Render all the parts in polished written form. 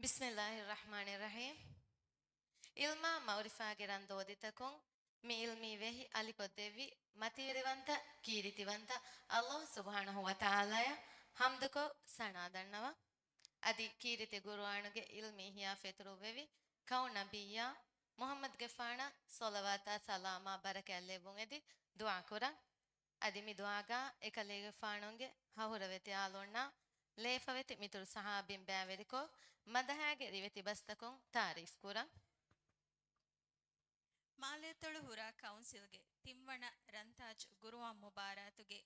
Bismillahirrahmanirrahim. Ilma maurifagiran doditakun mi ilmi vehi alikodevi matirivanta kiritivanta Allah subhanahu wa ta'ala ya hamduko sanadannawa adi kiriti guruanuge ilmi hiya fetru vevi kau nabiyya Muhammad gefana salawata salama barakallevun edi dua kuran adi mi duaga ekalege fanonge hahuraveti alonna ಲೇಫವೆತಿ ಮಿತುರು ಸಹಾಬಿಂ ಬ್ಯಾವೆರಿಕೋ ಮದಹಾಗೆ ರಿವೆತಿ ಬಸ್ತಕೊಂ ತಾರೀಫ್ ಕುರಂ ಮಾಲೇತಳು ಹುರಾ ಕೌನ್ಸಿಲ್ಗೆ ತಿಂವಣ ರಂತಾಜ್ ಗುರುವಾ ಮುಬಾರಾತುಗೆ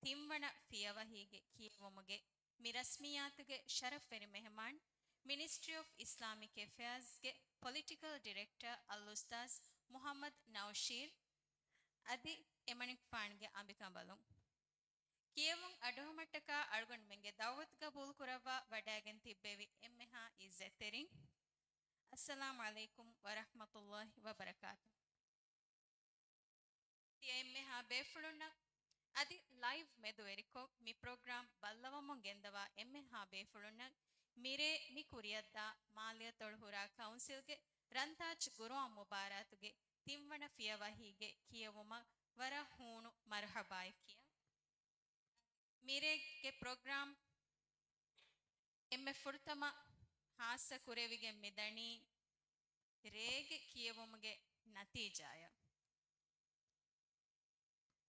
ತಿಂವಣ ಫಿಯವಹೀಗೆ ಕಿಯವೊಮುಗೆ ಮಿರಸ್ಮಿಯಾತುಗೆ ಶರಫೆರಿ ಮೆಹಮಾನ್ ಮಿನಿಸ್ಟ್ರಿ ಆಫ್ ಇಸ್ಲಾಮಿಕ್ ಅಫೇರ್ಸ್ಗೆ ಪೊಲಿಟಿಕಲ್ ಡೈರೆಕ್ಟರ್ ಅಲ್ಲುಸ್ತಾಸ್ ಮುಹಮ್ಮದ್ ನೌಶೀರ್ ಅದಿ ಎಮಣಿಕ್ ಫಾಣ್ಗೆ ಅಂಬಿಕಂಬಲು කියවුන් අඩුවමට්ටක අල්ගොන් මෙන්ගේ දවත්ග බූල් කුරවා වඩාගෙන් තිබ්බෙවි එම්මෙහා ඉස්සෙතෙරින් අස්සලාමු අලයිකුම් වරහ්මතුල්ලාහි වබරකාතු තිය එම්මෙහා බේෆුළුන්න අදි ලයිව් මෙදුවෙරිකෝ මි ප්‍රෝග්‍රෑම් බල්ලවමුන් ගෙන්දවා එම්මෙහා බේෆුළුන්න මිරේ මි කුරියද්දා මාලිය තොಳ್ಹುರಾ ಕೌನ್ಸಿಲ್ಗೆ ರಂತಾಚ್ ಗುರುವಾ ಮುಬಾರಾತುಗೆ ತಿಂವಣ ಫಿಯವಹೀಗೆ කියවුಮ ವರ ಹೂಣು ಮರ್ಹಬಾಯ್ ಕಿಯ मेरे के प्रोग्राम एम्मे फुर्तम हास कुरेविगे मिदणी रेगे कियवुमगे नतीजाय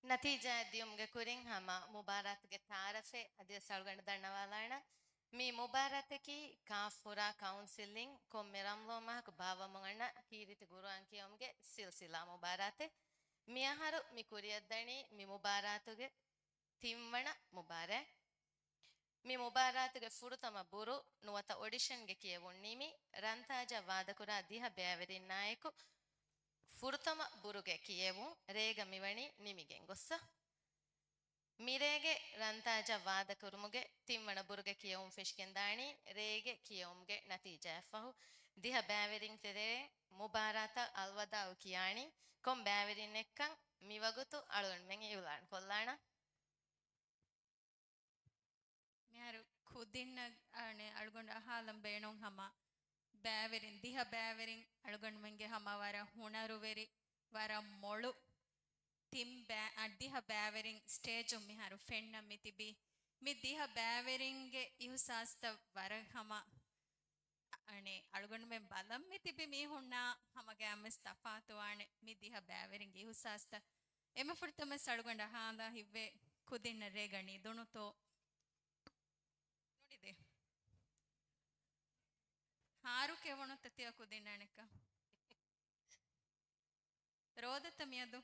ನತೀಜಾ ದಿಯುಮ್ಗೆ ಕುರಿಂ ಹಮ ಮುಬಾರತ್ಗೆ ತಾರಫೆ ಅದಿಯ ಸಳ್ಗಂಡ ದಣ್ಣವಾಲಾಣ ಮಿ ಮುಬಾರತಕಿ ಕಾಫುರಾ ಕೌನ್ಸಿಲಿಂಗ್ ಕೊಮ್ಮೆ ರಂಲೋಮಹಕ್ ಬಾವಮುಗಣ್ಣ ಕೀರಿತಿ ಗುರು ಅಂಕಿಯೊಮ್ಗೆ ಸಿಲ್ಸಿಲಾ ಮುಬಾರತೆ ಮಿಯಹರು ಮಿ ಕುರಿಯದ್ದಣಿ ಮಿ ಮುಬಾರತುಗೆ ತಿಂವಣ ಮುಬಾರೆ ಮಿ ಮುಬಾರಾತ್ಗೆ ಫುರುತಮ ಬುರು ನುವತ ಆಡಿಷನ್ಗೆ ಕಿಯವುಣ್ಣಿಮಿ ರಂತಾಜ ವಾದಕುರ ದಿಹ ಬ್ಯಾವೆರಿನ್ ನಾಯಕು ಫುರುತಮ ಬುರುಗೆ ಕಿಯವು ರೇಗ ಮಿವಣಿ ನಿಮಿಗೆ ಗೊಸ್ಸ ಮಿರೇಗೆ ರಂತಾಜ ವಾದಕುರುಮುಗೆ ತಿಂವಣ ಬುರುಗೆ ಕಿಯವು ಫೆಶ್ಕೆಂದಾಣಿ ರೇಗೆ ಕಿಯವುಮ್ಗೆ ನತೀಜ ಫಹು ದಿಹ ಬ್ಯಾವೆರಿನ್ ತೆರೆ ಮುಬಾರಾತ ಅಲ್ವದಾವು ಕಿಯಾಣಿ ಕೊಂ ಬ್ಯಾವೆರಿನ್ ಎಕ್ಕಂ ಮಿವಗುತು ಅಳುಣ್ಮೆಂಗೆ ಇವುಲಾಣ್ ಕೊಲ್ಲಾಣ ಮ್ಯಾರು ಖುದಿನ್ನ ಅಣೆ ಅಳ್ಗೊಂಡ ಹಾಲಂ ಬೇಣೋಂ ಹಮ ಬ್ಯಾವೆರಿನ್ ದಿಹ ಬ್ಯಾವೆರಿನ್ ಅಳ್ಗೊಂಡ ಮಂಗೆ ಹಮ ವರ ಹುಣರುವೆರಿ ವರ ಮೊಳು ತಿಂ ಬ್ಯಾ ದಿಹ ಬ್ಯಾವೆರಿನ್ ಸ್ಟೇಜ್ ಮಿಹಾರು ಫೆಣ್ಣ ಮಿತಿಬಿ ಮಿ ದಿಹ ಬ್ಯಾವೆರಿಂಗೆ ಇಹುಸಾಸ್ತ ವರ ಹಮ ಅಣೆ ಅಳ್ಗೊಂಡ ಮೆ ಬಲಂ ಮಿತಿಬಿ ಮಿ ಹುಣ್ಣ ಹಮಗೆ ಅಮ್ಮೆಸ್ ತಫಾತು ಆಣೆ ಮಿ ದಿಹ ಬ್ಯಾವೆರಿಂಗೆ ಇಹುಸಾಸ್ತ ಎಮ ಫುರ್ತಮಸ್ ಅಳ್ಗೊಂಡ ಹಾಲ ಹಿವ್ವೆ ಖುದಿನ್ನ ರೇಗಣಿ ದುಣುತೋ ನೋಡಿದೆ ಹಾರು ಕೆವಣ ತತಿಯ ಕುದಿನಾಣಕ ರೋದತ ಮಿಯದು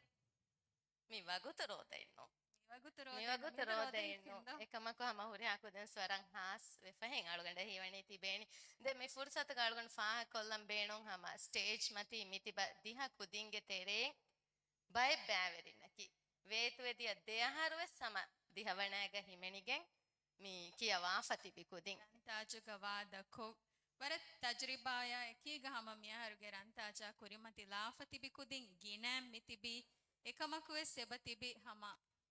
ಮಿವಗುತು ರೋದ ಇನ್ನು ಇವಾಗುತ್ತು ಮಿವಗುತು ರೋದ ಇನ್ನು ಏಕಮಕು ಹಮ ಹುರಿ ಹಾಕುದನ್ ಸ್ವರಂ ಹಾಸ್ ವೆಫಹೆಂ ಅಳುಗಂಡ ಹೀವಣಿ ತಿಬೇಣಿ ದೆ ಮಿ ಫುರ್ಸತ್ ಗಾಳುಗಂಡ ಫಾಹ ಕೊಲ್ಲಂ ಬೇಣೋಂ ಹಮ ಸ್ಟೇಜ್ ಮತಿ ಮಿತಿ ದಿಹ ಕುದಿಂಗೆ ತೆರೆ ಬೈ ಬ್ಯಾವೆರಿನಕಿ ವೇತುವೆದಿಯ ದೇಹಾರುವೆ ಸಮ ದಿಹವಣಾಗ ಹಿಮೆಣಿಗೆಂ ಮಿ ಕಿಯವಾ ಫತಿಬಿ ಕುದಿಂ ರಂತಾಜುಗ ವಾದಕೊ ವರ ತಜ್ರಿಬಾಯ ಎಕೀಗ ಹಮ ಮಿಯಹರುಗೆ ರಂತಾಜ ಕುರಿಮತಿ ಲಾಫತಿಬಿ ಕುದಿಂ ಗಿನಾಂ ಮಿತಿಬಿ ಏಕಮಕುವೆ ಸೆಬತಿಬಿ ಹಮ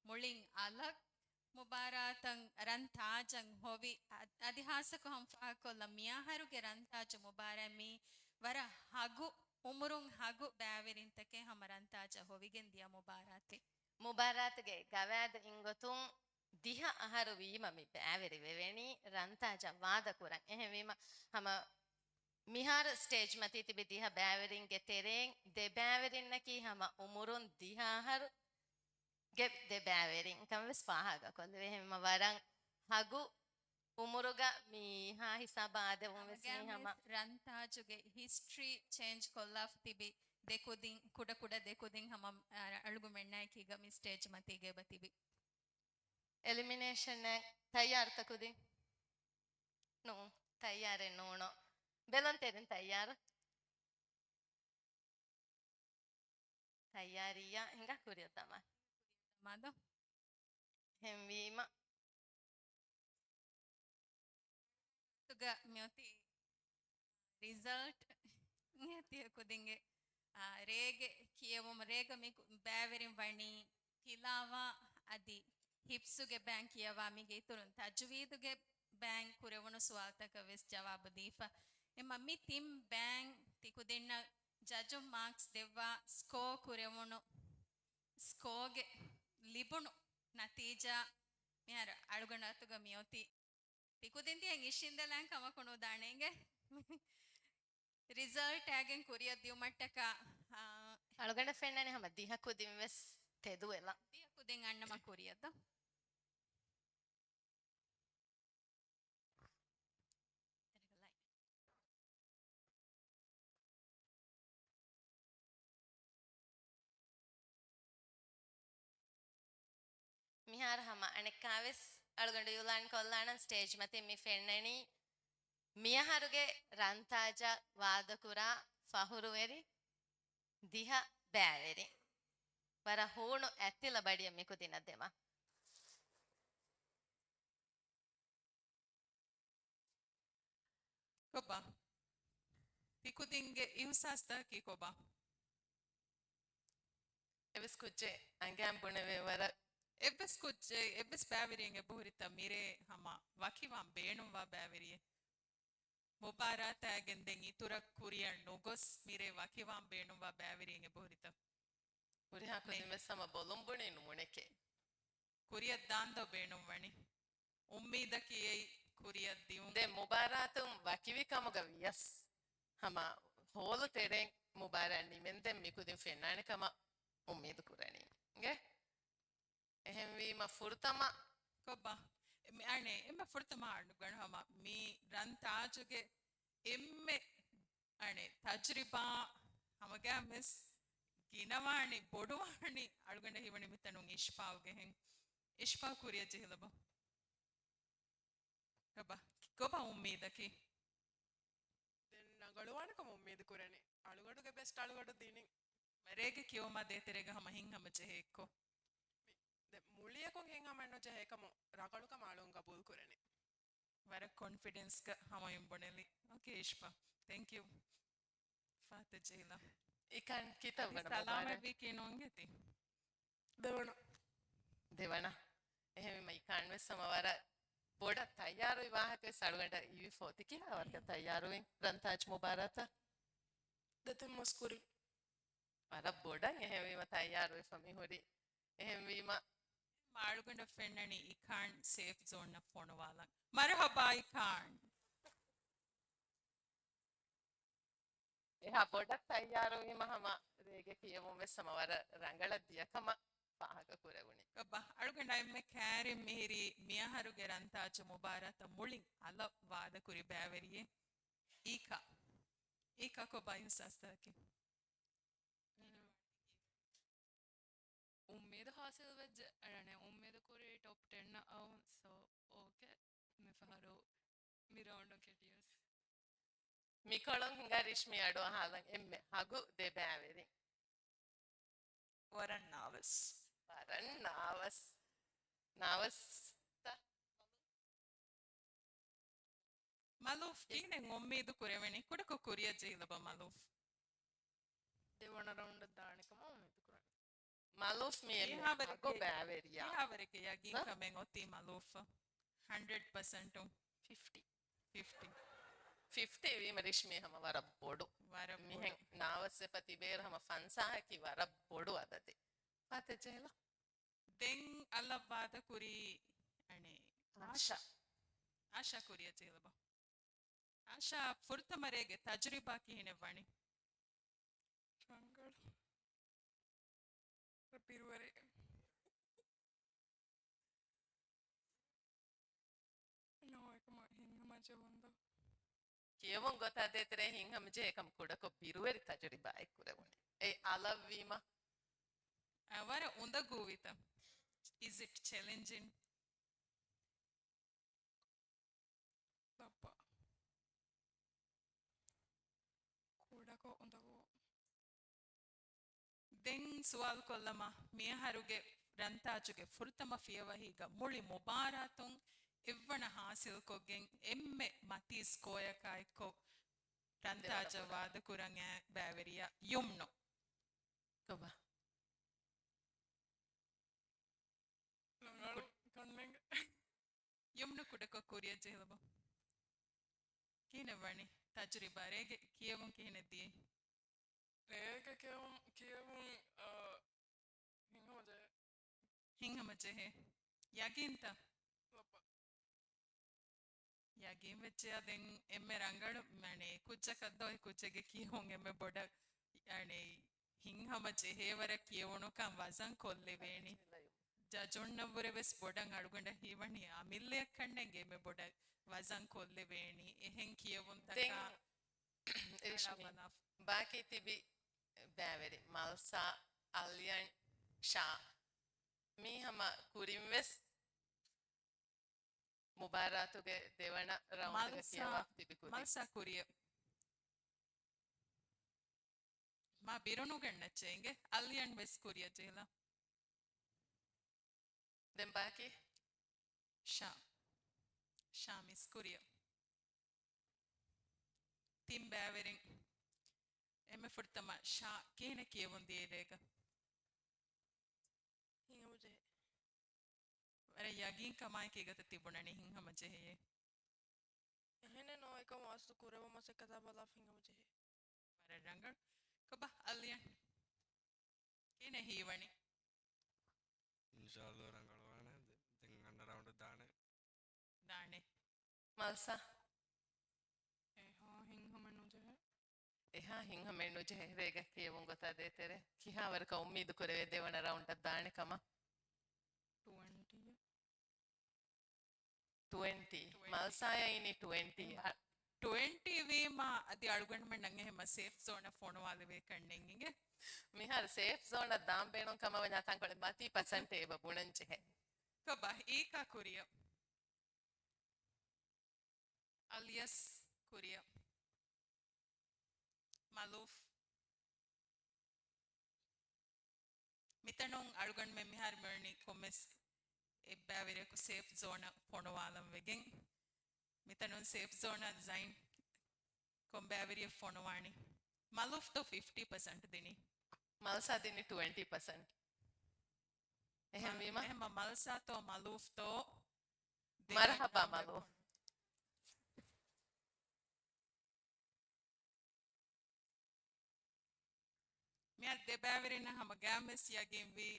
ಮುಳಿಂ ಅಲಕ್ ಮುಬಾರಾತಂ ರಂತಾಜಂ ಹೊವಿ ಅದಿಹಾಸಕು ಹಂ ಫಾಕೊಲ್ಲ ಮಿಯಹರುಗೆ ರಂತಾಜ ಮುಬಾರಮಿ ವರ ಹಗು ಉಮರುಂ ಹಗು ಬ್ಯಾವೆರಿಂತಕೆ ಹಮ ರಂತಾಜ ಹೊವಿಗೆನ್ ದಿಯ ಮುಬಾರಾತಿ ಮುಬಾರಾತ್ಗೆ ಗವಾದ ಇಂಗೊತುಂ ದಿಹ ಅಹರು ವೀಮ ಮಿ ಬ್ಯಾವೆರಿ ವೆವೆಣಿ ರಂತಾಜ ವಾದ ಕುರಂ ಎಹೆವೀಮ ಹಮ ಮಿಹಾರ ಸ್ಟೇಜ್ ಮತಿ ತಿಬಿ ದಿಹ ಬ್ಯಾವೆರಿಂಗೆ ತೆರೆಂ ದೆ ಬ್ಯಾವೆರಿನ್ನಕಿ ಹಮ ಉಮುರುನ್ ದಿಹ ಅಹರು ಗೆ ದೆ ಬ್ಯಾವೆರಿಂ ಕಮವೆಸ್ ಪಾಹಾಗ ಕೊಲ್ವೆ ಹೆಮ ವರಂ ಹಗು ಉಮುರುಗ ಮಿ ಹಾ ಹಿಸಾಬ ಆದೆವುಮೆಸ್ ಮಿ ಹಮ ರಂತಾಜುಗೆ ಹಿಸ್ಟ್ರಿ ಚೇಂಜ್ ಕೊಲ್ಲಾಫ್ ತಿಬಿ ದೆಕುದಿಂ ಕುಡ ಕುಡ ದೆಕುದಿಂ ಹಮ ಅಳುಗು ಮೆಣ್ಣಾಯ್ಕೀಗ ಮಿ ಸ್ಟೇಜ್ ಮತಿಗೆ ಬತಿಬಿ ಎಲಿಮಿನೇಷನ್ ತಯ್ಯಾರ ತಕುದಿ ನೋ ತಯ್ಯಾರೆ ನೋಣೋ ಬೆಲಂತೇರಿನ ತಯ್ಯಾರ ತಯ್ಯಾರಿಯ ಹಿಂಗ ಕುರಿಯತ್ತಮ್ಮ ಮಾದ ಹೆಂವೀಮ ತುಗ ಮ್ಯೋತಿ ರಿಸಲ್ಟ್ ನ್ಯತಿಯ ಕುದಿಂಗೆ ರೇಗೆ ಕಿಯವಮ ರೇಗ ಮಿ ಬ್ಯಾವೆರಿಂ ವಣಿ ತಿಲಾವ ಅದಿ ಹಿಪ್ಸುಗೆ ಬ್ಯಾಂಕ್ ಯವಾ ಮಿಗೆ ತುರುನ್ ತಜ್ವೀದುಗೆ ಬ್ಯಾಂಕ್ ಕುರೆವನು ಸುವಾಲ್ತಕ ವೆಸ್ ಜವಾಬು ದೀಫ mami tim bang tikudinna judge marks devwa score kurevunu score libunu natija mihar aluganatuga mioti tikudindi en ishindalan kamakunu danenge result again kuriya diumattaka අලුගඩ ෆෙන්න්නනේ හම දිහකුදින් වෙස් තෙදුවෙලා kudin annama kuriyada මිහාර හම අනෙක්කාවෙස් අලුගඩ යුලාන් කොල්ලාන ස්ටේජ් මතින් මි ෆෙන්නනි මියහරුගේ රන්තාජ වාදකුරා ෆහුරුවෙරි දිහ බෑවෙරි වර හූුණු ඇත්තිල බඩිය මිකු දින දෙම කොබා පිකුදින්ගේ ඉහුසස්ථකි කොබා එවස් කුච්චේ අංගෑම් පුුණවේ වර එබස් කුච්චේ එබස් බෑවිරියන්ගේ බොහරිත මිරේ හම වකිවම් බේනුම්වා බෑවිරිය මුපාරාතෑගෙන් දෙන් ඉතුරක් කුරියන් නොගොස් මිරේ වකිවම් බේනුම්වා බෑවිරියන්ගේ බොහරිත උරිහාකුදින්ව සම බොලොම්බුණේ නුමුණෙකේ කුරියත් දාන්දෝ බේනුම් වනි උම්මීදකියයි කුරියත් දියුම් ದೆ ಮುಬಾರಾತುಂ ವಕಿವಿಕಮುಗ ವಿಯಸ್ ಹಮ ಹೋಲು ತೆರೆಂ ಮುಬಾರಾನಿ ಮೆಂದೆ ಮಿಕುದಿಂ ಫೆನ್ನಾನಿಕಮ ಉಮ್ಮೀದು ಕುರಣಿ ಗೆ එහෙම වීම ෆුර්තම කොබා අනේ එම ෆුර්තම අඩුගණ හම මේ රන්තාජුගේ එම්මෙ අනේ තජරිබා හමගෑ මිස් ගිනවාණි බොඩුවාණි අඩුගණ හිවනි මිතනුන් ඉෂ්පාවගෙහෙන් ඉෂ්පා කුරිය ජිහිලබ කොබා කොබා උම්මීදකි ನಗಳುವಾಣಕ ಮುಮ್ಮೀದು ಕುರಣಿ ಅಳುಗಡುಗೆ ಬೆಸ್ಟ್ ಅಳುಗಡು ದೀನಿ ಮರೇಗೆ ಕಿಯೋಮ ದೇತೆರೆಗ ಹಮ ಹಿಂಗ್ ಹಮ ಜೆಹೇಕ್ಕೋ ಮುಳಿಯಕೊ ಹೆಂಗ ಮಣ್ಣು ಜಹೇಕಮು ರಗಳುಕ ಮಾಳುಂಗ ಬೂಲ್ ಕುರಣಿ ವರ ಕಾನ್ಫಿಡೆನ್ಸ್ ಗ ಹಮ ಇಂಬೊನೆಲಿ ಓಕೆ ಇಷ್ಪಾ ಥ್ಯಾಂಕ್ ಯು ಫಾತ ಜೈಲ ಇಕನ್ ಕಿತವಗಣ ಸಲಾಮ ವಿಕಿ ನೋಂಗೆತಿ ದೇವಣ දෙවන එහෙම ඉකන් වෙස් සමවර බොඩ තයාරු විවාහක සඩුගට ඉවි ෆෝති කියලා වර්ග තයාරුවෙන් රන්තාජ් මුබාරත ದತೆ ಮಸ್ಕುರಿ වර බොඩන් එහෙම වීම තයාරුවේ ෆමි හොරි එහෙම වීම ಮಾಳುಗಂಡ ಫೆಣ್ಣಣಿ ಇಖಾನ್ ಸೇಫ್ ಝೋನ್ ನ ಫೋಣವಾಲ ಮರಹಬಾ ಇಖಾನ್ එහා බොඩක් තයාරු වීම හම රේගෙ කියමුම් වෙස් සමවර රංගල දියකම පාහක කුරවුණි ಕಬ್ಬ ಅಳುಗಂಡ ಎಮ್ಮೆ ಕ್ಯಾರಿ ಮೇರಿ ಮಿಯಹರುಗೆ ರಂತಾಚ ಮುಬಾರತ ಮುಳಿಂ ಅಲ ವಾದ ಕುರಿ ಬ್ಯಾವೆರಿಯೆ ಈಕ ಕೊಬ್ಬ ಯುಸಾಸ್ತಕ್ಕೆ उम्मीद हासिल वज अड़ने उम्मीद कोरे टॉप 10 ना आओ सो ओके मैं फहारो मिराउंड के टीएस මිකොළොන් හිඟ රිශ්මි අඩුව හාලන් එම්මෙ හගු දෙබෑවෙරි ವರನ್ ನಾವಸ್ වරන් නාවස් ಮಲೂಫ್ ಕೀನೆ ಒಮ್ಮೆದು ಕುರೆವೆಣಿ ಕುಡಕು ಕುರಿಯ ಜೈಲಬ ಮಲೂಫ್ ದೇವಣ ರೌಂಡ್ ದಾಣಿಕಮ ಮುಮ್ಮೀದು ಕುರಣಿ මලුෆ් මිය හගු බෑවෙරියා ಯಾವರೆಗೆ ಯಾಗಿ ಕಮೆಂಗ್ ಒತ್ತಿ ಮಲೂಫ್ 100% 50 50 50 වීම රිශ්මි හම වර බොඩු ವರ මිහෙන් නාවස්ස පතිබේර හම ෆන්සාහකි වර බොඩු අදති පතෙ ජෙහලා ದೆಂಗ್ ಅಲ್ಲವಾದ ಕುರಿ ಅಣೆ ආශා ಆಶಾ ಕುರಿಯ ಜೈಲಬ ಆಶಾ ಫುರ್ತ ಮರೆಗೆ ತಜ್ರಿಬಾ ಕಿಹಿನೆ ವಾಣಿ ರಂಗಳು ರಪಿರುವರೆ ನೋಯಕಮ ಹಿಂಗ ಮಜೆ ಒಂದು කියවුම් ගොතා දෙතරේ හිං හම ජේකම් කුඩකො පිරුවෙරි තජරිබා එක්කුරවුණි ඒ අලව් වීම ವರ ಉಂದ ಗೋವಿತ ಇಸ್ ಇಟ್ ಚಾಲೆಂಜಿಂಗ್ ದಪ್ಪ ಕೂಡಕೋ ಒಂದಗೋ ದೆಂಗ್ ಸುವಾಲ್ ಕೊಲ್ಲಮ ಮಿಯಹರುಗೆ ರಂತಾಜುಗೆ ಫುರ್ತಮ ಫಿಯವ ಹೀಗ ಮುಳಿ ಮುಬಾರಾತುಂ ಇವ್ವಣ ಹಾಸಿಲ್ ಕೊಗ್ಗೆಂ ಎಮ್ಮೆ ಮತೀಸ್ ಕೋಯಕಾಯ್ಕೊ ರಂತಾಜವಾದ ಕುರಂಗ ಬ್ಯಾವೆರಿಯ ಯುಮ್ನು කොබ ನಗಳು ಕಣ್ಣಂಗೆ ಯುಮ್ನು ಕುಡಕ ಕುರಿಯ ಜೇಲಬ ಕೀನೆ ವಾಣಿ තජරිබා රේගෙ කියවුම් කියනෙදී රේක කියවුන් හිංහමජය හිංහමජෙහෙ යගින්ත ලප යගින් වෙච්චය දෙන් එම්මෙ ರಂಗಳು මනේ කුච්චකද්දොයි කුච්චෙಗೆ කියවුම් එම්මೆ බොඩ යනේ හිංහමජෙහෙවර කියවුණුකම් වසන් කොල්ලෙවේනි ಜಜೊಣ್ಣವ್ವರೆವೆಸ್ ಬೊಡಂಗ್ ಅಡುಗಂಡ ಹೀವಣಿ ಅಮಿಲ್ಲೆ ಕಣ್ಣಂಗೆ ಮೆ ಬೊಡ ವಜನ್ ಕೊಲ್ಲೆ ವೇಣಿ ಎಹೆಂ ಕಿಯವೊಂತಕ ರಿಶ್ಮಿ ಬಾಕಿ ತಿಬಿ ಬ್ಯಾವೆರಿ ಮಲ್ಸಾ ಅಲ್ಯನ್ ಶಾ ಮೀ ಹಮ ಕುರಿಂವೆಸ್ ಮುಬಾರಾತುಗೆ ದೇವಣ ರೌಂಡ್ ಕಿಯವಾ ತಿಬಿ ಕುರಿ ಮಲ್ಸಾ ಕುರಿಯ ಮಾ ಬಿರುನು ಗಣ್ಣಚ್ಚೆಂಗೆ ಅಲ್ಯನ್ ವೆಸ್ ಕುರಿಯ ಜೇಲ den baki Shamis Kuria Tim Bavering Emme Furtama Sha Kene Kievundi Edega හිංහමජය Vara Yagin Kamai Kegata Tibunani Hingamaje එහෙන නොයක වාස්තු කුරව මස කතා බලා හිංහමජය Vara Rangar Kaba Alien Kene Hivani ඉන්ශාල්ලා රංගලවාන දැන් අන්න රවුන්ඩ් දාන Dane malsa එහා හිංහමනුජය එහා ಹಿಂಹಮೆಣ್ಣು ಜೆಹರೇಗ ಕಿಯವುಂ ಗೊತ್ತಾ ದೇತೆರೆ ಕಿಹಾವರ್ಕ ಉಮ್ಮೀದು ಕುರವೆ ದೇವಣ ರೌಂಡ್ ದಾಣೆ ಕಮ 20 20 malsaya ini 20 20 වීම අධි අඩුගන්න මන්නගේ හෙම සේෆ් සෝන ෆෝන වාලවේ කන්නෙන්ගේ mihar safe zone dam benon kama wanya tankole mati percent eba bunanje he Kaba Eka Kuria alias Kuria Maluf Mitanong Argon Memihar Merni Komes Ebavire ku safe zone Ponowalam Weging Mitanon safe zone design Kombavire Fonowani Maluf to 50% dini malsa dini 20% ehem wima එහෙම මල්සා තෝ මලූෆ් තෝ marhaba maluf මෙයා දෙබෑවරින හැම ගෑමස් යගෙන් වී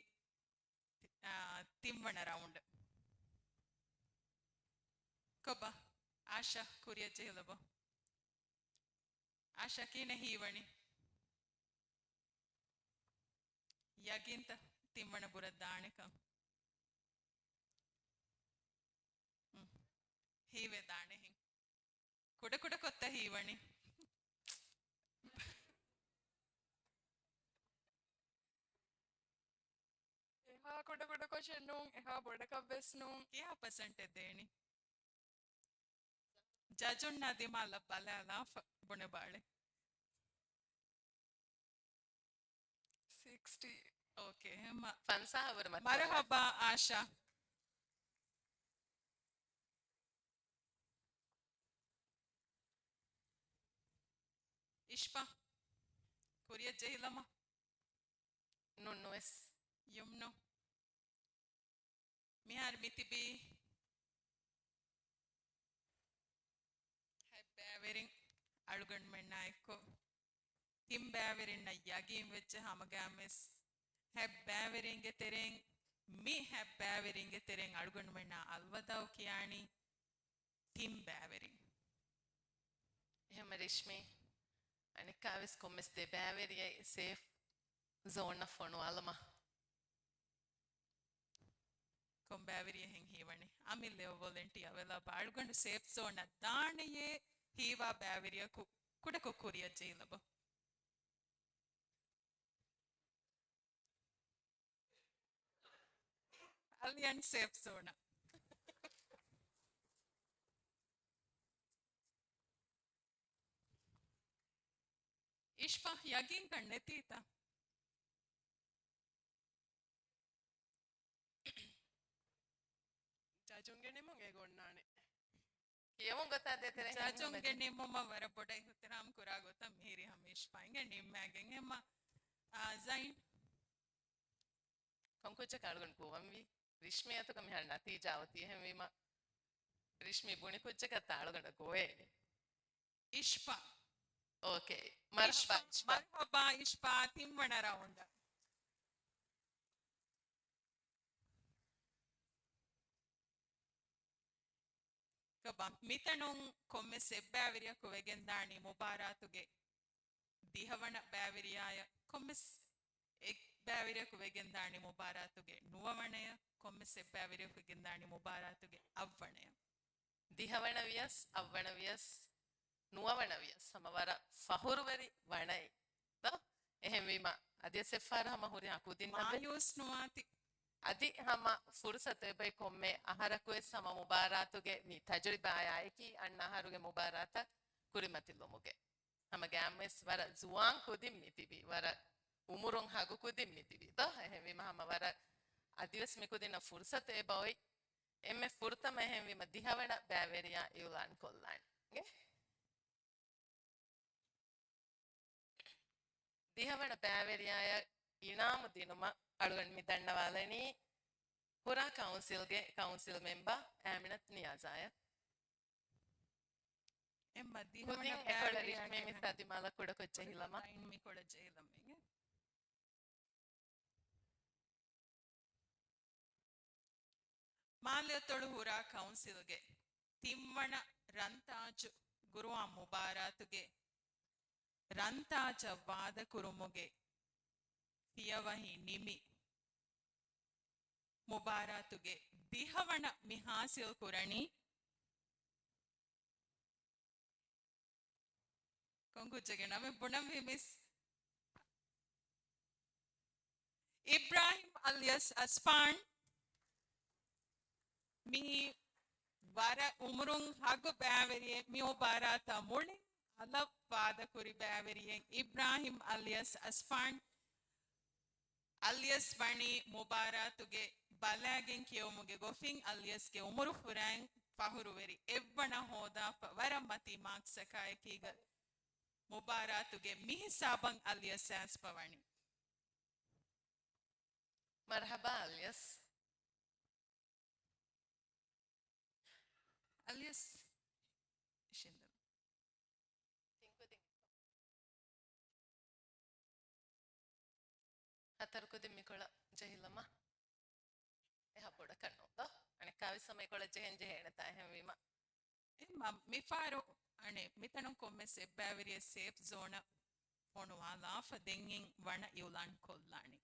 තිම්වන රවුන්ඩ් කොබ ආශා කුරිය ජෙලබ ආශා කිනේ හීවණි යගින්ත තිම්වන බුර දාණක හීවේ දාණෙ හි කුඩ කුඩ කොත්ත හීවණි එහා කොට කොට කොෂනුම් එහා බොඩක බෙස්නුම් क्या परसेंट देनी जजुन नदी माला बाला ना बुने बाड़े 60 ओके fansa habar mat मरहबा आशा इश्पा कुरिया जहिलमा nunnu es यमुनो मिहार मितिबी है बैवरिंग अड़गन में नायको तिम बैवरिंग ना यागिम विच हम गामिस है बैवरिंग तेरेंग मी है बैवरिंग तेरेंग अड़गन में ना अलवदाओ कियानी तिम बैवरिंग ehem rishmi ani kavis kommes de baveriye safe zone fonu alma kom बैवरिय हेंग हीवणी आमिले वॉलंटियर वेला बाळगंड सेफ जोन दाणये हीवा बैवरिय कुड कुरिय जेलब अलियन सेफ जोन इश्पा यगिन कन्ने तीता ජජුන්ගේ නෙමගේ ගොන්නානේ kiyawun gotta detere चाचोंगे निम्मम वर पड़े हुतराम कुरा गोता मेरी हमेश पाएंगे निम्मैगेंगे मा जाइन konkucha kalgun puwamvi rishmi atu kam hal natija avati ehem wima rishmi buni kucha ka talganda goe ಇಶ್ಪಾ ಓಕೆ ಮರ್ಹಬಾ ಇಶ್ಫಾ. ಮರ್ಹಬಾ ಇಶ್ಪಾ ತಿಮ್ಮಣ ರೌಂಡ ಕಬ ಮಿತಣುಂ ಕೊಮ್ಮೆ ಸೆಬ್ಬಾವಿರಿಯ ಕುವೆಗೆಂದಾಣಿ ಮುಬಾರಾತುಗೆ ದಿಹವಣ ಬ್ಯಾವಿರಿಯಾಯ ಕೊಮ್ಮೆ ಎಕ್ ಬ್ಯಾವಿರಿಯ ಕುವೆಗೆಂದಾಣಿ ಮುಬಾರಾತುಗೆ ನುವವಣೆಯ ಕೊಮ್ಮೆ ಸೆಬ್ಬಾವಿರಿಯ ಕುವೆಗೆಂದಾಣಿ ಮುಬಾರಾತುಗೆ ಅವ್ವಣೆಯ ದಿಹವಣ ವಿಯಸ್ ಅವ್ವಣ ವಿಯಸ್ ನುವವಣ ವಿಯಸ್ ಸಮವರ ಫಹುರುವರಿ ವಣೈ ದ එහෙම වීම අධ්‍ය සෙෆාර හම හුරි අකුදින් නබේ ಮಾಯೂಸ್ ನುವಾತಿ අධි හම ෆුර්සත එබයි කොම්මේ අහරකුවේ සම මුබාරාතුගේ මී තජරිබාය ආයකි අන්න අහරුගේ මුබාරාත කුරිමතිල්ලොමුගේ හම ගෑම්මස් වර ජුවාන් කුදින් මිතිබි වර උමුරුන් හගු කුදින් මිතිබි ද එහෙම වීම හම වර අධිවස් මිකුදින ෆුර්සත එබයි එම්මේ ෆුර්තම එහෙම වීම දිහවණ බෑවරියා ඉවලන් කොල්ලන් ගේ දිහවණ බෑවරියාය ඉනාම දිනුම අලුගන් මිදන්නවාලනි හුරා කවුන්සිල්ගේ කවුන්සිල් මෙම්බර් ඈමිනත් නියාසාය එම්ම කුදින් දිහවಣ එකොළ රිශ්මේ මිසාදි මාල කුඩ කොච්ච හිලම ಟೈನ್ ಮಿ ಕೊಡ ಜೈಲಮ್ಮಿಗೆ ಮಾಲ್ಯತೊಳು ಹುರಾ ಕೌನ್ಸಿಲ್ಗೆ ತಿಮ್ಮಣ ರಂತಾಜು ಗುರುವ ಮುಬಾರಾತುಗೆ ರಂತಾಜ ವಾದ ಕುರುಮುಗೆ ಫಿಯವಹಿ ನಿಮಿ ಮುಬಾರಾತುಗೆ ದಿಹವಣ ಮಿಹಾಸಿಲ್ ಕುರಣಿ kongucege name bunam miss Ibrahim alias Aspan mi vara umrung hagu baveriye mi obarata muli alab vada kuri baveriye Ibrahim alias Aspan alias Vani mubaratuge balagen kiyomuge gofing alias ke umuru furang pahuruveri evvana hoda varamati maksakaye kiga ಮುಬಾರಾತುಗೆ ಮಿಹಿಸಾಬಂ alias as ಪವಣಿ Marhaba alias alias ಶಿಂದ ಹತರ್ಕುದಿ ಮಿಕೊಳ ಜಹಿಲಮ್ಮ ಎಹಪುಡ ಕಣ್ಣೋದ ಅನೆ ಕಾವಿ ಸಮಯ ಕೊಳ ಜೆಹೆನ್ ಜೆಹೆಣ ತಾಯಂ ವಿಮ ಮಿಫಾರು ಅಣೆ ಮಿತನು ಕೊಮ್ಮೆ ಸೆಬ್ಬಾವಿರಿಯ ಸೇಫ್ ಝೋನ ಪೊಣುವಾಲ ಫದೆಂಗಿಂ ವಣ ಇವುಲಾನ್ ಕೊಲ್ಲಾಣಿ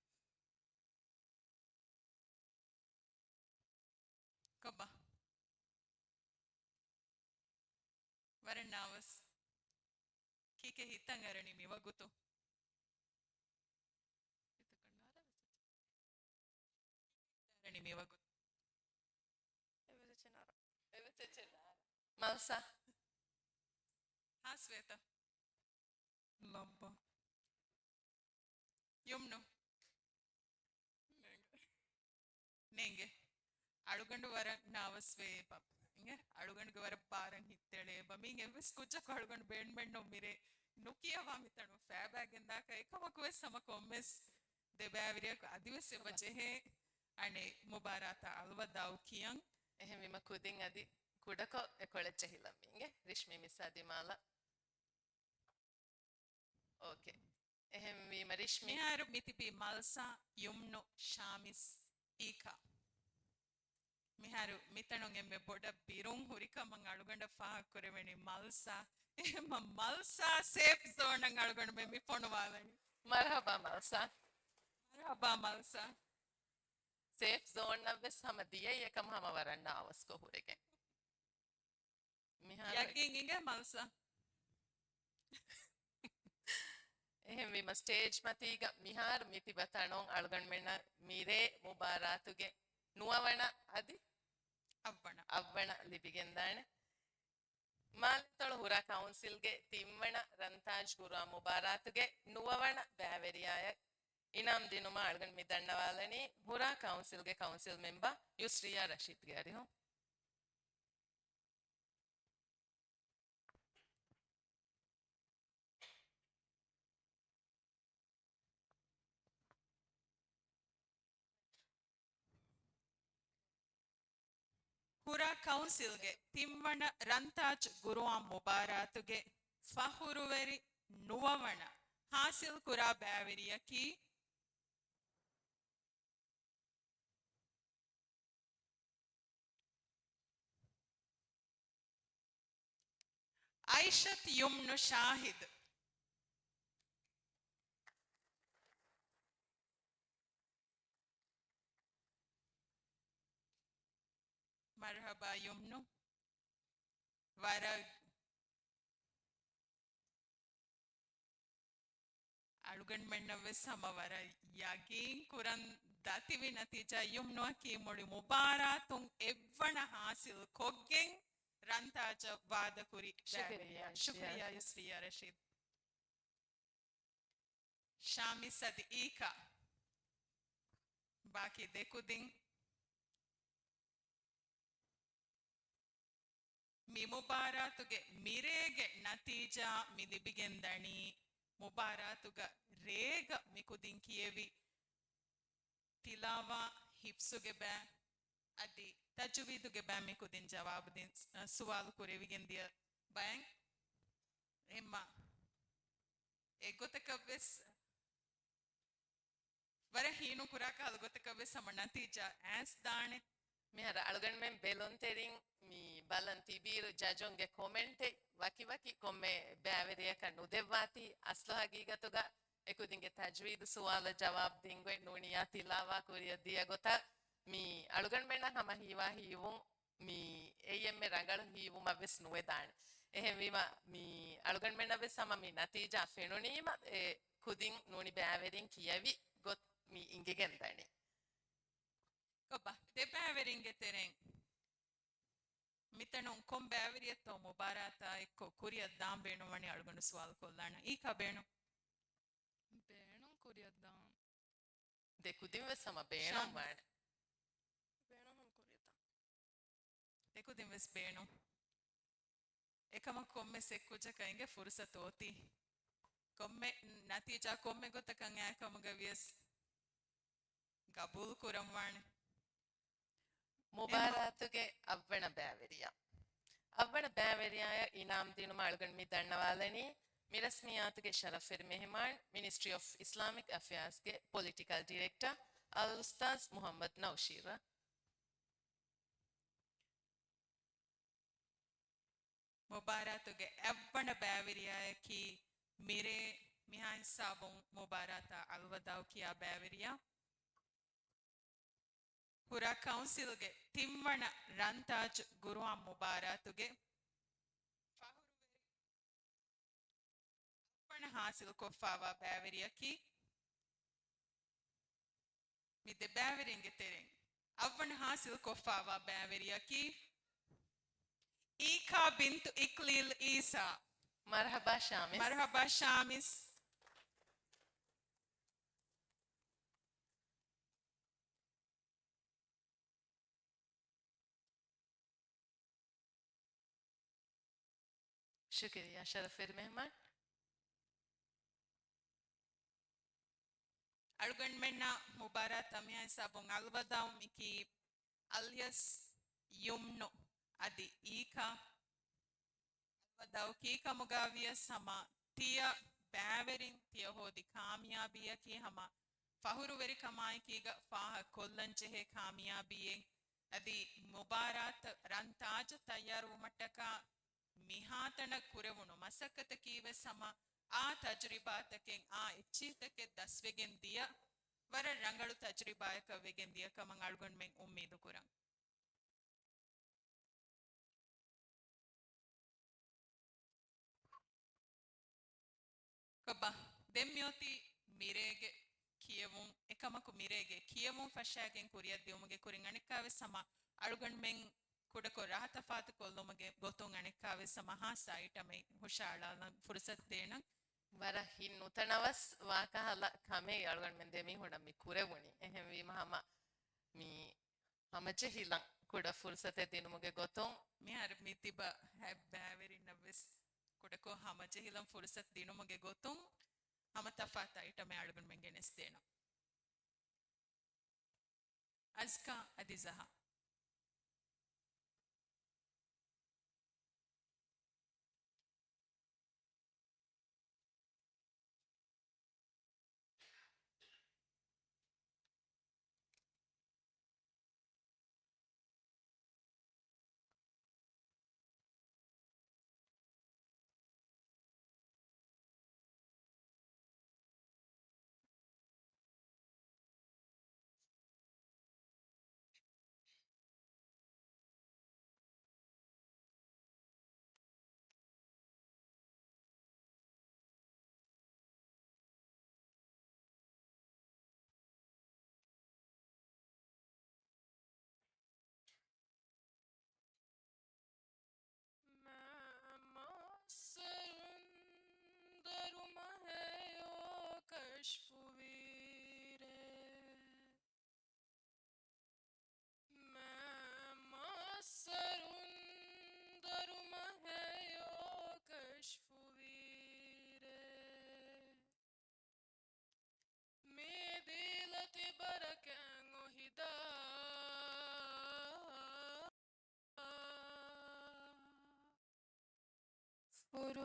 ಕಬ್ಬ ವರಣ್ಣಾವಸ್ ಕೀಕೆ ಹಿತ್ತಂಗರಣಿ ಮಿವಗುತು ರಣಿ ಮಿವಗುತು ಮಲ್ಸಾ ಹಾ ಶ್ವೇತ ಲಬ್ಬ ಯಮ್ನು ನೆಂಗೆ ಅಳುಗಂಡು ವರ ನಾವಸ್ವೇ ಪಾಪ ಹಿಂಗೆ ಅಳುಗಂಡು ವರ ಪಾರನ್ ಹಿತ್ತಳೆ ಬಮಿಂಗೆ ಎವ್ಸ್ ಕುಚ್ಚಕ್ಕೆ ಅಳುಗಂಡು ಬೆಂಡ್ ಬೆಂಡ್ ನೊಮ್ಮಿರೆ ನುಕಿಯವ ಮಿತಣು ಫ್ಯಾಬಾಗ್ ಎಂದಾಕ ಏಕಮಕುವೆ ಸಮಕೊಮ್ಮೆಸ್ ದೆಬಾವಿರಿಯ ಅದಿವಸೆ ವಜೆಹೆ ಅಣೆ ಮುಬಾರಾತ ಅಲ್ವದಾವು ಕಿಯಂ එහෙම විම කුදින් අදි කුඩක එකොළච්ච හිලම්මින්ගේ රිශ්මි මිසාදි මාල ඕකේ එහෙම වීම රිශ්මි මිහාරු මිතිපි මල්සා යුම්නු ශාමිස් ඊකා මිහාරු මිතණුන් එම්බೆ බොඩ බිරුන් ಹುರಿಕಮಂ ಅಳುಗಂಡ ಫಾಹಕ್ ಕೊರೆವೆಣಿ ಮಲ್ಸಾ ಎಮ್ಮ ಮಲ್ಸಾ ಸೇಫ್ ಝೋನ್ ಅಂಗ ಅಳುಗಂಡ ಮೆ ಮಿ ಪೊಣವಾಲಣಿ ಮರ್ಹಬಾ ಮಲ್ಸಾ ಮರ್ಹಬಾ ಮಲ್ಸಾ ಸೇಫ್ ಝೋನ್ ನವ್ವೆಸ್ ಹಮ ದಿಯ ಏಕಂ ಹಮ ವರಣ್ಣ ಅವಸ್ಕೋ ಹುರೆಗೆ මිහාර යගින්ගේ මල්සා එහෙම වීම ස්ටේජ් මතීග මිහාර මිති බතනොන් අල්ගන් මෙන්න මීරේ මුබාරාතුගේ නුවවණ අදි ಅವ್ವಣ ಅವ್ವಣ ಲಿಪಿಗೆಂದಾಣೆ ಮಾಲಿತೊಳ ಹುರ ಕೌನ್ಸಿಲ್ಗೆ ತಿಮ್ಮಣ ರಂತಾಜ್ ಗುರ ಮುಬಾರಾತುಗೆ ನುವವಣ ಬ್ಯಾವೆರಿಯಾಯ ಇನಾಮ್ ದಿನುಮ ಅಳ್ಗನ್ ಮಿದಣ್ಣವಾಲನಿ ಹುರ ಕೌನ್ಸಿಲ್ಗೆ ಕೌನ್ಸಿಲ್ ಮೆಂಬರ್ ಯುಸ್ರಿಯಾ ರಶೀದ್ ಗಾರಿ ಹೋ ಹುರ ಕೌನ್ಸಿಲ್ಗೆ ತಿಮ್ಮಣ ರಂತಾಜ್ ಗುರುವಾಂ ಮುಬಾರಾತುಗೆ ಫಹುರುವೆರಿ ನುವವಣ ಹಾಸಿಲ್ ಕುರಾ ಬ್ಯಾವೆರಿಯಕಿ ಐಷತ್ ಯುಮ್ನು ಶಾಹಿದ್ مرحبا يمنو ورق ಅಳುಗಂಡ್ ಮೆಣ್ಣವೆ ಸಮವರ ಯಗೀನ್ ಕುರನ್ ದತಿವಿ ನತಿಜ ಯುಮ್ನು ಅಕಿ ಮುಳಿ ಮುಬಾರಾತುಂ ಎವ್ವಣ ಹಾಸಿಲ್ ಕೊಗ್ಗೆಂ ರಂತಾಜ ವಾದ ಕುರಿ ಶುಕ್ರಿಯಾ ಯುಸ್ರಿಯಾ ರಶೀದ್ ಶಾಮಿ ಸದ್ ಈಕ ಬಾಕಿ ದೆಕುದಿಂ ಮಿ ಮುಬಾರಾತುಗೆ ಮಿರೇಗೆ ನತೀಜಾ ಮಿಲಿಬಿಗೆಂದಣಿ ಮುಬಾರಾತುಗ ರೇಗ ಮಿಕುದಿಂ ಕಿಯೆವಿ ತಿಲಾವಾ ಹಿಫ್ಸುಗೆ ಬ್ಯಾ ಅದಿ ತಜುವೀದುಗೆ ಬ್ಯಾ ಮಿಕುದಿಂ ಜವಾಬುದಿಂ ಸುವಾಲು ಕುರೆವಿಗೆಂದಿಯ ಬ್ಯಾಂಗ್ ಎಮ್ಮ ಎಗೊತಕವೆಸ್ ವರ ಹೀನು ಕುರಾಕ ಅಲ್ಗೊತಕವೆಸ್ ಸಮ ನತೀಜಾ ಆಸ್ ದಾಣೆ මෙහර අලුගන් මෙන් බෙලොන් තෙරින් මී බලන් තිබීරු ජජොන්ගේ කොමෙන්ටේ වකි වකි කොම්මේ බෑවරියක නුදෙව්වාති අස්ලහගීගතුග එකුදින්ගේ තජ්වීද් සුවාල ජවාබ් දින්ගොයි නූනියා තිලාවා කුරිය දිය ගොත මී අලුගන් මෙන්න හම හීවා හීවුන් මී එයම් මේ රංගල හීවුම වෙස් නුවේ දාන එහෙම වීම මී අලුගන් මෙන්න වෙස් සම මී නතිජා ෆෙනුනීම ඒ කුදින් නූනි බෑවරින් කියවි ගොත් මී ඉංගෙගෙන් දණි Koba, de bäveringe tereng. Mitanon kom bäveriyetto mubarata ekko kuriya dam beno mani algonu swal kollana. Ika beno. ಬೇಣಂ ಕುರಿಯದ್ದಾಂ දෙකුදින් වෙස් සම බේනම් වණ ಬೇಣೋ ಹಮ್ ಕೊರಿಯತ Ekudim ves beno. Ekama komme sekkuja kainge fursatoti. Komme natija komme gotakan ekamaga vies gabul kuramwan. ಮುಬಾರಾತುಗೆ ಅವ್ವಣ ಬ್ಯಾವೆರಿಯ ಅವ್ವಣ ಬ್ಯಾವೆರಿಯಾಯ ಇನಾಮ್ ದಿನುಮ ಅಳುಗಣ್ ಮಿ ದಣ್ಣವಾಲನಿ ಮಿರಸ್ಮಿಯಾತುಗೆ ಶರಫಿರ್ ಮೆಹಮಾನ್ ಮಿನಿಸ್ಟ್ರಿ ಆಫ್ ಇಸ್ಲಾಮಿಕ್ ಅಫೇರ್ಸ್ಗೆ ಪೊಲಿಟಿಕಲ್ ಡೈರೆಕ್ಟರ್ ಅಲ್ ಉಸ್ತಾಜ್ ಮುಹಮ್ಮದ್ ನೌಶೀರ ಮುಬಾರಾತುಗೆ ಅವ್ವಣ ಬ್ಯಾವೆರಿಯಾಯಕಿ ಮಿರೆ ಮಿಹಾನ್ ಸಾಬುಂ ಮುಬಾರಾತ ಅಲ್ವದಾವ್ ಕಿಯಾ ಬ್ಯಾವೆರಿಯಾ ಹುರಾ ಕೌನ್ಸಿಲ್ಗೆ ತಿಮ್ಮಣ ರಂತಾಜ್ ಗುರುವಾಂ ಮುಬಾರಾತುಗೆ ಫಹುರುವೆರಿ ಹಾಸಿಲ್ ಕೊಫಾವಾ ಬ್ಯಾವೆರಿಯಕಿ ಮಿದೆ ಬ್ಯಾವೆರಿಂಗೆ ತೆರೆಂಗ್ ಅವ್ವಣ ಹಾಸಿಲ್ ಕೊಫಾವಾ ಬ್ಯಾವೆರಿಯಕಿ ಈಖಾ ಬಿಂತು ಇಕ್ಲಿಲ್ ಈಸಾ ಮರ್ಹಬಾ ಶಾಮಿಸ್ ಮರ್ಹಬಾ ಶಾಮಿಸ್ ಶುಕ್ರಿಯಾ ಶರಫಿರ್ ಮೆಹಮಾನ್ ಅಳುಗಂಡ್ ಮೆನ್ನ ಮುಬಾರಾತ್ ಅಮಿಯಾ ಸಾಬುಂ ಅಲ್ವದಾವ್ ಮಿಕಿ ಅಲ್ಯಸ್ ಯುಮ್ನು ಅದಿ ಈಕಾ ಅಲ್ವದಾವ್ ಕೀಕ ಮುಗಾವಿಯ ಸಮ ತಿಯ ಬ್ಯಾವೆರಿನ್ ತಿಯ ಹೋದಿ ಕಾಮಿಯಾಬಿಯ ಕಿ ಹಮ ಫಹುರುವೆರಿ ಕಮಾಯಿ ಕೀಗ ಫಾಹ ಕೊಲ್ಲಂಚೆಹೆ ಕಾಮಿಯಾಬಿಯೆ ಅದಿ ಮುಬಾರಾತ್ ರಂತಾಜ್ ತಯ್ಯಾರು ಮಟ್ಟಕ ಮಿಹಾತನ ಕುರೆವುಣು ಮಸಕ್ಕತ ಕೀವೆ ಸಮ ಆ ತಜ್ರಿಬಾತಕೆಂ ಆ ಇಚ್ಛಿತಕ್ಕೆ ದಸ್ವೆಗೆನ್ ದಿಯ ವರ ರಂಗಳು ತಜ್ರಿಬಾಯಕವೆಗೆನ್ ದಿಯ ಕಮಂಗ್ ಅಳ್ಗೊಂಡ್ ಮೆಂಗ್ ಉಮ್ಮೀದು ಕುರಂಗ್ ಕಬ್ಬ ದೆಮ್ಯೋತಿ ಮಿರೆಗೆ ಕಿಯವುಂ එකමකු මිරේගේ කියමුම් ෆෂාගෙන් කුරියත් දියුමගේ කුරින් අනිකාවේ සම අලුගන් මෙන් ಕುಡಕೊ ರಾಹತಫಾತ್ ಕೊಲ್ಲೊಮಗೆ ಗೊತ್ತೊಂಗ್ ಅಣಿಕಾವೆ ಸಮಹಾ ಸೈಟಮೆ ಹುಷಾಳಾಲ ಫುರ್ಸತ್ ದೇಣ ವರ ಹಿನ್ನುತನವಸ್ ವಾಕಹಲ ಕಮೆ ಅಳುಗಣ್ ಮೆಂದೆ ಮಿ ಹುಡ ಮಿ ಕುರೆವುಣಿ ಎಹೆಂ ವಿ ಮಹಮ ಮಿ ಹಮಜೆ ಹಿಲಂ ಕುಡ ಫುರ್ಸತೆ ದಿನುಮುಗೆ ಗೊತ್ತೊಂ ಮಿಹಾರ ಮಿತಿಬ ಹ್ಯಾಬಾವೆರಿ ನವೆಸ್ ಕುಡಕೊ ಹಮಜೆ ಹಿಲಂ ಫುರ್ಸತ್ ದಿನುಮುಗೆ ಗೊತ್ತೊಂ ಹಮ ತಫಾತ್ ಐಟಮೆ ಅಳುಗಣ್ ಮೆಂಗೆ ನೆಸ್ದೇಣ ಅಜ್ಕಾ ಅದಿಜಹಾ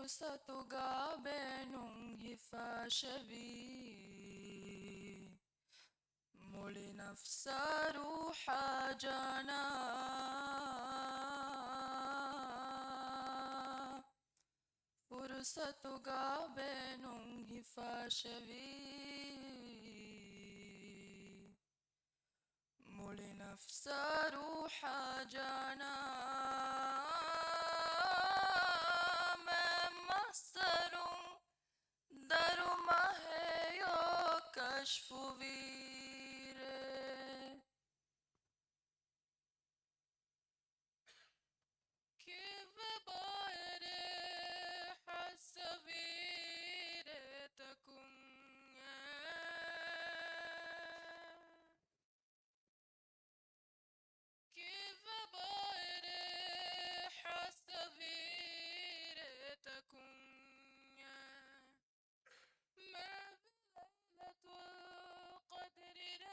فرصتುಗಾ ಬೇನುಂ ಹಿಫಾಶವಿ ಮುಳಿ ನಫ್ಸಾರು ಹಾಜಾನಾ فرصتುಗಾ ಬೇನುಂ ಹಿಫಾಶವಿ ಮುಳಿ ನಫ್ಸಾರು ಹಾಜಾನಾ كشف ويره كيف بايره حسبيره تكون كيف بايره حسبيره تكون ما القدر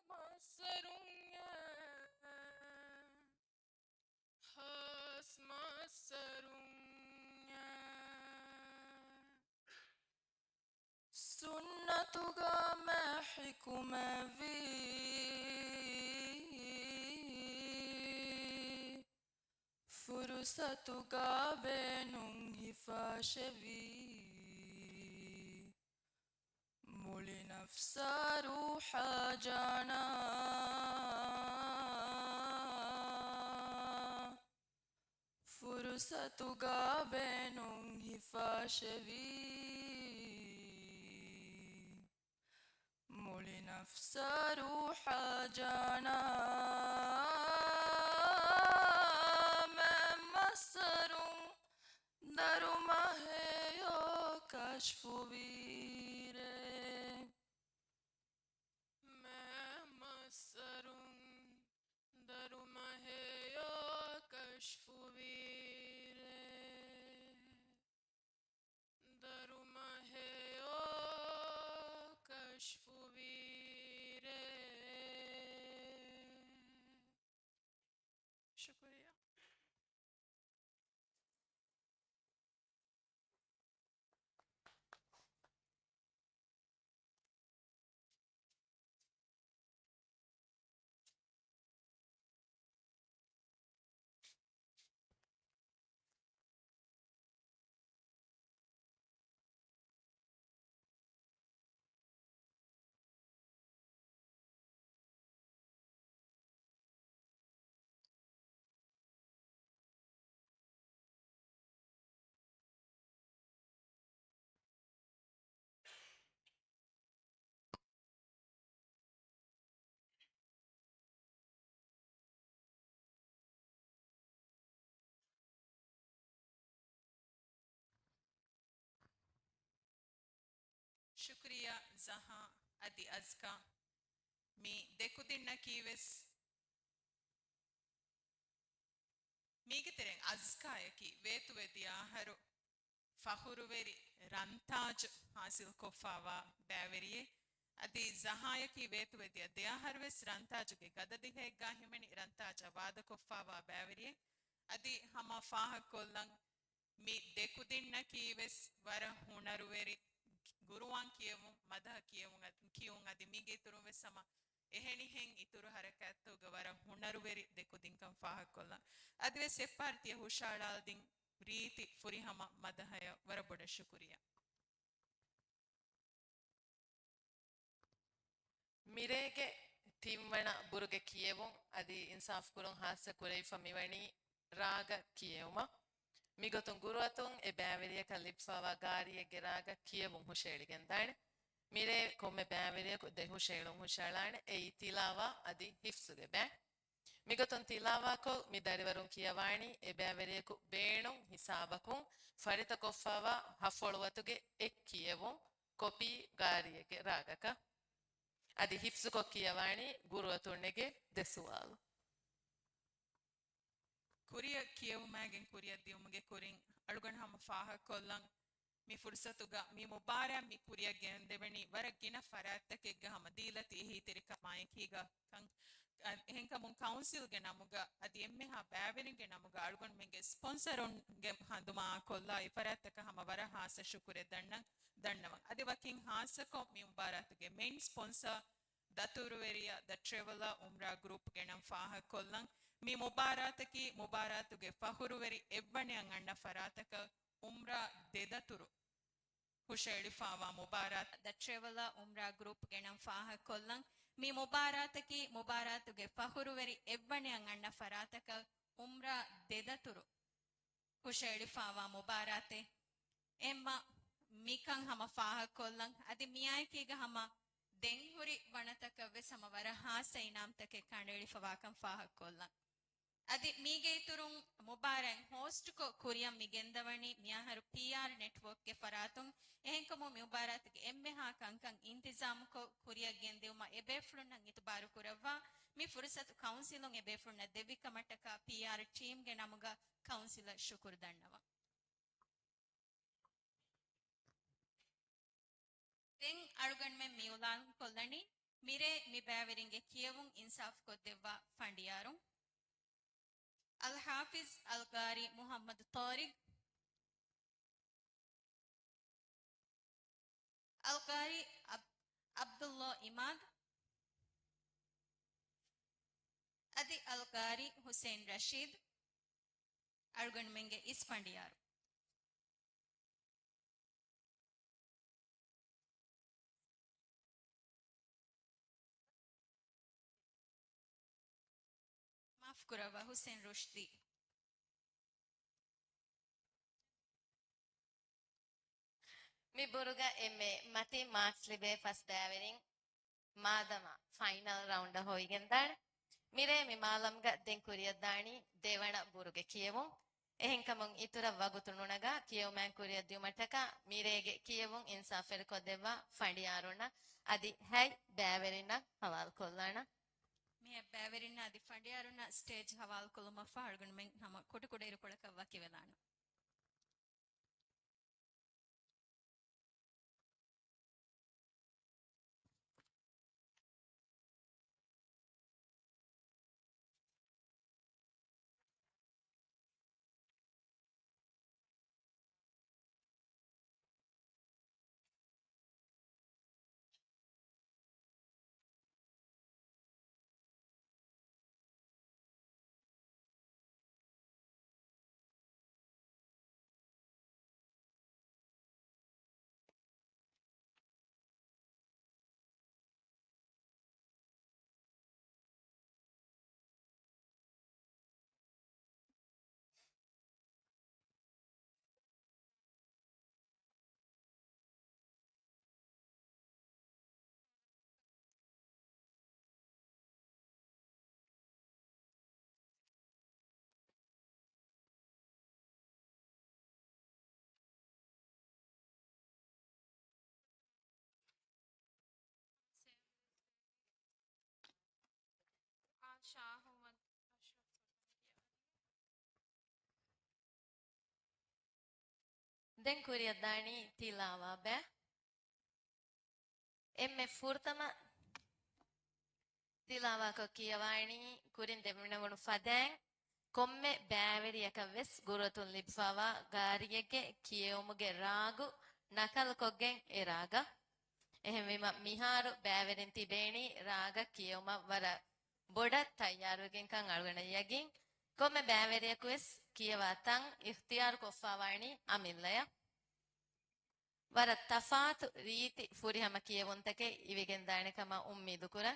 مصرونيا هاس مصرونيا سنتuga محكما في فرصتuga بينهم هفاشبي مولي نفسارو حاجانا فرصتuga بينهم هفاشبي مولي نفسارو حاجانا ممسرو دارو ماهيو كشفو بيره كشف بيره دارو ما هيو كشف بيره شكرا ಶುಕ್ರಿಯಾ ಜಹಾ ಅದಿ ಅಜ್ಕಾ ಮೀ ದೆಕುದಿನ್ನ ಕೀವೆಸ್ ಮೀಗೆ ತೆರೆಂ ಅಜ್ಕಾಯಕಿ ವೇತುವೆದಿ ಆಹರು ಫಹುರುವೆರಿ ರಂತಾಜ್ ಹಾಸಿಲ್ ಕೊಫಾವಾ ಬ್ಯಾವೆರಿಯೆ ಅದಿ ಜಹಾಯಕಿ ವೇತುವೆದಿಯ ದೇಹರ್ವೆಸ್ ರಂತಾಜುಗೆ ಗದದಿ ಹೆಗ್ಗಾ ಹಿಮಣಿ ರಂತಾಜ ವಾದ ಕೊಫಾವಾ ಬ್ಯಾವೆರಿಯೆ ಅದಿ ಹಮ ಫಾಹ ಕೊಲ್ಲಂ ಮೀ ದೆಕುದಿನ್ನ ಕೀವೆಸ್ ವರ ಹುಣರುವೆರಿ ಗುರುವಾನ್ ಕಿಯವು ಮದಹ ಕಿಯವು ಅದಿ ಮೀಗೆ ತುರುವೆ ಸಮ ಎಹೆಣಿ ಹೆಂಗ್ ಇತುರು ಹರಕತ್ತುಗ ವರ ಹುಣರುವೆರಿ ದೆಕುದಿಂಕಂ ಫಾಹಕೊಲ್ಲ ಅದ್ವೆ ಸೆಪ್ಪಾರ್ತಿಯ ಹುಷಾಳಾಲ್ದಿಂ ಪ್ರೀತಿ ಫುರಿಹಮ ಮದಹಯ ವರಬೊಡ ಶುಕುರಿಯ ಮಿರೇಗೆ ತಿಮ್ಮಣ ಬುರುಗೆ ಕಿಯವು ಅದಿ ಇನ್ಸಾಫ್ ಕುರುಂ ಹಾಸ ಕುರೈಫ ಮಿವಣಿ ರಾಗ ಕಿಯವುಮ ಮಿಗೊತುಂ ಗುರುವತುಂ ಎ ಬ್ಯಾವೆರಿಯ ಕಲಿಪ್ಫಾವ ಗಾರಿಯಗೆ ರಾಗ ಕಿಯವುಂ ಹುಷೇಳಿಗೆಂದಾಣೆ ಮಿರೆ ಕೊಮ್ಮೆ ಬ್ಯಾವೆರಿಯ ದೆ ಹುಷೇಳುಂ ಹುಷಾಳಾಣೆ ಎ ತಿಲಾವ ಅದಿ ಹಿಫ್ಸುಗೆ ಬ್ಯಾ ಮಿಗೊತುಂ ತಿಲಾವಾಕೊ ಮಿ ದರಿವರುಂ ಕಿಯವಾಣಿ ಎ ಬ್ಯಾವೆರಿಯಕು ಬೇಣುಂ ಹಿಸಾಬಕುಂ ಫರಿತ ಕೊಫಾವ ಹಫೊಳುವತುಗೆ ಎಕ್ ಕಿಯವುಂ ಕೊಪಿ ಗಾರಿಯಗೆ ರಾಗಕ ಅದಿ ಹಿಫ್ಸುಕೊ ಕಿಯವಾಣಿ ಗುರುವತುಣ್ಣೆಗೆ ದೆಸುವಾಲು ಕುರಿಯ ಕಿಯವು ಮ್ಯಾಗೆನ್ ಕುರಿಯ ದಿಯುಮಗೆ ಕುರಿಂ ಅಳುಗಣ ಹಮ ಫಾಹ ಕೊಲ್ಲಂ ಮಿ ಫುರ್ಸತುಗ ಮಿ ಮುಬಾರ ಮಿ ಕುರಿಯ ಗೆಂದೆವಣಿ ವರ ಗಿನ ಫರಾತ್ತಕೆಗ್ಗ ಹಮ ದೀಲತಿ ಹಿ ತಿರಿಕ ಮಾಯಕೀಗ ಕಂ henkamun council ge namuga adi emme ha bæverin ge namuga algon menge sponsor on ge handuma kolla iparataka hamawara hasa shukure dannawan adi wakin hasa ko mi mubarat ge main sponsor daturuveriya the traveler umra group ge nam faha kollan mi mubaratu ge fahuruveri evvane anna farataka umra dedaturu ಹುಷೇಳಿ ಫಾವಾ ಮುಬಾರಾತ್ ದ ಟ್ರೆವಲರ್ ಉಮ್ರಾ ಗ್ರೂಪ್ ಗೆಣಂ ಫಾಹ ಕೊಲ್ಲಂ ಮಿ ಮುಬಾರಾತಕಿ ಮುಬಾರಾತುಗೆ ಫಹುರುವೆರಿ ಎವ್ವಣಿ ಅಂಗಣ್ಣ ಫರಾತಕ ಉಮ್ರಾ ದೆದತುರು ಹುಷೇಳಿ ಫಾವಾ ಮುಬಾರಾತೆ ಎಮ್ಮ ಮಿಕಂ ಹಮ ಫಾಹ ಕೊಲ್ಲಂ ಅದಿ ಮಿಯಾಯ್ಕೀಗ ಹಮ ದೆಂಹುರಿ ವಣತಕವೆ ಸಮವರ ಹಾಸ ಇನಾಮ್ತಕೆ ಕಂಡೇಳಿ ಫವಾಕಂ ಫಾಹ Kollam adi mige iturun mubarak host ko kuriyam migendawani miyaharu PR network ke faratum ehenkomu mubarak ke emme ha kankan intizam ko kuriya gendewma ebeflunnan itubaru kurawwa mi fursatu councilon ebeflunna devika mataka PR team ge namuga councilor shukur dannawa den alugan men miulan kollani mire mi bæveringe kiyevun insaf ko devwa fandiyarun الحافظ القاري محمد طارق القاري عبد الله إماد أدي القاري حسين رشيد أرغن منجي إسفنديار مافكرة حسين رشدي Mi buruga emme mati marks libe fas bæverin madama final round hoigendar mire mi malamga den kuriyadani devana buruge kiyevun ehenkamun itura wagutununaga kiyewman kuriyaddiumataka mirege kiyevun insafel kodeva fandiyaruna adi hay bæverina hawal kollana me bæverina adi fandiyaruna stage hawal koluma fargun men hama kotu kodu irukolaka wakivelana den kuriyadani tilawa bæ emme furtama tilawa ko kiyawani kurin demunawunu faden komme bæveriyaka ves gurutun libfawa gariyege kiyewumuge raagu nakal koggen eraga ehemima miharu bæverin tibeni raga kiyewuma wara boda tayyarugen kan alugana yagin komme bæveriyaku ves kiyawatan ikhtiyar koffawani amillaya wara tafaatu riti furihama kiyewuntake ivigen danikama ummidu kura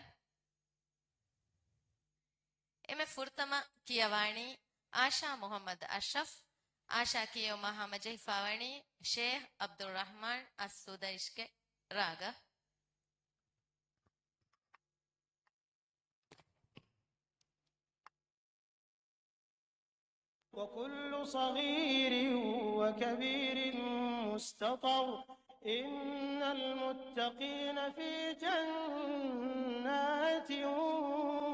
eme furtama kiyawani Asha Muhammad Ashraf Asha kiyewuma hama jehfawani Sheikh Abdul Rahman As-Sudaishke raga وكل صغير وكبير مستطر إن المتقين في جنات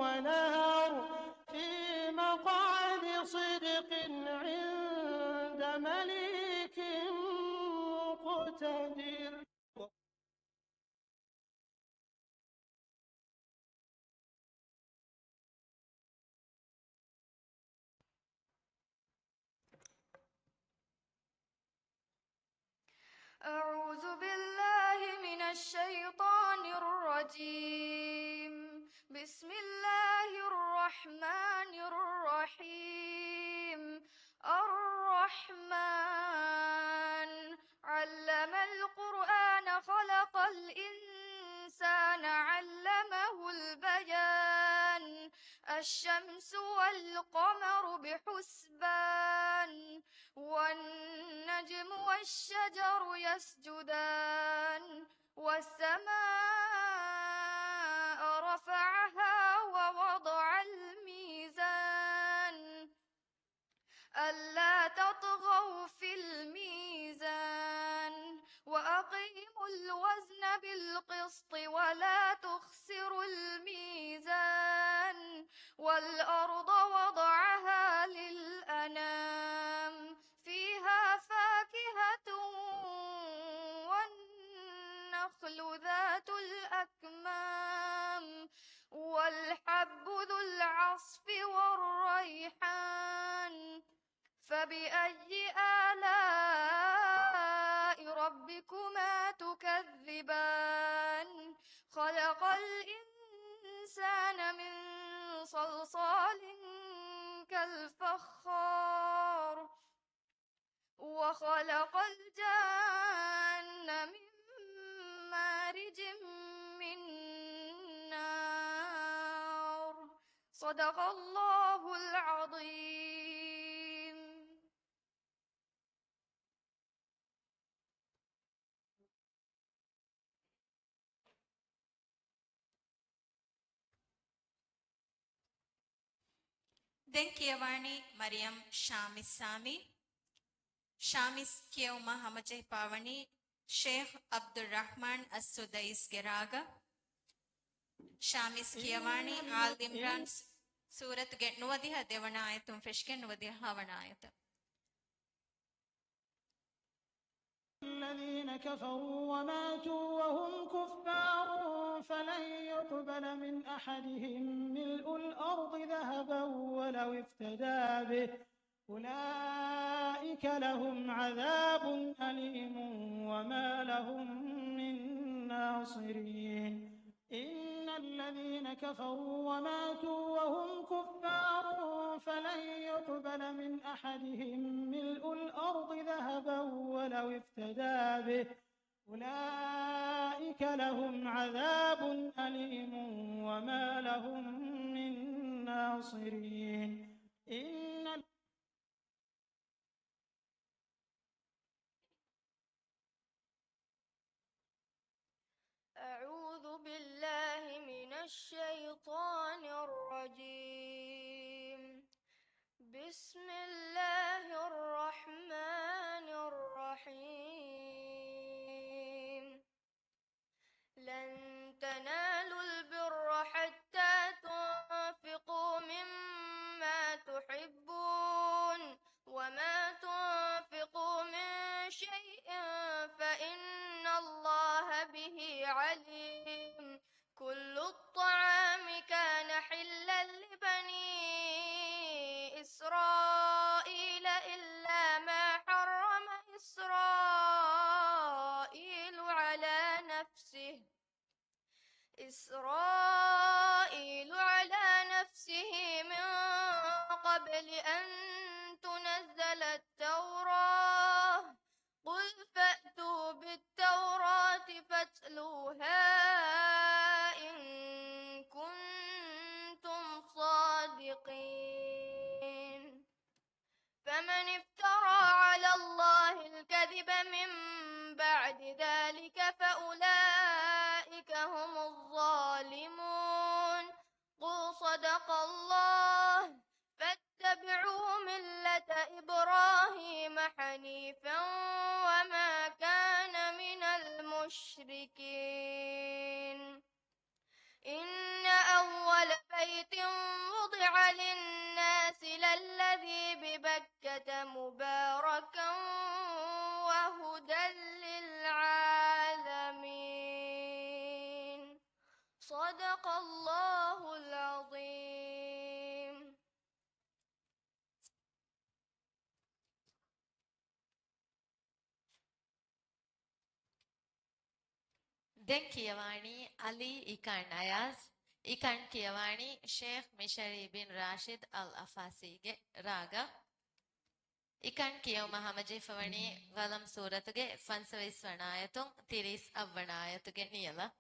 ونهر في مقعد صدق عند مليك مقتدر أعوذ بالله من الشيطان الرجيم. بسم الله الرحمن الرحيم. الرحمن علم القرآن خلق الإنسان علمه البيان. الشمس والقمر بحسبان والنجم والشجر يسجدان والسماء رفعها ووضع الميزان ألا تطغوا في الميزان وأقيموا الوزن بالقسط ولا تخسروا الميزان والأرض وضعها للأنام فيها فاكهة والنخل ذات الأكمام والحب ذو العصف والريحان فبأي آلاء ربكما تكذبان خلق الإنسان من صلصال كالفخار وخلق الجان من مارج من نار صدق الله العظيم. Denkiyawani Mariam Shamis Sami. Shamis Kiyoma Hamajeh Pavani Sheikh Abdul Rahman As-Sudais Geraga. Shamis Kiyawani Al Imran Surat Get Nuwadiha Devanayatum Fishken Nuwadiha Havanayata. الذين كفروا وماتوا وهم كفار فلن يقبل من أحدهم ملء الأرض ذهبا ولو افتدى به أولئك لهم عذاب أليم وما لهم من ناصرين. إن الذين كفروا وماتوا وهم كفار فلن يقبل من أحدهم ملء الأرض ذهبا ولو افتدى به أولئك لهم عذاب أليم وما لهم من ناصرين. أعوذ بالله من الشيطان الرجيم. بسم الله الرحمن الرحيم. لن تنالوا البر حتى تنفقوا مما تحبون وما تنفقوا من شيء فإن الله به عليم. كل الطعام كان حلا لبني إسرائيل إلا ما حرم إسرائيل على نفسه من قبل أن تنزل التوراة. قل فأتوا بالتوراة فاتلوها إن كنتم صادقين. فمن افترى على الله الكذب من بعد ذلك فأولئك هم الظالمون. قل صدق الله فاتبعوا ملة إبراهيم حنيفا وما كان من المشركين. إن أول بيت وضع للناس للذي ببكة مباركا وهدى للعالمين. صدق الله العظيم. Den Kiyawani Ali Ikan Ayaz. Ikan Kiyawani Sheikh Mishari bin Rashid Al Afasige Raga. Ikan Kiyaw Mahamaji Favani Valam Suratuge Fansavis Vanayatung Tiris Avvanayatuge Niyala.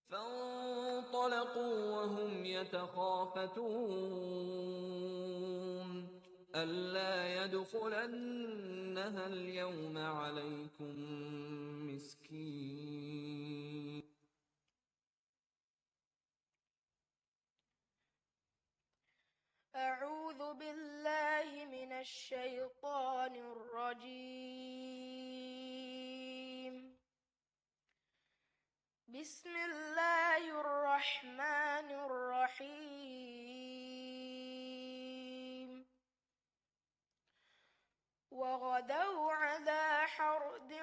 فانطلقوا وهم يتخافتون ألا يدخلنها اليوم عليكم مسكين. أعوذ بالله من الشيطان الرجيم. بسم الله الرحمن الرحيم. وغدوا على حرد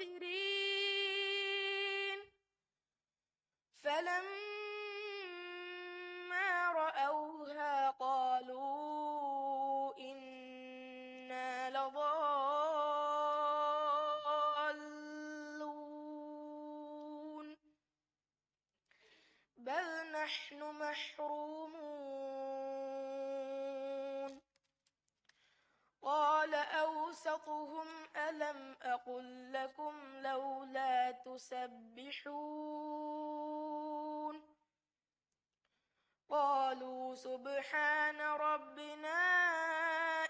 قادرين فلما رأوها قالوا إنا لضالون بل نحن محرومون. قال أوسطهم ألم أقل لكم لولا تسبحون. قالوا سبحان ربنا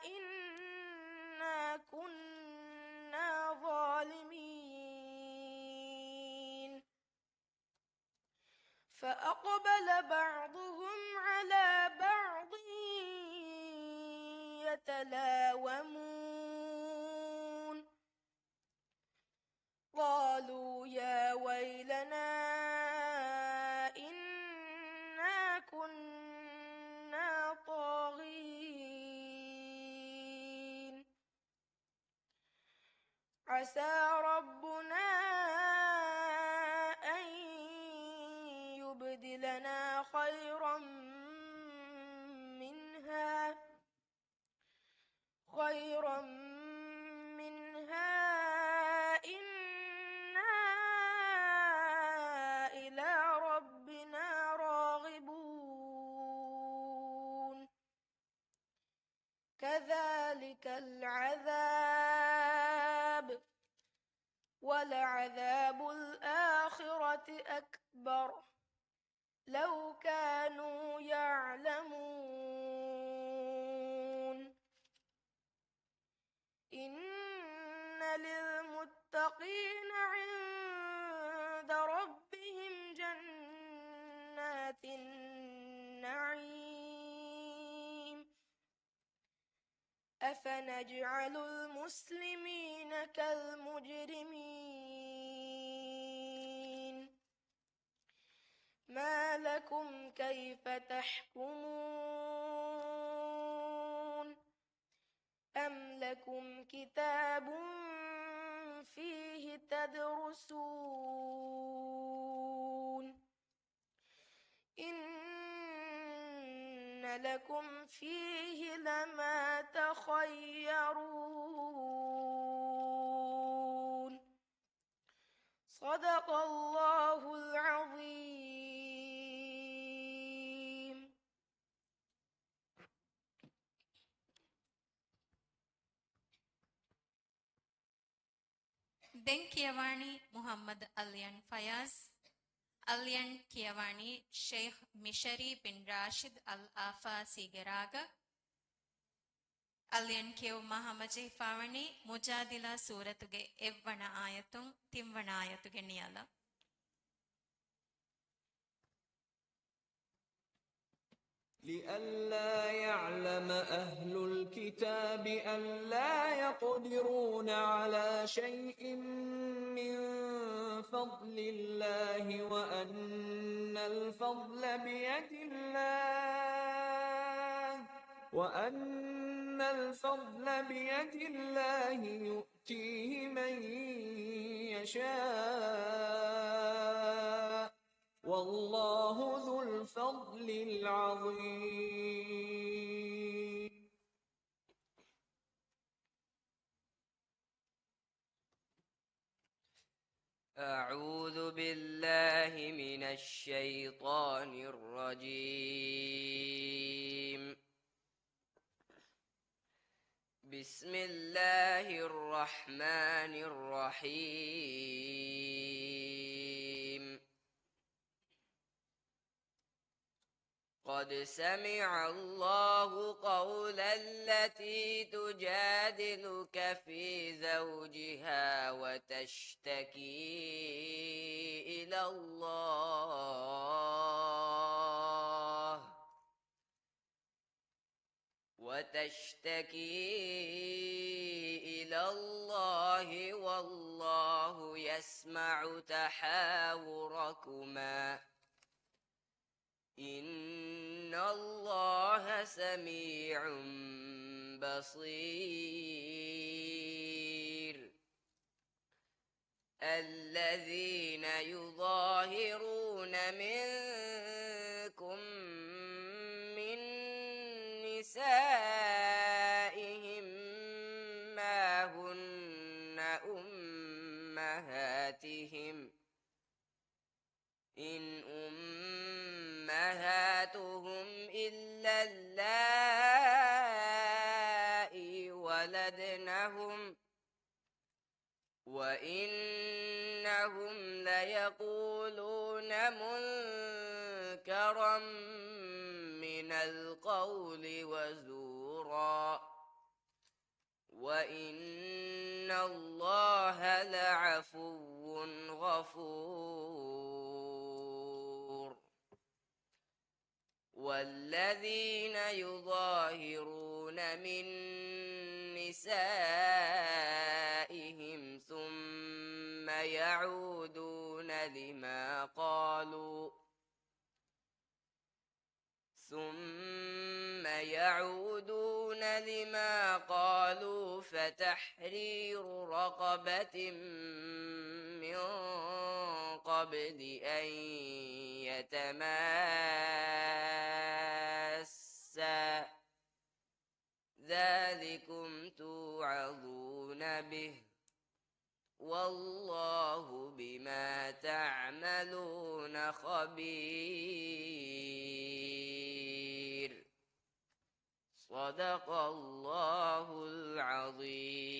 إنا كنا ظالمين. فأقبل بعضهم على بعض يتلاومون. قالوا يا ويلنا إنا كنا طاغين. عسى ربنا أن يبدلنا خيرا منها إنا إلى ربنا راغبون. كذلك العذاب ولعذاب الآخرة أكبر لو كانوا يعلمون. إن للمتقين عند ربهم جنات النعيم. أفنجعل المسلمين كالمجرمين. ما لكم كيف تحكمون. أم لكم كتاب فيه تدرسون. إن لكم فيه لما تخيرون. صدق الله العظيم. Den Kiyawani Muhammad Alian Fayaz. Alian Kiyawani Sheikh Mishari bin Rashid Al Afasi Geraga. Alian Kiyaw Mahamaji Fawani Mujadila Suratuge Evvana Ayatung Timvana Ayatuge Niyala. لئلا يعلم أهل الكتاب ألا يقدرون على شيء من فضل الله وأن الفضل بيد الله يؤتيه من يشاء والله ذو الفضل العظيم. أعوذ بالله من الشيطان الرجيم. بسم الله الرحمن الرحيم. قد سمع الله قول التي تجادلك في زوجها وتشتكي إلى الله والله يسمع تحاوركما إن الله سميع بصير. الذين يظاهرون منكم من نسائهم ما هن أمهاتهم إن أمهاتهم إلا اللائي ولدنهم وإنهم ليقولون منكرا من القول وزورا وإن الله لعفو غفور. والذين يظاهرون من نسائهم ثم يعودون لما قالوا فتحرير رقبة من قبل أن يتماسا ذلكم توعظون به والله بما تعملون خبير. صدق الله العظيم.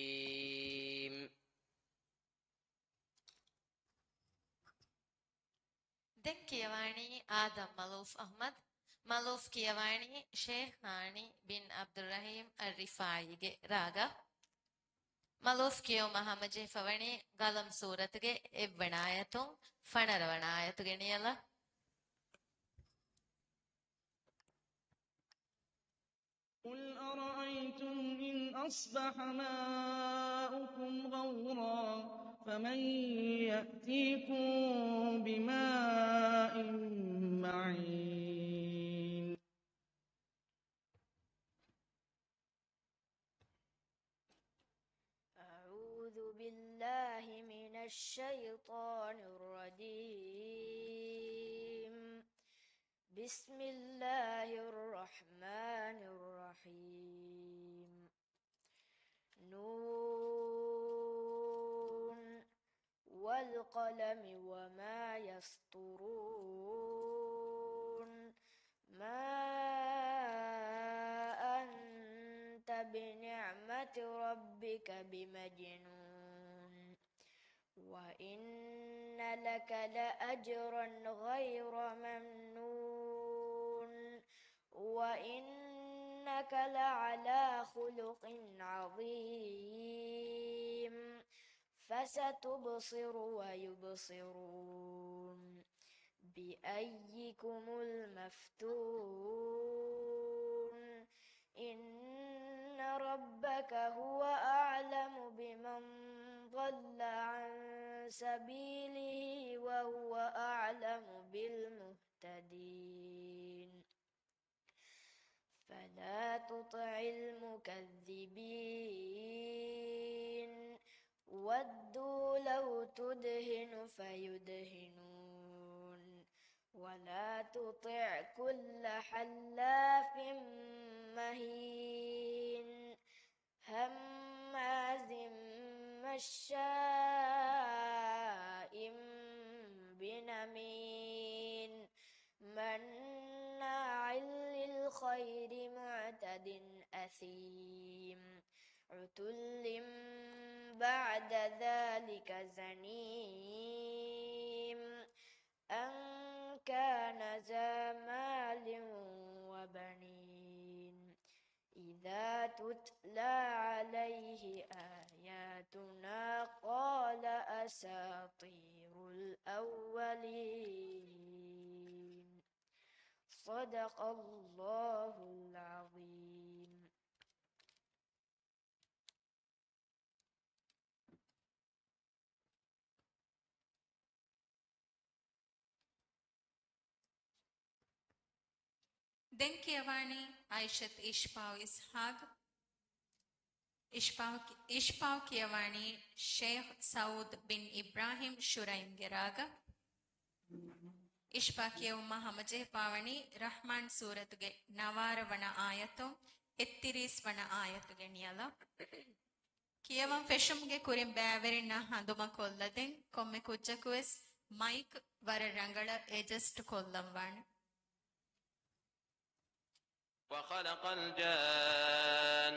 දැන් කියවාණී ආදම් මලූෆ් අහ්මද් මලූෆ් කියවාණී ෂේඛ් හානි බින් අබ්දුල් රහීම් අල්-රිෆායිගේ රාග මලූෆ් කියෝ මහමජේ ෆවණී ගලම් සූරත්ගේ එව්වණායතුන් ෆණරවණායතුගේ නියලා قل أرأيتم إن أصبح ماؤكم غورا فمن يأتيكم بماء معين. أعوذ بالله من الشيطان الرجيم. بسم الله الرحمن الرحيم. نون والقلم وما يسطرون. ما أنت بنعمة ربك بمجنون وإن لك لأجرا غير ممنون وإنك لعلى خلق عظيم. فستبصر ويبصرون بأيكم المفتون. إن ربك هو أعلم بمن ضل عن سبيله وهو أعلم بالمهتدين. فلا تطع المكذبين ودوا لو تدهن فيدهنون ولا تطع كل حلاف مهين هماز مشاء مناع للخير معتد أثيم عتل بعد ذلك زنيم أن كان ذا مال وبنين إذا تتلى عليه آياتنا قال أساطير الأولين صدق الله العظيم. Denkjewani Aishat Ishpau Ishaq. Ishpau Kiawani Sheikh Saud bin Ibrahim Shuraim Geraga. Ishpa Kiev Mahamajeh Pavani Rahman Suratuge Navara Vana Ayato Ettiris Vana Ayatuge Niala. Kievam Feshumge Kurim Baverina Handuma Kolladin Komme Kujakues Mike Vararangala Ejust Kollamvan. وخلق الجان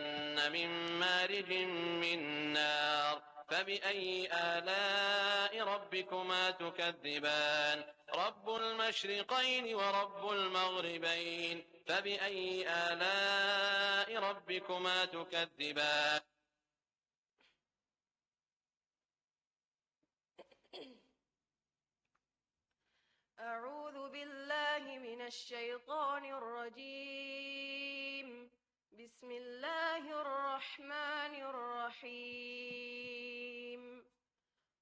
من مارج من نار فبأي آلاء ربكما تكذبان رب المشرقين ورب المغربين فبأي آلاء ربكما تكذبان أعوذ بالله من الشيطان الرجيم بسم الله الرحمن الرحيم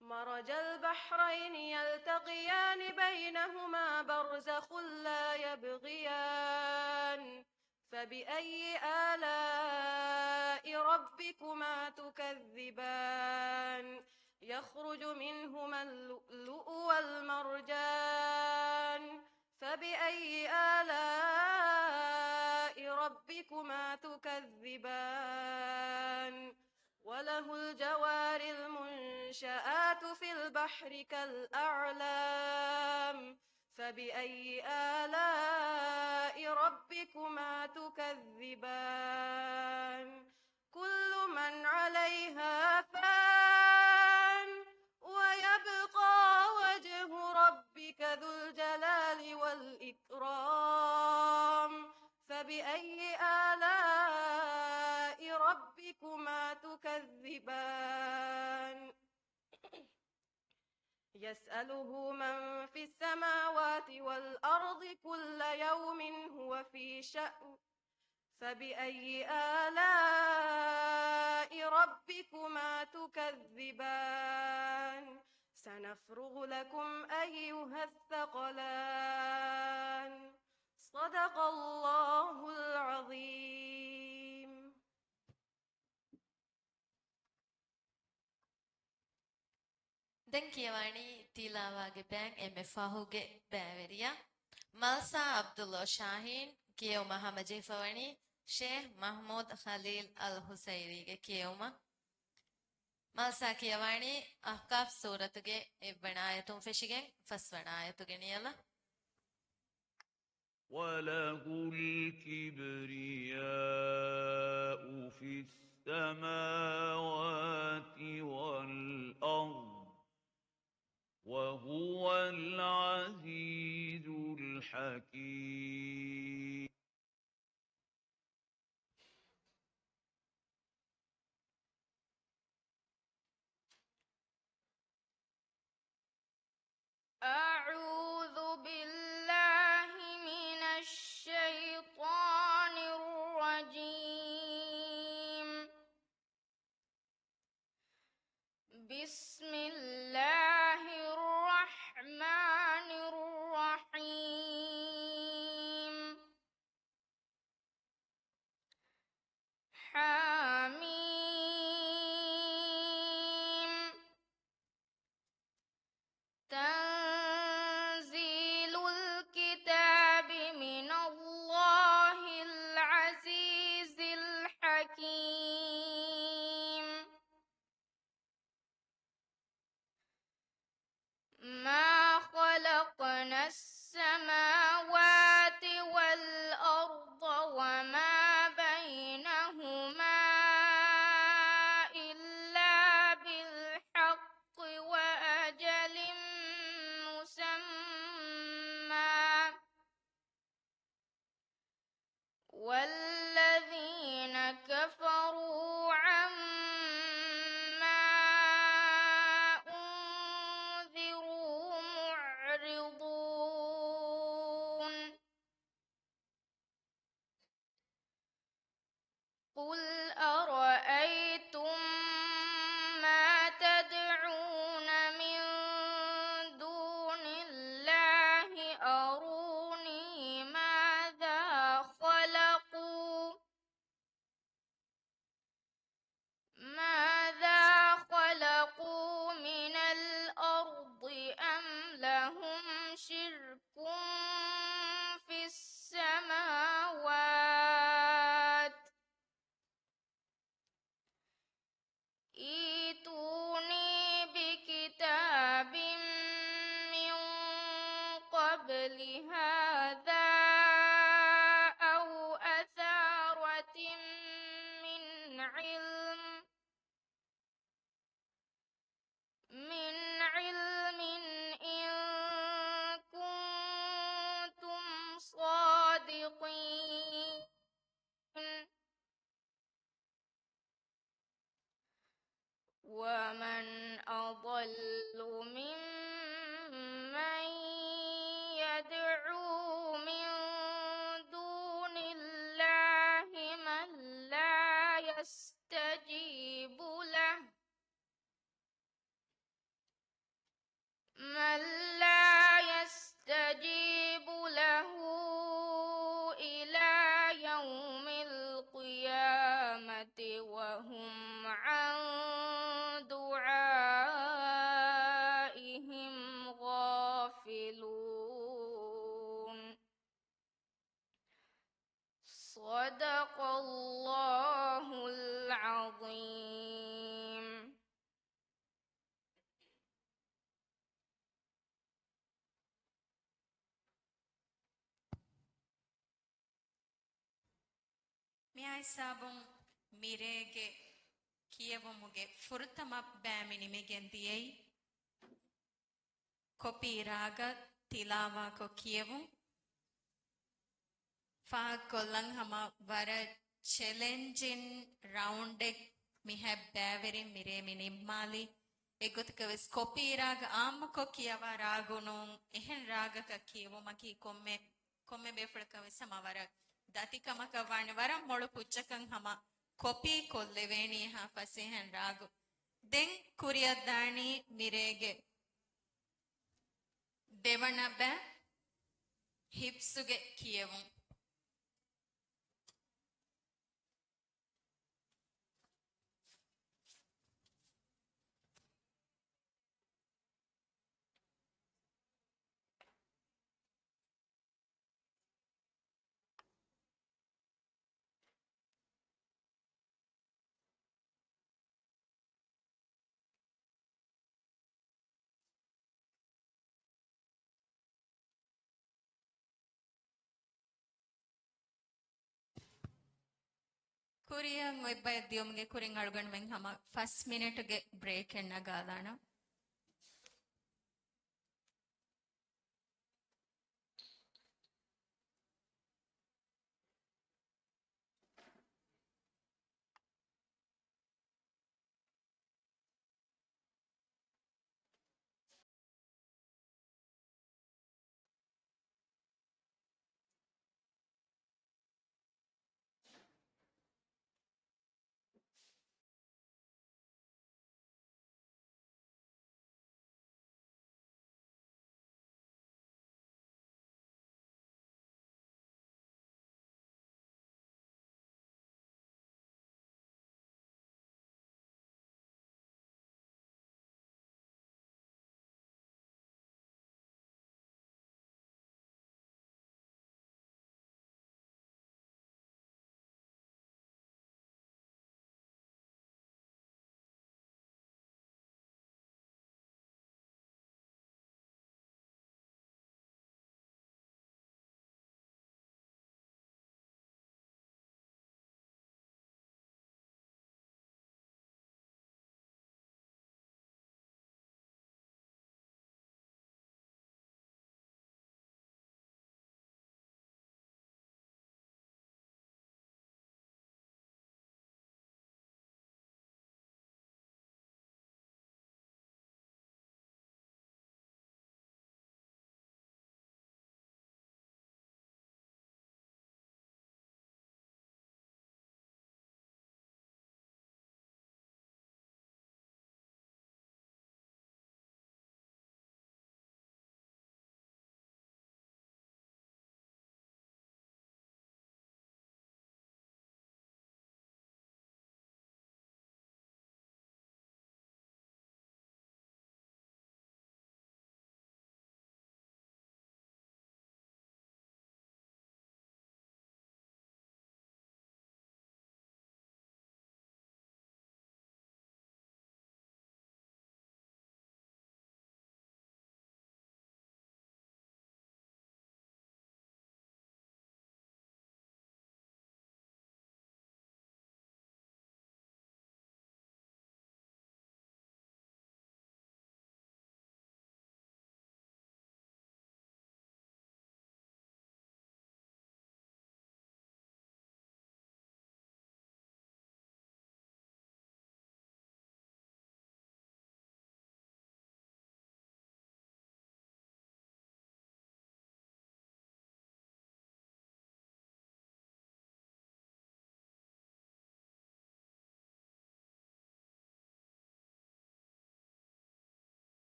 مرج البحرين يلتقيان بينهما برزخ لا يبغيان فبأي آلاء ربكما تكذبان يخرج منهما اللؤلؤ والمرجان فبأي آلاء ربكما تكذبان وله الجوار المنشآت في البحر كالأعلام فبأي آلاء ربكما تكذبان كل من عليها فان ويبقى وجه ربك ذو الجلال والإكرام فبأي آلاء ربكما تكذبان يسأله من في السماوات والأرض كل يوم هو في شأن فبأي آلاء ربكما تكذبان سنفرغ لكم أيها الثقلان صدق الله العظيم. Denkjewani Tilawage Bang Emefahuge Baveria Malsa Abdullah Shahin Kiev Mahamajefawani Sheikh Mahmoud Khalil Al Husairi Kievma Malsa Kievani Ahkaf Suratuge Ibanayatum Fishigen Faswanayatuge Niela وله الكبرياء في السماوات والأرض وهو العزيز الحكيم. أعوذ بالله من الشيطان الرجيم بسم الله الرحمن الرحيم حميم تنزيل الكتاب من الله العزيز الحكيم ما خلقنا السماوات والذين كفروا عما أنذروا معرضون قل أرأيتم ما تدعون من دون الله أروني ماذا خلقوا من الأرض أم لهم شرك في السماوات ائتوني بكتاب من قبل هذا أو أثارة من علم إن كنتم صادقين ومن أضل ممن يدعو من دون الله من لا يستجيب له إلى يوم القيامة وهم عن دعائهم غافلون صدق الله العظيم. Mia sabung mirege kiyevomuge furtama bෑmini migendiyei kopi raga tilava ko kiyevum fa kollan hama vara challenging round ek miha bෑveri mire minimmali egotkavs kopi raga amma ko kiyawa ragunun ehen raga ka kiyevumaki komme befulkavs samavara datikama varne varam molu puchchakan hama copy kolleveni ha fasehen ragu den kuriyadani mirege devana ba hipsuge kiyevun Kuriya ngoiba diomge kuring algan meng hama 1 minute ge break enna galana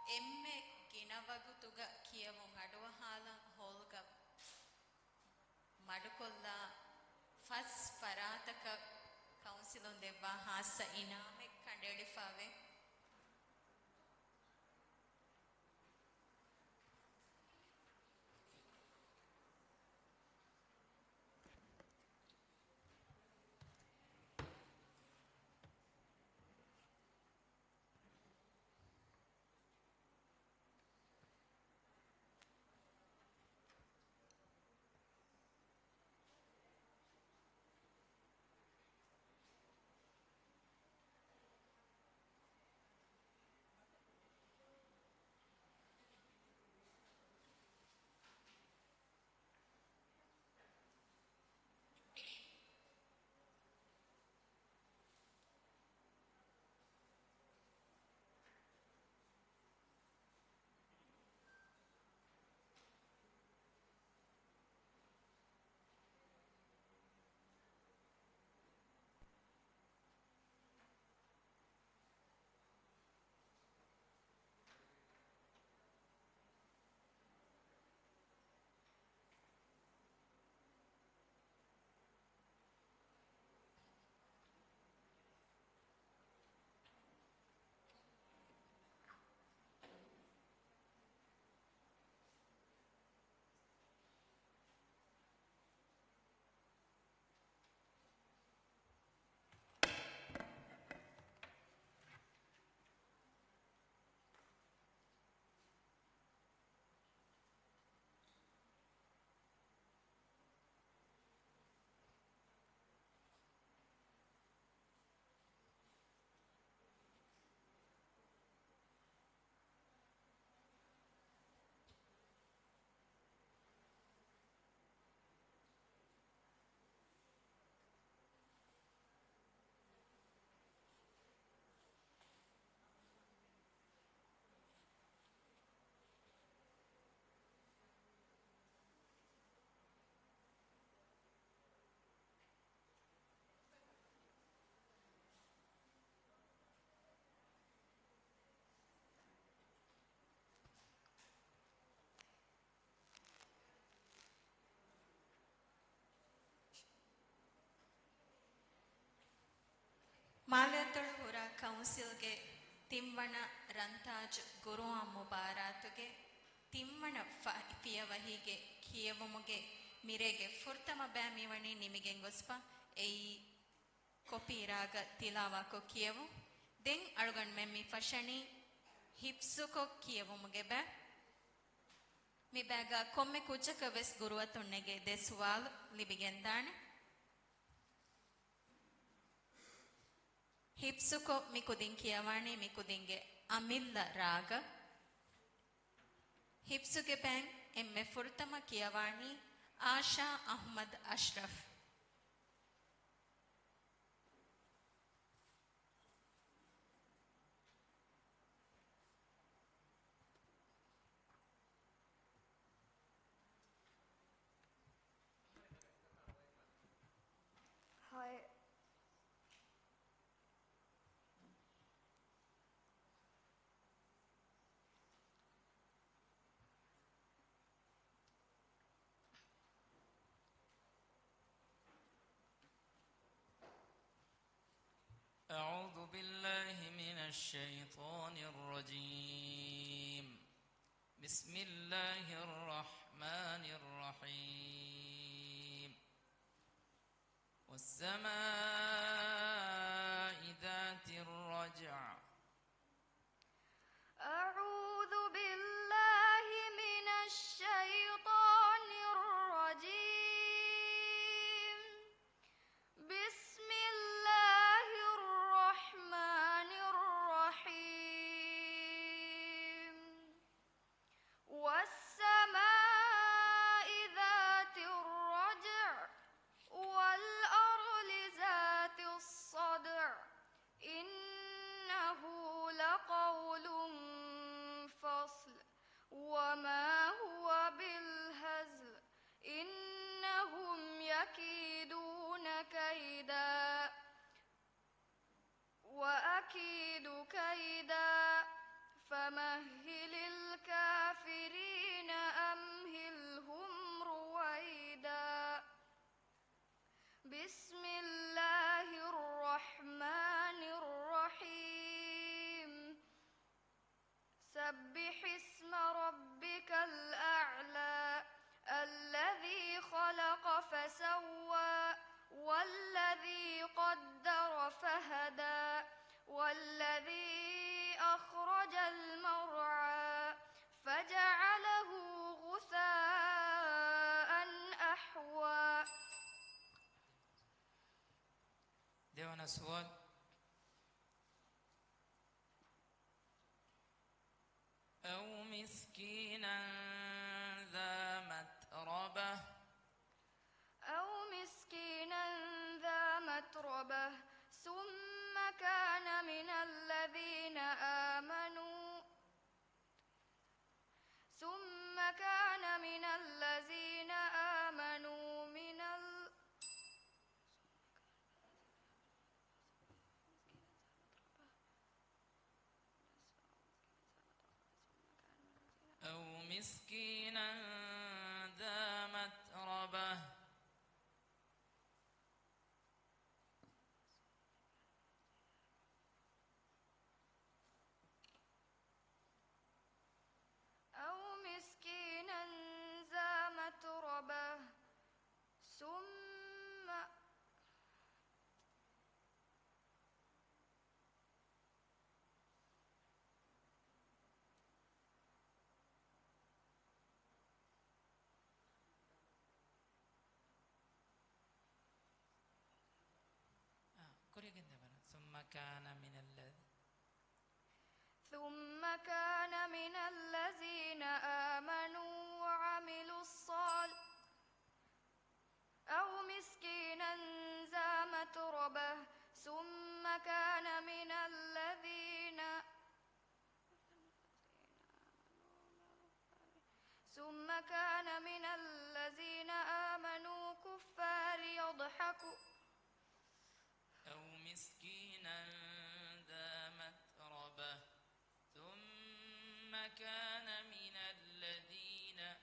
ಎಮ್ಮೆ ಗಿಣವಗುತುಗ ಕಿಯವು ಅಡುವ ಹಾಲ ಹೋಲ್ಗ ಮಡುಕೊಲ್ಲ ಫಸ್ ಫರಾತಕ ಕೌನ್ಸಿಲೊಂದೆವ್ವ ಹಾಸ ಇನಾಮೆ ಕಂಡೆಳಿಫಾವೆ ಮಾಲ್ಯತಳು ಹುರ ಕೌನ್ಸಿಲ್ಗೆ ತಿಮ್ಮಣ ರಂತಾಜ್ ಗುರು ಮುಬಾರಾತುಗೆ ತಿಮ್ಮಣ ಫಿಯವಹಿಗೆ ಕಿಯವಮುಗೆ ಮಿರೆಗೆ ಫುರ್ತಮ ಬ್ಯಾಮಿವಣಿ ನಿಮಿಗೆ ಗೊಸ್ಪ ಎಯಿ ಕೊಪಿರಾಗ ತಿಲಾವಾಕೊ ಕಿಯವು ದೆಂಗ್ ಅಳುಗಣ್ ಮೆಮ್ಮಿ ಫಶಣಿ ಹಿಪ್ಸುಕೊ ಕಿಯವಮುಗೆ ಬ್ಯಾ ಮಿ ಬ್ಯಾಗ ಕೊಮ್ಮೆ ಕುಚ್ಚಕ ವೆಸ್ ಗುರುವ ತುಣ್ಣೆಗೆ ದೆ ಸುವಾಲ್ ಲಿಬಿಗೆಂದಾಣೆ ಹಿಪ್ಸುಕೊ ಮಿಕುದಿನ್ ಕಿಯವಾಣಿ ಮಿಕುದಿಂಗೆ ಅಮಿಲ್ಲ ರಾಗ ಹಿಪ್ಸುಗೆ ಬ್ಯಾಂಗ್ ಎಮ್ಮೆ ಫುರ್ತಮ ಕಿಯವಾಣಿ ಆಶಾ ಅಹ್ಮದ್ ಅಶ್ರಫ್ Hi. أعوذ بالله من الشيطان الرجيم بسم الله الرحمن الرحيم والسماء ذات الرجع أعوذ بالله من الشيطان الرجيم بسم الله الرحمن الرحيم والسماء ذات الرجع والأرض ذات الصدع إنه معنا سؤال؟ أو مسكينا ذا متربة أو مسكينا ذا متربة ثم كان من الذين آمنوا أو مسكينا ذا متربة أو مسكينا ذا متربة ثم ثم كان من الذي ثم كان من الذين آمنوا وعملوا الصالحات أو مسكينا ذا متربة ثم كان من الذين آمنوا كفار يضحكوا أو مسكينا ذا متربة ثم كان من الذين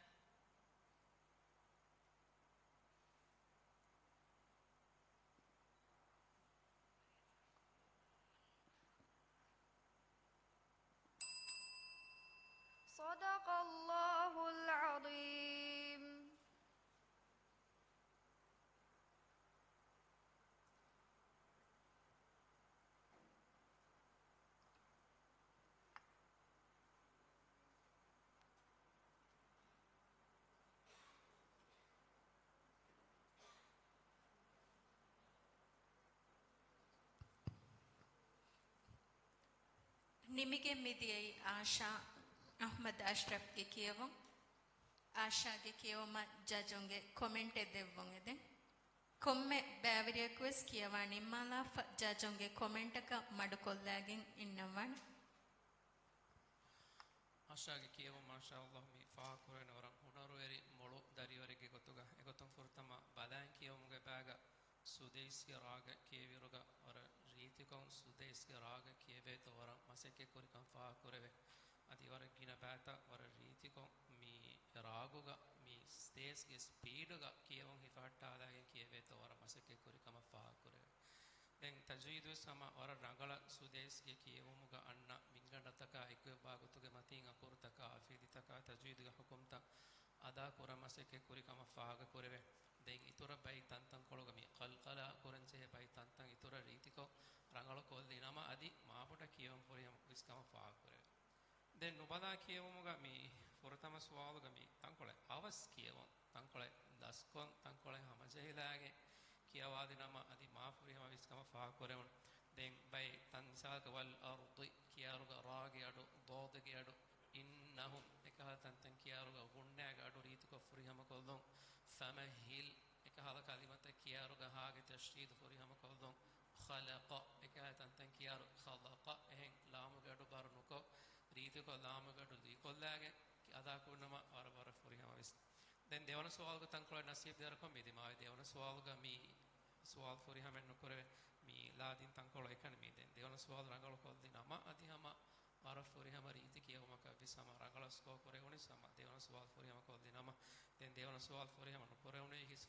صدق الله العظيم. ನಿಮಗೆ ಮಿದಿಯೈ ಆಶಾ ಅಹ್ಮದ್ ಅಶ್ರಫ್ಗೆ ಕಿಯವು ಆಶಾಗೆ ಕಿಯವಮ ಜಜೊಂಗೆ ಕಾಮೆಂಟ್ ಎದ್ದೆವ್ವೊಂಗೆದೆ ಕೊಮ್ಮೆ ಬ್ಯಾವರಿಯಕ್ವೆಸ್ ಕಿಯವ ನಿಮ್ಮಲ ಜಜೊಂಗೆ ಕಾಮೆಂಟಕ ಮಡುಕೊಲ್ಲಾಗಿನ್ ಇನ್ನವಣ ಆಶಾಗೆ ಕಿಯವ ಮಾಶಾ ಅಲ್ಲಾಹ್ ಮಿ ಫಾಕುರೆನವರ ಹುನರುವೆರಿ ಮೊಳು ದರಿವರೆಗೆ ಗೊತ್ತುಗ ಎಗೊತ್ತಂ ಫುರ್ತಮ ಬದಾನ್ ಕಿಯವಮುಗೆ ಬ್ಯಾಗ ಸುದೇಶಿಯ ರಾಗ ಕಿಯವಿರುಗ ಅವರ ರೀತಿಕಂ ಸುದೇಶಿಯ ರಾಗ ಕಿಯವೇತ ವರ ಮಸಕ್ಕೆ ಕುರಿಕಂ ಫಾಕುರೆವೆ ಅದಿ ವರ ಗಿನ ಬ್ಯಾತ ವರ ರೀತಿಕಂ ಮಿ ರಾಗುಗ ಮಿ ಸ್ಟೇಸ್ಗೆ ಸ್ಪೀಡುಗ ಕಿಯವಂ ಹಿಫಾಟ್ಟಾದಾಗೆ ಕಿಯವೇತ ವರ ಮಸಕ್ಕೆ ಕುರಿಕಮ ಫಾಕುರೆವೆ ದೆನ್ ತಜ್ವೀದು ಸಮ ವರ ರಂಗಳ ಸುದೇಶಿಗೆ ಕಿಯವಮುಗ ಅಣ್ಣ ಮಿಂಗಂಡತಕ ಎಕ್ವೆ ಬಾಗುತುಗೆ ಮತೀಂ ಅಕುರ್ತಕ ಅಫೀದಿತಕ ತಜ್ವೀದುಗ ಹುಕುಮ್ತ ಅದಾ ಕುರ ಮಸಕ್ಕೆ ಕುರಿಕಮ ಫಾಗ ಕುರೆವೆ ದೆನ್ ಇತುರ ಬೈ ತಂತಂ ಕೊಳಗಮಿ ಕಲ್ಕಲ ಕುರಂಚೆ ಬೈ ತಂತಂ ಇತುರ ರೀತಿಕೋ ರಂಗಳು ಕೊಲ್ದಿ ನಮ ಅದಿ ಮಾಪುಟ ಕಿಯವಂ ಪುರಿಯಂ ವಿಸ್ಕಮ ಫಾಕುರೆ ದೆನ್ ನುಬದಾ ಕಿಯವಮುಗ ಮಿ ಫುರತಮ ಸುವಾಲುಗಮಿ ತಂಕೊಳೆ ಅವಸ್ ಕಿಯವಂ ತಂಕೊಳೆ ದಸ್ಕೊಂ ತಂಕೊಳೆ ಹಮಜಹಿಲಾಗೆ ಕಿಯವಾದಿ ನಮ ಅದಿ ಮಾಪುರಿಯಂ ವಿಸ್ಕಮ ಫಾಕುರೆ ದೆನ್ ಬೈ ತನ್ಸಾಕ ವಲ್ ಅರ್ದಿ ಕಿಯಾರುಗ ರಾಗಿ ಅಡು ದೋದಗೆ ಅಡು ಇನ್ನಹುಂ එකහ තන්තන් කියාරුග ගුණ්ණෑග අඩු රීතික ෆුරිහම කොල්දොන් فمهل එකහල කලිමත කියාරුග හාගේ තශ්රීද් ෆුරිහම කොල්දොන් خلق එකහ තන්තන් කියාරු خلق එහෙන් ලාමුග අඩු බරනුක රීතික ලාමුග අඩු දී කොල්ලාගේ අදා කුන්නම වර ෆුරිහම විස් දැන් දෙවන සවාල්ග තන්කොල නසීබ් දරකො මෙදි මායි දෙවන සවාල්ග මී සවාල් ෆුරිහම නුකරේ මී ලාදින් තන්කොල එකන මී දැන් දෙවන සවාල් රංගල කොල්දි නම අදිහම Araf Furihama Riti Kiyamaka Visama Rangalasko Koreoni Sama Devana Sual Furihama Kodinama then Devana Sual Furihama Koreone his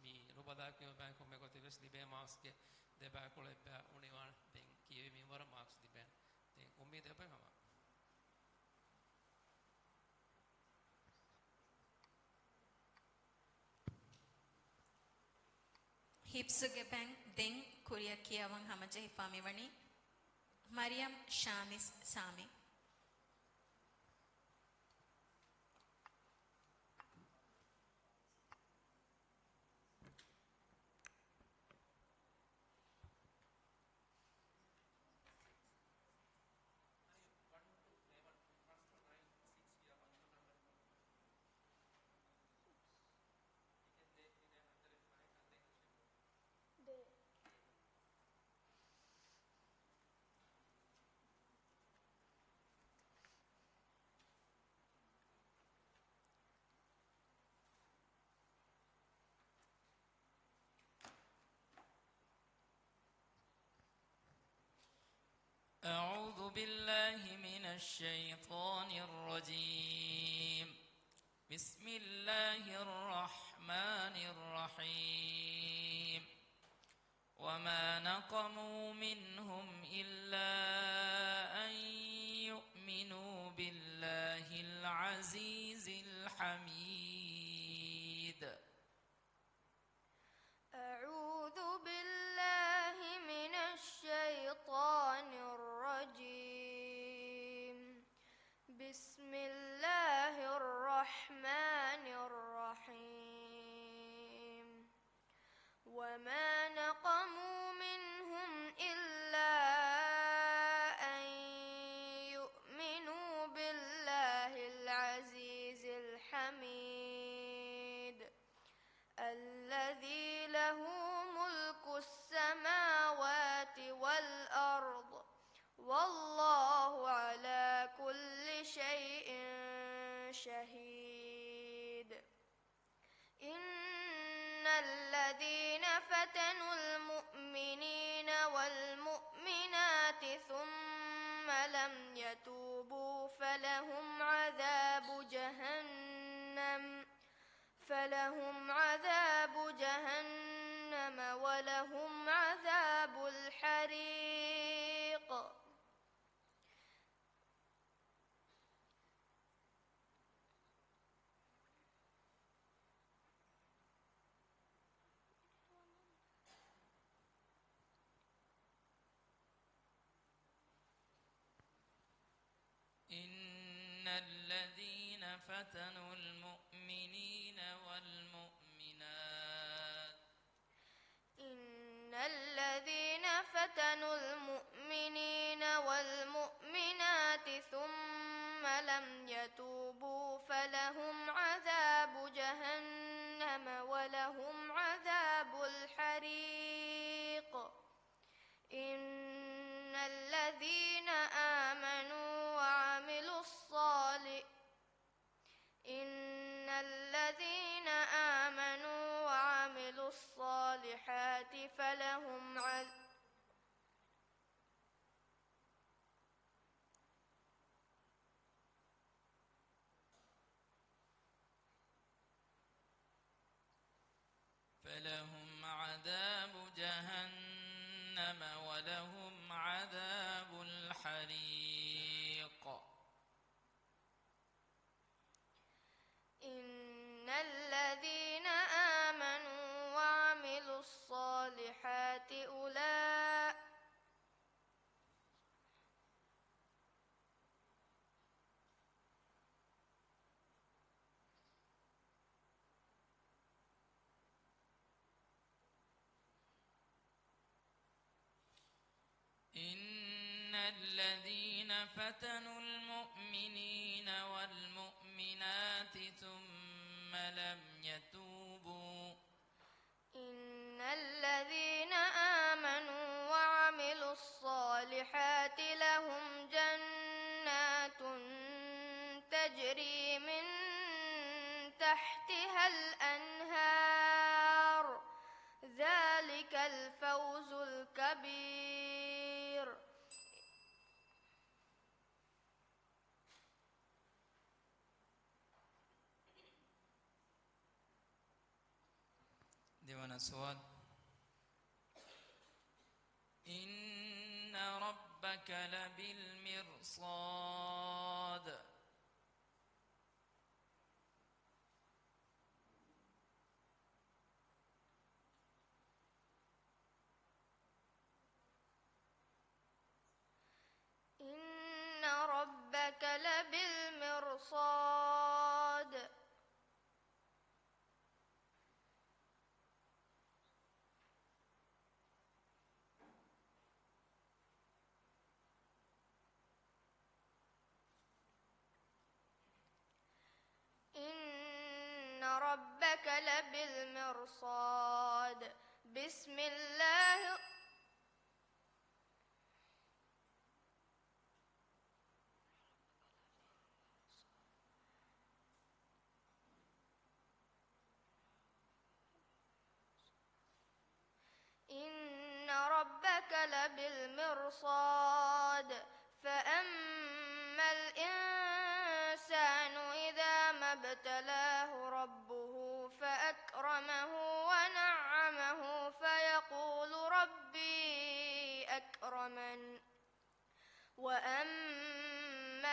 me Rubadaki Bank of Megotivis Libe Mask the Bakole Univan then Kiwi Mimara Marks the Ben then Umi the Bahama ಹಿಪ್ಸುಗೆ ಬ್ಯಾಂಕ್ ದೆಂಗ್ ಕುರಿಯ ಕಿಯವಂ ಹಮಜ ಹಿಫಾಮಿವಣಿ ಮರಿಯಂ ಶಾಮಿಸ್ ಸಾಮಿ أعوذ بالله من الشيطان الرجيم. بسم الله الرحمن الرحيم. وما نقموا منهم إلا أن يؤمنوا بالله العزيز الحميد. أعوذ بالله من الشيطان الرجيم. بسم الله الرحمن الرحيم. وما نقموا منهم إلا أن يؤمنوا بالله العزيز الحميد الذي له ملك السماوات والأرض والله على كل شيء شهيد. إن الذين فتنوا المؤمنين والمؤمنات ثم لم يتوبوا فلهم عذاب جهنم ولهم عذاب الحريق. إن الذين فتنوا المؤمنين والمؤمنات إن الذين فتنوا المؤمنين والمؤمنات ثم لم يتوبوا فلهم عذاب جهنم ولهم عذاب الحريق. إن الذين آمنوا وعملوا الصالحات فلهم عذاب جهنم ولهم عذاب الحريق. إن الذين آمنوا وعملوا الصالحات إن الذين فتنوا المؤمنين والمؤمنات ثم لم يتوبوا إن الذين آمنوا وعملوا الصالحات لهم جنات تجري من تحتها الأنهار ذلك الفوز الكبير. ديوان السؤال. إن ربك لبالمرصاد. إن ربك لبالمرصاد. إن ربك لبالمرصاد. بسم الله إن ربك لبالمرصاد فأما الإنسان إذا ما ابتلاه ربه فأكرمه ونعمه فيقول ربي أكرمن وأما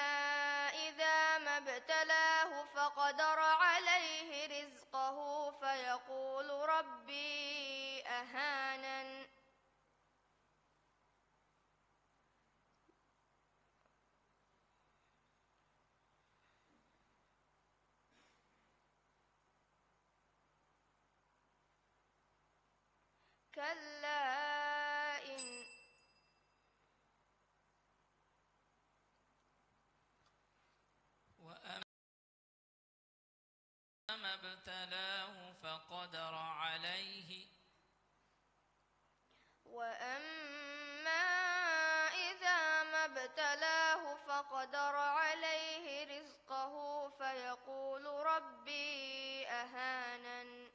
إذا ما ابتلاه فقدر عليه رزقه فيقول ربي أهانن كلا وأما ابتلاه فقدر عليه وأما إذا ما ابتلاه فقدر عليه رزقه فيقول ربي أهانن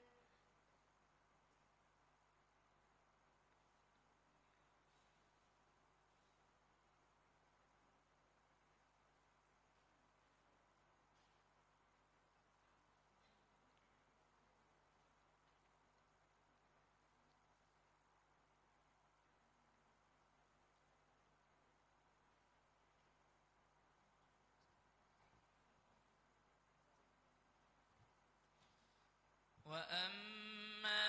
وأما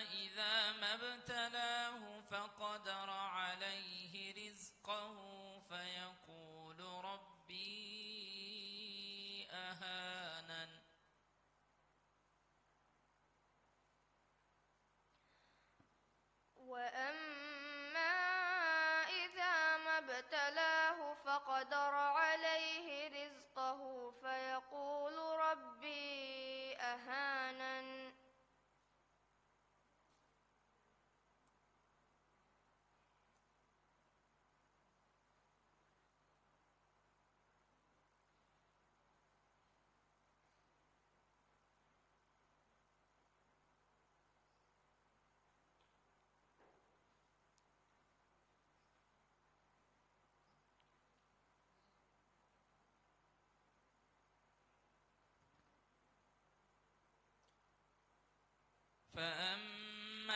إذا ما ابتلاه فقدر عليه رزقه فيقول ربي أهانن وأما إذا ما ابتلاه فقدر عليه رزقه فيقول ربي أهانن فأما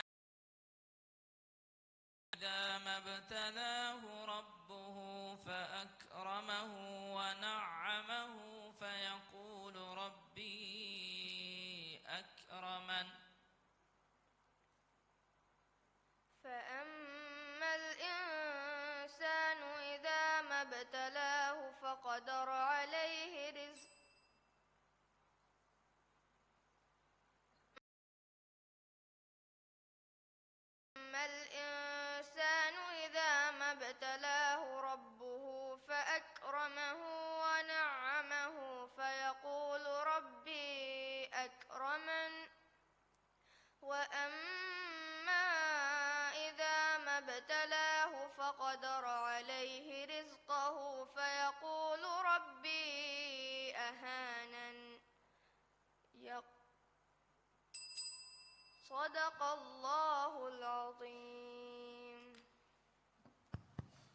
إذا ما ابتلاه ربه فأكرمه ونعمه فيقول ربي أكرمن فأما الإنسان إذا ما ابتلاه فقدر عليه رزقه أما الإنسان إذا ما ابتلاه ربه فأكرمه ونعمه فيقول ربي أكرمن وأما إذا ما ابتلاه فقدر عليه رزقه فيقول ربي أهانن صدق الله العظيم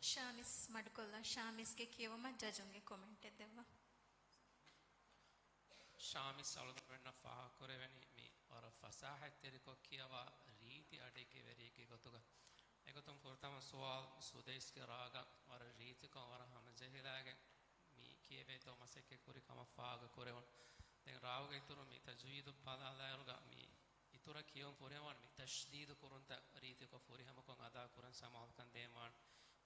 شامس مدكولا شامس के केवमा जजोंगे कमेंट देवा ಶಾಮಿ ಸಳದನ್ನ ಫಾಕುರೆವೆನಿ ಮಿ ಅವರ ಫಸಾಹತ್ ತೆರಿಕೊ ಕಿಯವ ರೀತಿ ಅಡೆಗೆ ವೆರಿಗೆ ಗೊತ್ತುಗ ಎಗೊತ್ತಂ ಫುರ್ತಮ ಸುವಾಲ್ ಸುದೇಶ್ಗೆ ರಾಗ ಅವರ ರೀತಿಕ ಅವರ ಹಮ ಜಹಿಲಾಗೆ ಮಿ ಕಿಯವೆ ತೋ ಮಸಕ್ಕೆ ಕುರಿ ಕಮ ಫಾಗ ಕುರೆವನ್ ದೆನ್ ರಾವಗ ಇತುರು ಮಿ ತಜ್ವೀದು ಪದಾಲಯರುಗ ಮಿ ಇತುರ ಕಿಯಂ ಫುರೆವನ್ ಮಿ ತಶ್ದೀದ್ ಕುರುಂತ ರೀತಿಕ ಫುರಿ ಹಮಕೊಂ ಅದಾ ಕುರನ್ ಸಮಾಲ್ ಕನ್ ದೇಮಾನ್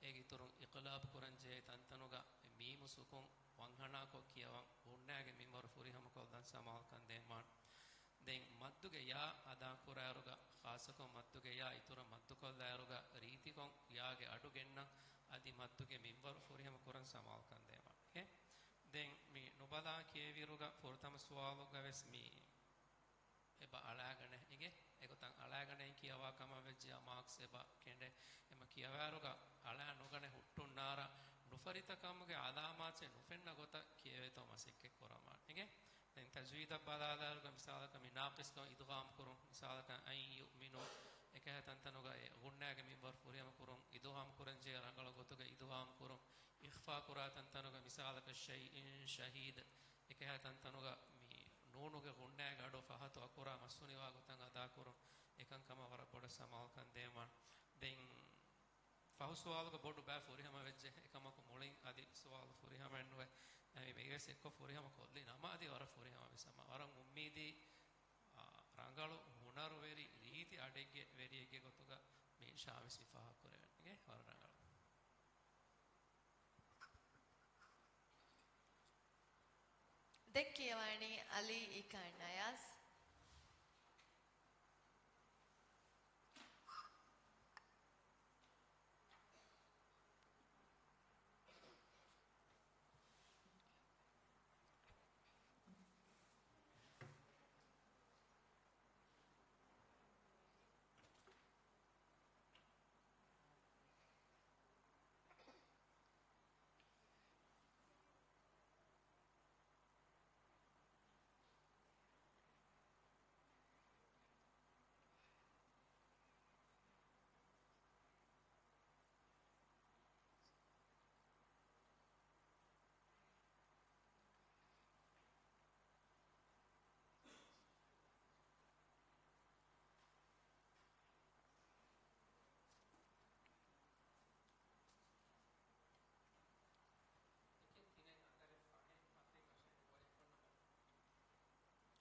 ಏಗಿ ಇತುರು ಇಕ್ಲಾಬ್ ಕುರನ್ ಜೆ ತಂತನುಗ ಮೀಮು ಸುಕುಂ ವಂಹಣಾ ಕೊ ಕಿಯವ ಉಣ್ಣಾಗೆ ಮಿಂಬರು ಫುರಿ ಹಮಕೊ ದನ್ ಸಮಾಲ್ ಕನ್ ದೇಮಾನ್ ದೆನ್ ಮದ್ದುಗೆ ಯಾ ಅದಾ ಕುರಾರುಗ ಖಾಸಕೊ ಮದ್ದುಗೆ ಯಾ ಇತುರ ಮದ್ದು ಕೊಲ್ಲಾರುಗ ರೀತಿಕೊಂ ಯಾಗೆ ಅಡುಗೆನ್ನ ಅದಿ ಮದ್ದುಗೆ ಮಿಂಬರು ಫುರಿ ಹಮ ಕುರನ್ ಸಮಾಲ್ ಕನ್ ದೇಮಾನ್ ಓಕೆ ದೆನ್ ಮಿ ನುಬದಾ ಕೇವಿರುಗ ಫುರ್ತಮ ಸುವಾಲುಗ ವೆಸ್ ಮಿ එබ අලාගන ඉගේ එකතන් අලාගනයි කියවා කම වෙජ්ජ මාක්ස් එබ කෙන්ඩේ එම කියවාරුග අලා නොගන හුට්ටුන්නාර නුෆරිත කම්ගේ ආදාමාචේ නුෆෙන්න ගොත කියවේතෝ මසික්කේ කොරමාන් ඉගේ දැන් තජ්වීද බලාදාරුග මිසාලක මිනාකිස් කෝ ඉද්ගාම් කරු මිසාලක අයි යුමිනු ekah tantanuga e gunnaage minbar furiyama kurum iduham kuran je rangala gotuga iduham kurum ikhfa kura tantanuga misalaka shay'in shahid ekah tantanuga mi nunuge gunnaage ado fahatu akura masuniwa gotan ada kurum ekan kama wara boda samal kan deman den fahusuwaluga bodu ba furihama vejje ekamaku mulin adi suwal furihama ennuwe me meges ekko furihama kolli nama adi wara furihama besama waran ummidi rangalu hunaru veri riti adegge veriege gotuga me shamis mifaha kurevenge wara rangalu දෙක්කියවනි අලි ඉකන් අයස්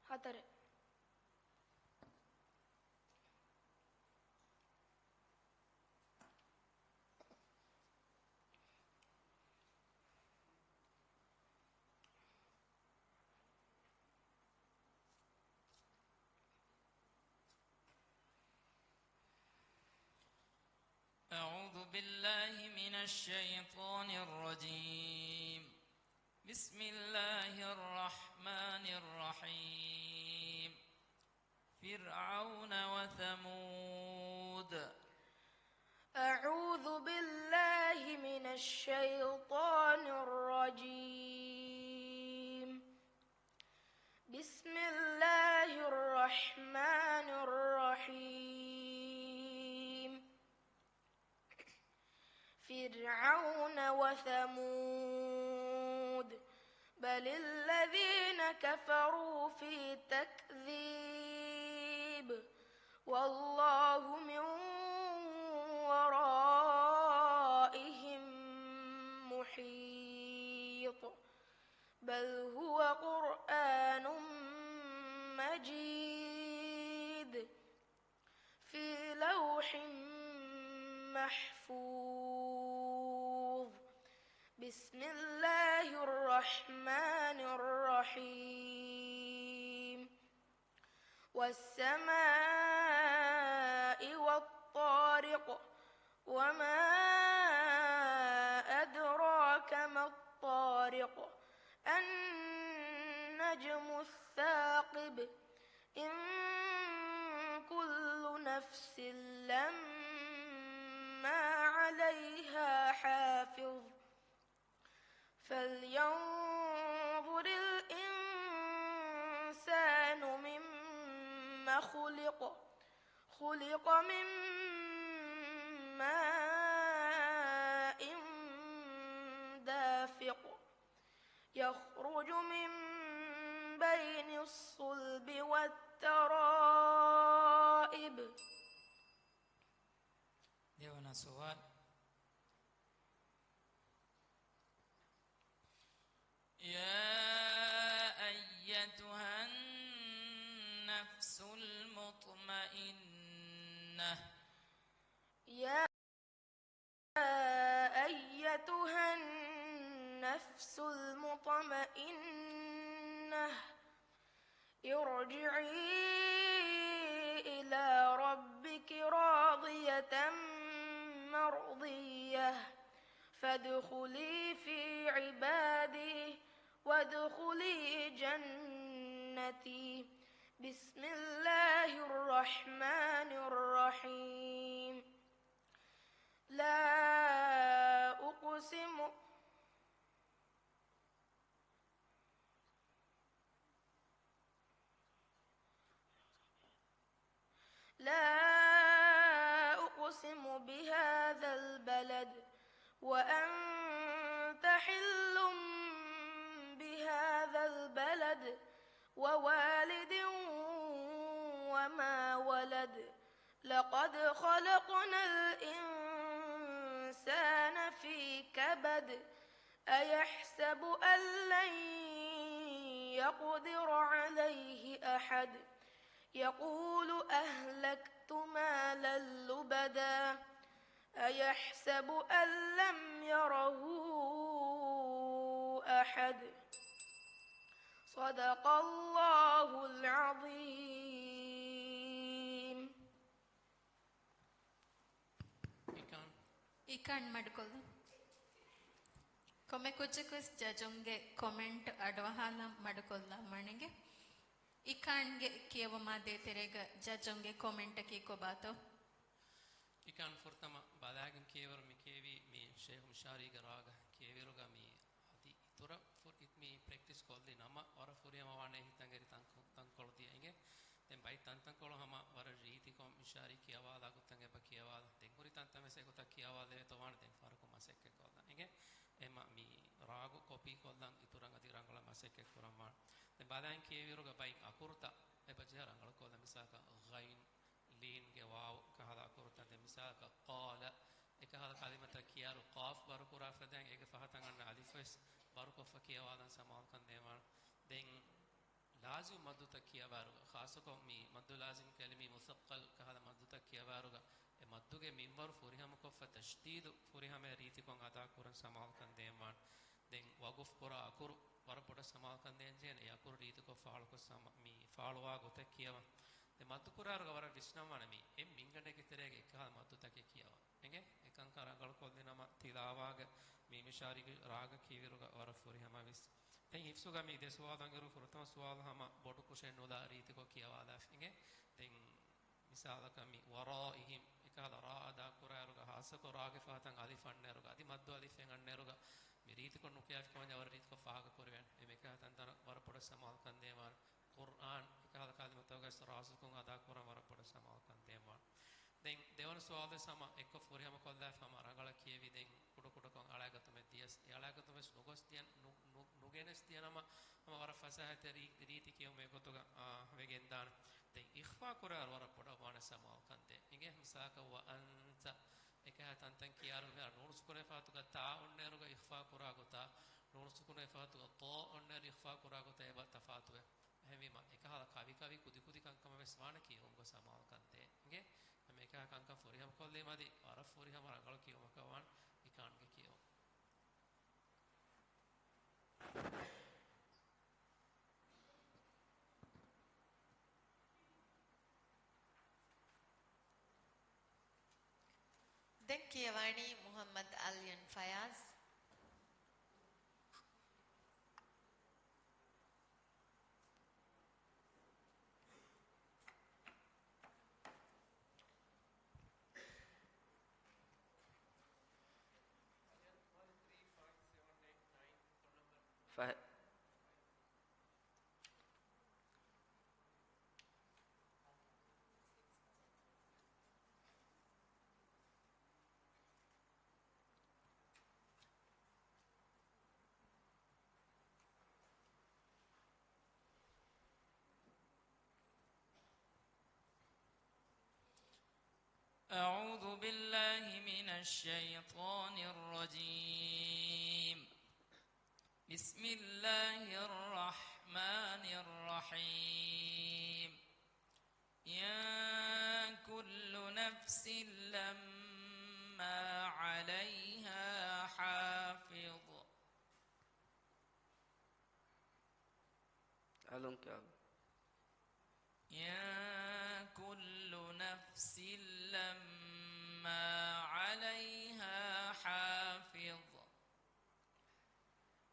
හතර أعوذ بالله من الشيطان الرجيم بسم الله الرحمن الرحيم فرعون وثمود أعوذ بالله من الشيطان الرجيم بسم الله الرحمن الرحيم فرعون وثمود بل الذين كفروا في تكذيب والله من ورائهم محيط بل هو قرآن مجيد في لوح محفوظ بسم الله الرحمن الرحيم والسماء والطارق وما أدراك ما الطارق النجم الثاقب إن كل نفس لما عليها حافظ فلينظر الإنسان مما خلق من ماء دافق يخرج من بين الصلب والترائب. දෙවන සුවල් يا أيتها النفس المطمئنة يا أيتها النفس المطمئنة ارجعي إلى ربك راضية مرضية فادخلي في عبادي وادخلي جنتي. بسم الله الرحمن الرحيم. لا أقسم لا وأنت حل بهذا البلد ووالد وما ولد لقد خلقنا الإنسان في كبد أيحسب أن لن يقدر عليه أحد يقول أهلكت مالا لبدا أيحسب أن لم يره أحد صدق الله العظيم. ಇಕಂಡ್ ಮಾಡ್ಕೊಳ್ಳಿ ಕೊಮ್ಮೆ ಕುಚ್ಚಕುಸ್ ಜಜೊಂಗೆ ಕಾಮೆಂಟ್ ಅಡವಹಾಲ ಮಾಡ್ಕೊಲ್ಲ ಮಣಿಗೆ ಇಕಂಡ್ಗೆ ಕಿಯವ ಮಾದೆ ತೆರೆಗ ಜಜೊಂಗೆ ಕಾಮೆಂಟ್ ಕೀಕೋಬಾತೋ ಇಕಾನ್ ಫುರ್ತಮ ಬಾದಾಗಂ ಕೇವರ ಮಿ ಕೇವಿ ಮಿ ಶೇಖ್ ಮುಶಾರಿಗ ರಾಗ ಕೇವಿರುಗ ಮಿ ಅತಿ ತುರ ಫುರ್ ಇತ್ ಮಿ ಪ್ರಾಕ್ಟೀಸ್ ಕೊಲ್ದಿ ನಮ ವರ ಫುರಿಯಮ ವಾಣೆ ಹಿತಂಗರಿ ತಂಕೊಳ್ದಿ ಹಿಂಗೆ ತೆಂ ಬೈ ತಂತಂಕೊಳು ಹಮ ವರ ರೀತಿ ಕೊ ಮುಶಾರಿ ಕಿಯವಾದ ಗುತ್ತಂಗೆ ಬ ಕಿಯವಾದ ತೆಂಗುರಿ ತಂತಮೆ ಸೆ ಗುತ್ತ ಕಿಯವಾದ ತವಾಣ ತೆಂ ಫರಕು ಮಸೆಕ್ಕೆ ಕೊಲ್ದ ಹಿಂಗೆ ಎಮ ಮಿ ರಾಗು ಕಾಪಿ ಕೊಲ್ದಂ ಇತುರಂಗ ದಿರಂಗಳ ಮಸೆಕ್ಕೆ ಕುರಮ ತೆಂ ಬಾದಾಗಂ ಕೇವಿರುಗ ಬೈ ಅಕುರ್ತ ಎ ಬಜೆ ರಂಗಳ ಕೊಲ್ದ ಮಿಸಾಕ ಗೈನ್ لين جواو كهذا كورتا مثال قال كهذا كلمة كيارو قاف باركو رافدان إيه فهتان عن ألفس باركو فكيا وادن سماع كان ديمان دين لازم مدو تكيا بارو خاصة مي مدو لازم كلمة مثقل كهذا مدو تكيا بارو مدو کے منبر فوريهم كف تشديد فوريهم ريتي كون عدا كورن سماع كان ديمان دين وقف كورا أكور باربودا سماع كان دين جين أكور ريتي كو فعل كو سما مي فعل واقو تكيا මතු කුරාරග වර විශ්නමනමි එම් මිංගණෙක තරේගේ එකහ මතු තකේ කියව එගේ එකං කරංගල කොල්දේ නම තිලාවාග මේ මිශාරිග රාග කීවිරුග වර ෆුරි හම විස් තෙන් හිෆ්සුග මේ දෙසවාදන් ගරු ෆුරතම සවාල් හම බොඩු කුෂේ නොදා රීතිකෝ කියවාදා එගේ තෙන් මිසාලක මි වරායිහිම් එකහ රාදා කුරාරග හාසකෝ රාගේ ෆාතන් අලිෆන් නරුග අදි මද්දු අලිෆෙන් අන්නරුග මේ රීතිකෝ නුකියාස් කවන වර රීතිකෝ ෆාග කුරවෙන් එමෙක තන්තර වර පොඩ සමාල් කන්දේ මාර قرآن كهذا كلمة توجه سراسكون هذا كورا مرة بدر سماع كان ديمان دين ديوان سوال سما إكو فوري هم كل ده فما رجلا كيفي دين كودو كودو كون علاقة تومي دياس علاقة تومي سنوغس ديان نوغينس ديان أما ورا فساحة ريتي كيو ميكو توغا ويجندان دين إخفاء كورا ورا بدر وانا سماع كان ده إنجه مساك وأنت إكها تنتن كيارو مير نور سكون فاتوغا تا ونيروغا إخفاء كورا غوتا نور سكون فاتوغا طا ونير إخفاء كورا غوتا يبا تفاتوه همیما එකහල කවි කවි කුදි කුදි කංකම වෙස්වාන කියවුම්ග සමාව කන්තේ ගේ हम එකහ කංකම් ෆොරි हम කොල්ලේ මදි අර ෆොරි हम රංගල කියවම කවන් ඉකාන්ගේ කියව දැන් කියවණි මුහම්මද් අලියන් ෆයාස් أعوذ بالله من الشيطان الرجيم بسم الله الرحمن الرحيم يا كل نفس لما عليها حافظ يا كل نفس لما عليها حافظ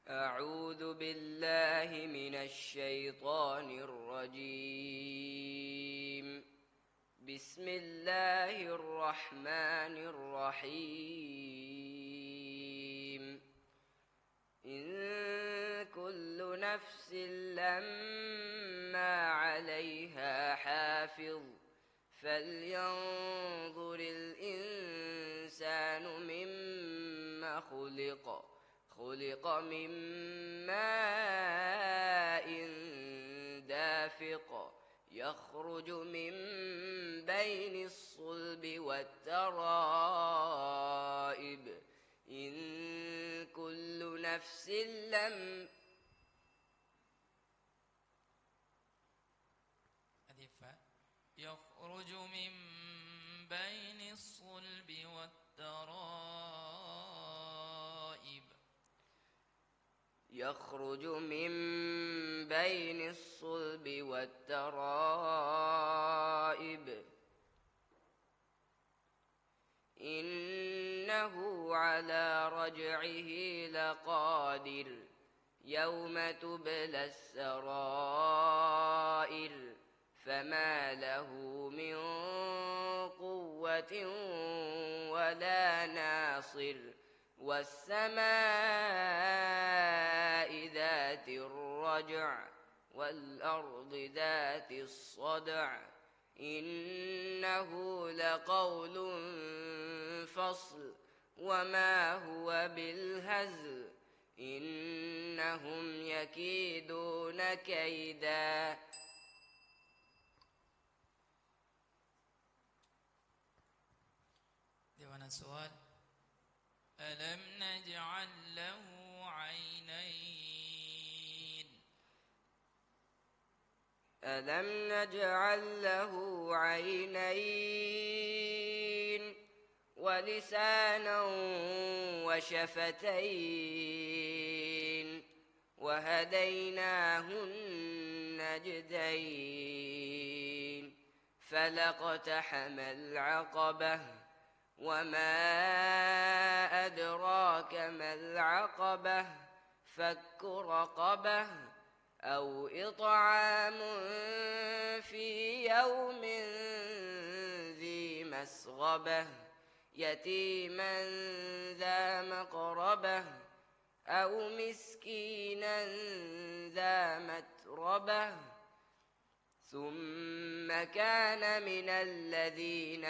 أعوذ بالله من الشيطان الرجيم بسم الله الرحمن الرحيم إن كل نفس لما عليها حافظ فلينظر الإنسان مما خلق من ماء دافق يخرج من بين الصلب والترائب إن كل نفس لم يخرج من بين الصلب والترائب يخرج من بين الصلب والترائب إنه على رجعه لقادر يوم تبلى السرائر فما له من قوة ولا ناصر والسماء ذات الرجع والأرض ذات الصدع إنه لقول فصل وما هو بالهزل إنهم يكيدون كيدا ديوانا سؤال ألم نجعل له عينين ألم نجعل له عينين ولسانا وشفتين وهديناه النجدين فلاقتحم العقبة وما أدراك ما العقبة فك رقبة أو إطعام في يوم ذي مسغبة يتيما ذا مقربة أو مسكينا ذا متربة ثم كان من الذين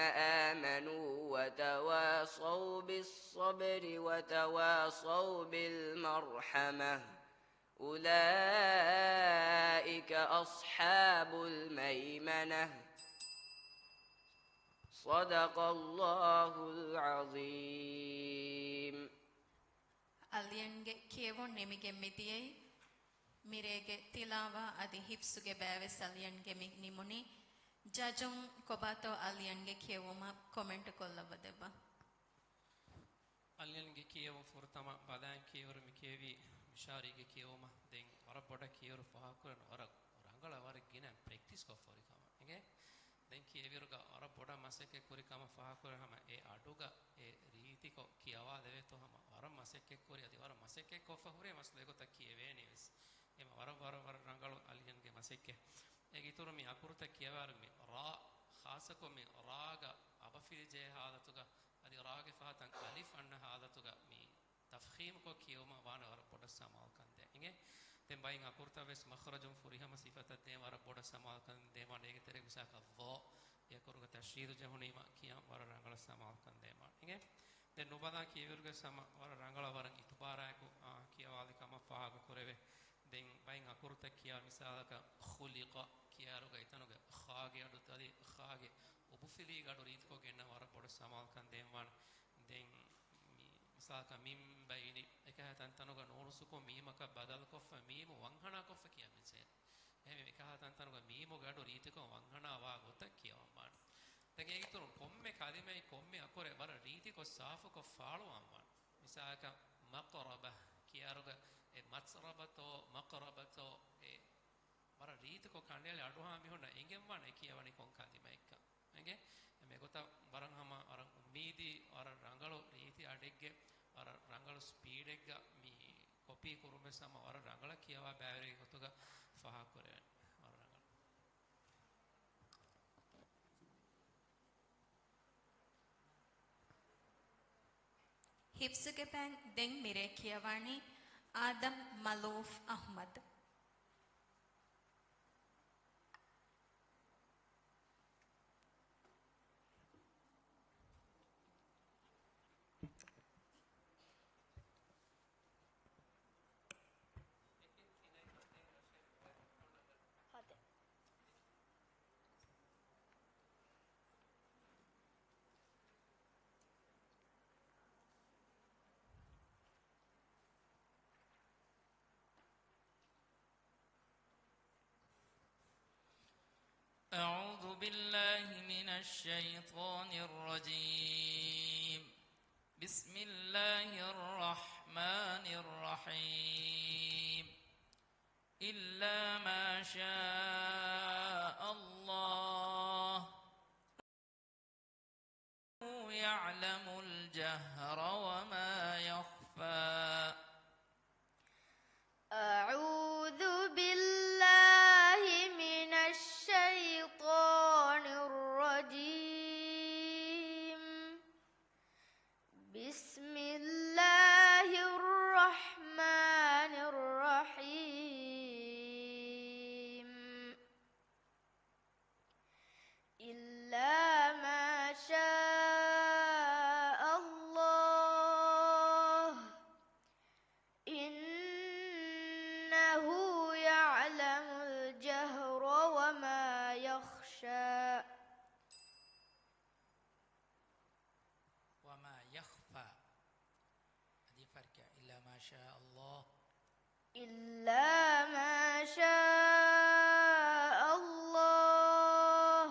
آمنوا وتواصوا بالصبر وتواصوا بالمرحمة أولئك أصحاب الميمنة صدق الله العظيم ಅಲಿಯನ್ಗೆ ಕೇವೋ ನಿಮಗೆ ಮಿದಿಯೈ ಮಿರೆಗೆ ತಿಲಾವ ಅದಿ ಹಿಪ್ಸುಗೆ ಬ್ಯಾವೆ ಸಲಿಯನ್ಗೆ ನಿಮುನಿ ಜಜುಂ ಕೊಬಾತೋ ಅಲಿಯನ್ಗೆ ಕೇವೋಮ ಕಾಮೆಂಟ್ ಕೊಲ್ಲವದೆವ ಅಲಿಯನ್ಗೆ ಕೇವ ಫುರ್ತಮ ಬದಾನ್ ಕೇವರು ಮಿಕೇವಿ ಮಿಶಾರಿಗೆ ಕೇವಮ ದೆನ್ ವರ ಬೊಡ ಕೇವರು ಫಹಾಕುರನ್ ವರ ರಂಗಳ ವರ ಗಿನ ಪ್ರಾಕ್ಟೀಸ್ ಕೊಫೋರಿ ಕಮ ಹಂಗೆ ದೆನ್ ಕೇವಿರುಗ ವರ ಬೊಡ ಮಸಕೆ ಕುರಿ ಕಮ ಫಹಾಕುರ ಹಮ ಎ ಅಡುಗ ಎ ರೀತಿ ಕೊ ಕಿಯವಾ ದೇವೆ ತೋ ಹಮ ವರ ಮಸಕೆ ಕುರಿ ಅದಿ ವರ ಮಸಕೆ ಕೊಫ ಹುರೆ ಮಸ್ಲೆ ಗೊ ತಕಿಯವೆ ನಿವಿಸ್ ಎಮ ವರ ರಂಗಳು ಅಲಿಯನ್ಗೆ ಮಸಕೆ ಎಗಿತುರು ಮಿ ಅಕುರುತ ಕಿಯವಾರು ಮಿ ರಾ ಖಾಸಕೊ ಮಿ ರಾಗ ಅಬಫಿಲಿ ಜೆ ಹಾಲತುಗ ಅದಿ ರಾಗೆ ಫಾತಂ ಅಲಿಫ್ ಅಣ್ಣ ಹಾಲತುಗ ಮಿ ತಫಖೀಮ್ ಕೊ ಕಿಯೋಮ ವಾನ ವರ ಬೊಡ ಸಮಾಲ್ ಕಂದೆ ಹಿಂಗೆ ತೆಂ ಬೈಂಗ್ ಅಕುರುತ ವೆಸ್ ಮಖ್ರಜುಂ ಫುರಿಹಮ ಸಿಫತ ದೇ ವರ ಬೊಡ ಸಮಾಲ್ ಕಂದೆ ಮಾ ನೇಗೆ ತೆರೆ ವಿಸಾಕ ವ ಯಕುರುಗ ತಶ್ರೀದು ಜಹುನೀಮ ಕಿಯ ವರ ರಂಗಳ ಸಮಾಲ್ ಕಂದೆ ಮಾ ಹಿಂಗೆ ದೆ ನುಬದಾ ಕಿಯವಿರುಗೆ ಸಮ ವರ ರಂಗಳ ವರ ಇತುಬಾರಾಕು ಕಿಯವಾಲಿ ಕಮ ಫಾಗ ಕುರೆವೆ ದೆನ್ ಬೈಂಗ್ ಅಕುರುತ ಕಿಯ ಮಿಸಾಲಕ ಖುಲಿಕ ಕಿಯಾರುಗ ಇತನುಗ ಖಾಗೆ ಅಡುತದಿ ಖಾಗೆ ಉಬುಫಿಲಿ ಗಡು ರೀತಿಕೋ ಗೆನ್ನ ವರ ಬೊಡ ಸಮಾಲ್ ಕಂದೆ ಮಾ ದೆನ್ ಮಿಸಾಲಕ ಮಿಂ ಬೈನಿ එකහතන් තනුග නෝනුසුකෝ මීමක බදල් කොෆ මීමු වංහනා කොෆ කියමිසේ එහෙම එකහතන් තනුග මීමු ගඩු රීතිකෝ වංහනා වා ගොත කියවම්මාන දැන් ඒකිතුරු කොම්මෙ කදිමයි කොම්මෙ අකොරේ බර රීතිකෝ සාෆුකෝ ෆාලුවම්මාන මිසාක මක්රබ කියාරුග ඒ මත්රබතෝ මක්රබතෝ ඒ බර රීතිකෝ කණ්ඩේලි අඩුහා මිහුන එංගෙම්මාන කියවනි කොන් කදිමයික්ක එංගේ මේ ගොත බරන් හම අර උම්මීදි අර රංගලෝ රීති අඩෙග්ගේ අර ರಂಗಳ ಸ್ಪೀಡ್ ಎಗ್ಗ ಮೀ ಕಾಪಿ ಕುರುಮೆ ಸಮ ಅವರ ರಂಗಳ ಕಿಯವ ಬ್ಯಾವರಿ ಗೊತ್ತುಗ ಫಹಾ ಕೊರೆ ಅವರ ರಂಗಳ ಹಿಫ್ಸುಗೆ ಪ್ಯಾನ್ ದೆಂಗ್ ಮಿರೆ ಕಿಯವಾಣಿ ಆದಮ್ ಮಲೂಫ್ ಅಹ್ಮದ್ أعوذ بالله من الشيطان الرجيم بسم الله الرحمن الرحيم إلا ما شاء الله يعلم الجهر وما يخفى أعوذ بالله من الشيطان الرجيم بسم الله الرحمن الرحيم إلا ما شاء الله إنه يعلم الجهر وما يخشى وما يخفى هذه فرق إلا ما شاء الله إلا ما شاء الله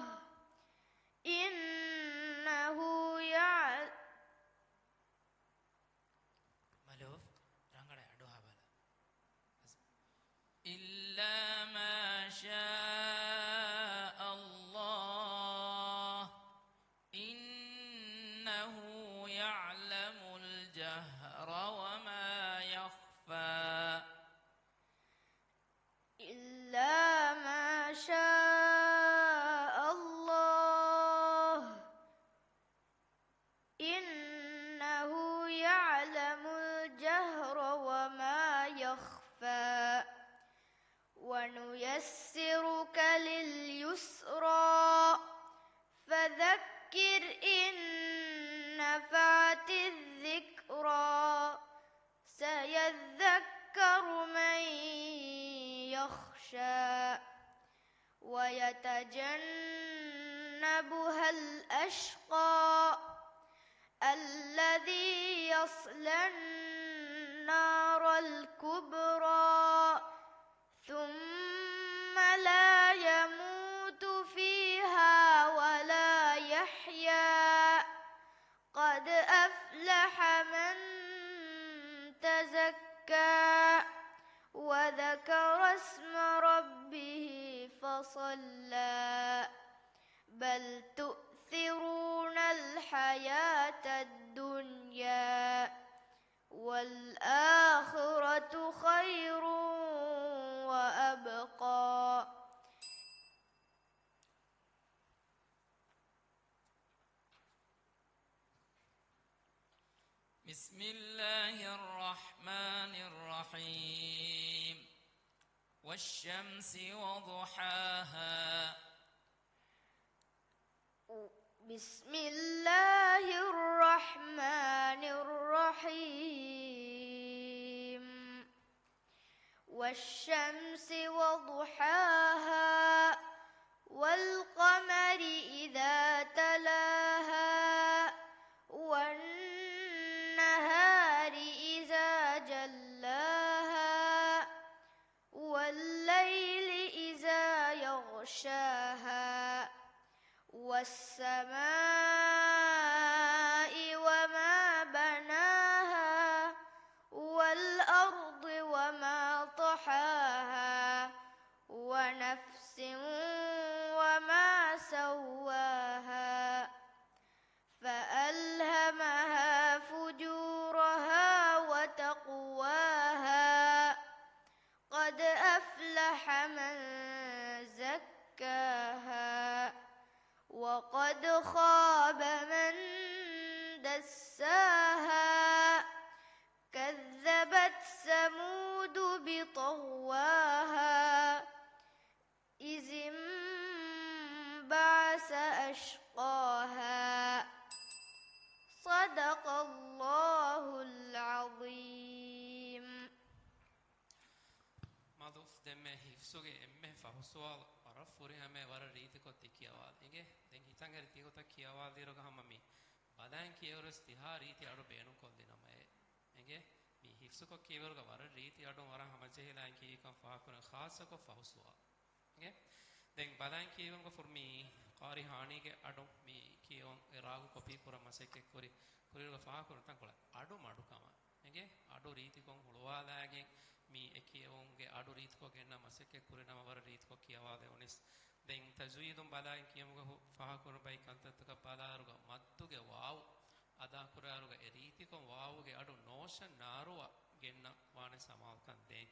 إنه يعلم ملوف رانغڑا أدوها بالا إلا ما شاء الله إنه يعلم الجهر وما يخفى إلا ما شاء الله إنه يعلم الجهر وما يخفى ونيسرك لليسرى فذكر إن نفعت الذكرى سيذكر من يخشى ويتجنبها الأشقى الذي يصلى النار الكبرى ثم لا يموت فيها ولا يحيا قد أفلح من تزكى وذكر اسم ربه فصلى بل تؤثرون الحياة الدنيا والآخرة خير وأبقى بسم الله الرحمن الرحيم والشمس وضحاها بسم الله الرحمن الرحيم والشمس وضحاها والقمر إذا تلاها والنهار إذا جلاها والليل إذا يغشاها والسماء وما بناها والأرض وما طحاها ونفس وما سواها فألهمها فجورها وتقواها قد أفلح من زكاها وقد خاب من دساها كذبت ثمود بطغواها إذ انبعث أشقاها صدق الله العظيم مضوف دم حفظه ام فحصوال عرفوري همه ور ريت کو تکیاوال انگه دن හිතන් හරි තියකොට කියවාල් දිරක හැම මේ බදන් කියවරස් තිහා රීති අඩු බේනු කොල් දිනම enگه මේ හිෆ්ස් کو කියවරක ور රීති අඩු වර හැම ජෙහිලා කී කම් ෆාකුන ખાસ को फहुसुआ enگه දැන් බදන් කියවන්ක ෆොර් මී qari haanige adu mi kiyon eragu copy kura maseke kuri kuriga fa kura tan kola adu madu kama ege adu riti kon hulwalagen mi ekiyonge adu riti ko genna maseke kuri nama war riti ko kiyawade onis den tajwidum badain kiyamuga fa kura bai kantattuka padaruga mattuge waaw ada kuraruga e riti kon waawuge adu notion naruwa genna wane samal kan den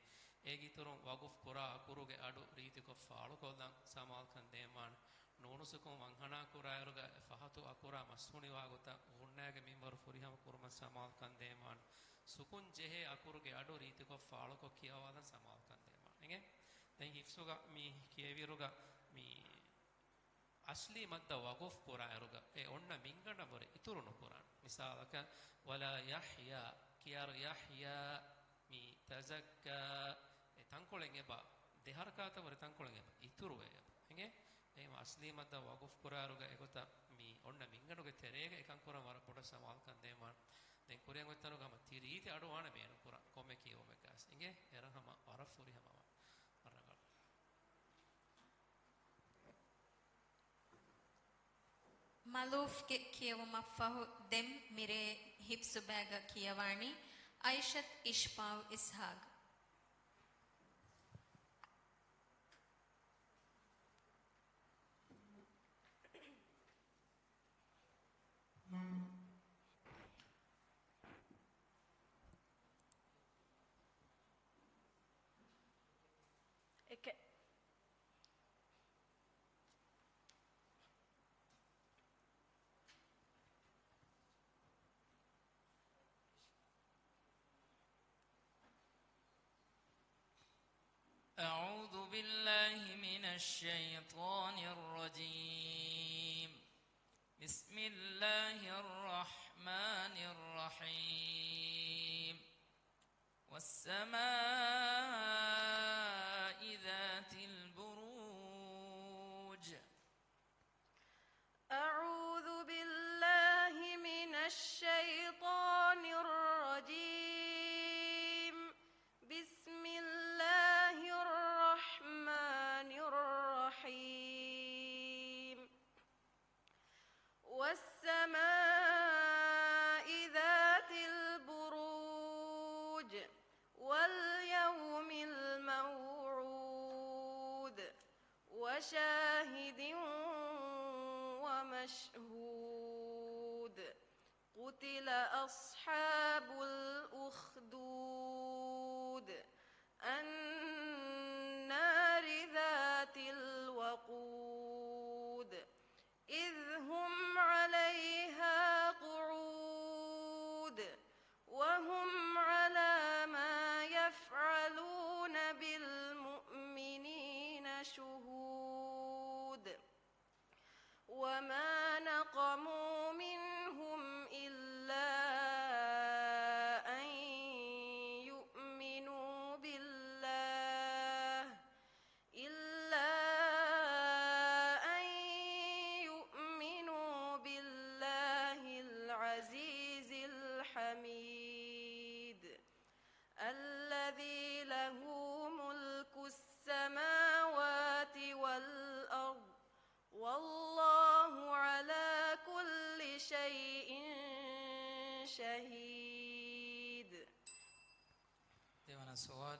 egiturun waguf kura akuruge adu riti ko faalu kodan samal kan den man nonusukum wanghana kurayaruga fahatu akura masuni wagota unnage minbar furiham kurma samal kan deman sukun jehe akuruge adu riti ko faalo ko kiyawadan samal kan deman enge den hifsuga mi kiyeviruga mi asli madda waquf kurayaruga e onna mingana bore iturunu quran misalaka wala yahya kiyaru yahya mi tazakka e tankolen eba deharkata bore tankolen eba ituru eba enge එහෙම අස්ලී මත වගුෆ් කුරාරුග එකොත මි ඔන්න මින්ගනුගේ තෙරේග එකන් කුරා වර පොඩ සමාල් කන් දෙමාන දැන් කුරියන් වෙත්තනු ගම තිරීති අඩු වාන බේන කුරා කොමෙ කියෝ මෙකස් ඉගේ එරහම වර ෆුරි හැමම වරගල maluf ke kiyawama fahu dem mire hipsu baga kiyawani aishat ishpaw ishaq أعوذ بالله من الشيطان الرجيم بسم الله الرحمن الرحيم والسماء ذات البروج أعوذ بالله من الشيطان الرجيم بسم الله الرحمن الرحيم والسماء ذات البروج واليوم الموعود وشاهد ومشهود قتل أصحاب الأخدود النار ذات الوقود إذ هم عليها قعود وهم على ما يفعلون بالمؤمنين شهود وما نقموا منهم إلا أن يؤمنوا بالله العزيز الحميد الذي له ملك السماوات والأرض والله على كل شيء شهيد. ديوانا سؤال.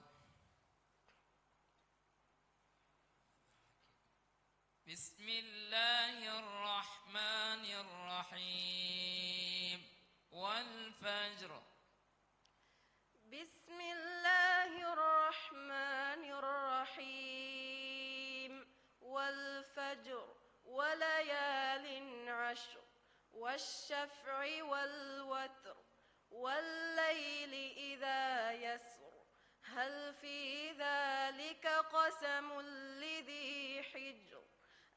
بسم الله الرحمن الرحيم والفجر. بسم الله الرحمن الرحيم والفجر وليال عشر والشفع والوتر والليل إذا يسر هل في ذلك قسم لذي حجر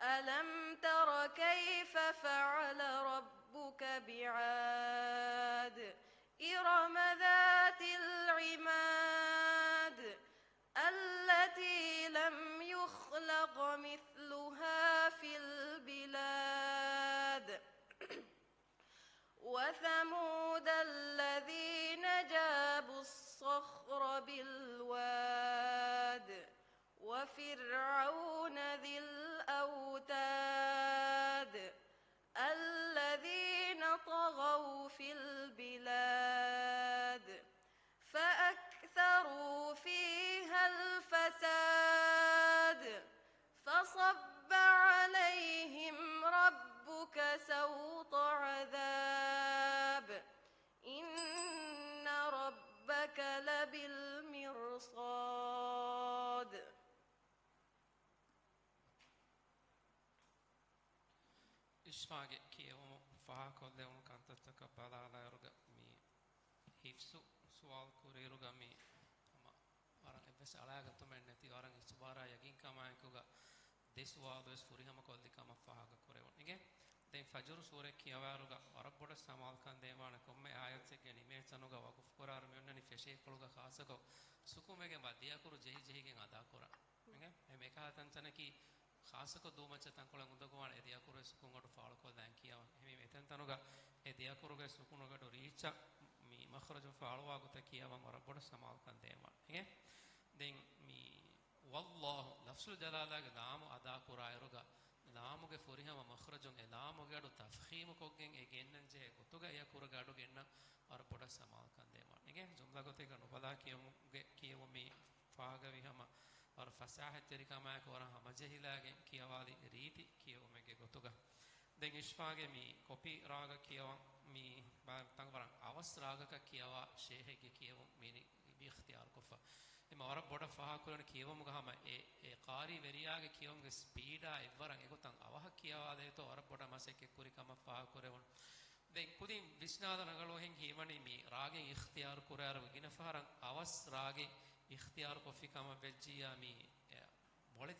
ألم تر كيف فعل ربك بعاد إرم ذات العماد التي لم يخلق مثلها في البلاد وثمود الذين جابوا الصخر بالواد وفرعون ذي ඉස්වාගේ කියවමු ෆාකොල්ලෙවුණු කන්තත්තක බලාලායරුග මේ හිෆ්සු සුවාල් කුරේරුග මේ අරන් එපස් අලාගතුමෙන් නැති අරන් ඉස්බාරා යකින් කමායකුග දෙසුවාදස් ෆුරිහම කොල්ලිකම ෆාග කුරේවුණ ඉගේ දැන් ෆජර් සූරේ කියවාරුග අරබොඩ සමාල්කන් දේවාන කොම්මේ ආයත්සෙගේ නිමේසනුග වකුෆ් කුරාර මෙන්නනි ෆෙෂේ කුලුග ખાසකෝ සුකුමෙගේ මදියකුරු ජෙහි ජෙහිගෙන් අදා කුරා ඉගේ මේක හතන්තනකි ખાસක දූමච්ච තංකොල මුදගවාන එදියකුරු සුකුංගඩ ෆාලකෝ දැන් කියව එමි මෙතෙන් තනුග එදියකුරුගේ සුකුණගඩ රීච මේ මඛරජ ෆාලවා ගත කියවම අරබොඩ සමාල්කන් දේවාන ඉගේ දැන් මේ والله لفظ الجلاله نام ادا قرايرغا ලාමුගේ ෆොරිහම මඛරජුන් එලාමුගේ අඩු තෆඛීම කොග්ගෙන් එගෙන්නන් ජේ කුතුග ය කුරග අඩු ගෙන්න අර පොඩ සමාල්කන් දේමා නේ ජුම්ලා ගොතේ ගන්න බලා කියමුගේ කියමු මේ ෆාග විහම අර ෆසාහත් තරිකමා කොර හම ජහිලාගෙන් කියවාලි රීති කියමුගේ ගොතුග දැන් ඉස්ෆාගේ මේ කොපි රාග කියවන් මේ තංගවරන් අවස් රාගක කියවා ෂේහෙගේ කියමු මේ බි ඉඛතියාර කොෆා එම වර බොඩ ෆහා කරන කියවමු ගහම ඒ කාරි වෙරියාගේ කියවමුගේ ස්පීඩා එවරන් ඒකතන් අවහ කියවා දේතෝ වර බොඩ මාසෙක කුරිකම ෆහා කරවන දැන් කුදින් විස්නාදනගලෝ හෙන් හීමනි මේ රාගෙන් ඉඛතියාර කුරාර වගින ෆහරන් අවස් රාගේ ඉඛතියාර කොෆිකම වෙජ්ජියා මේ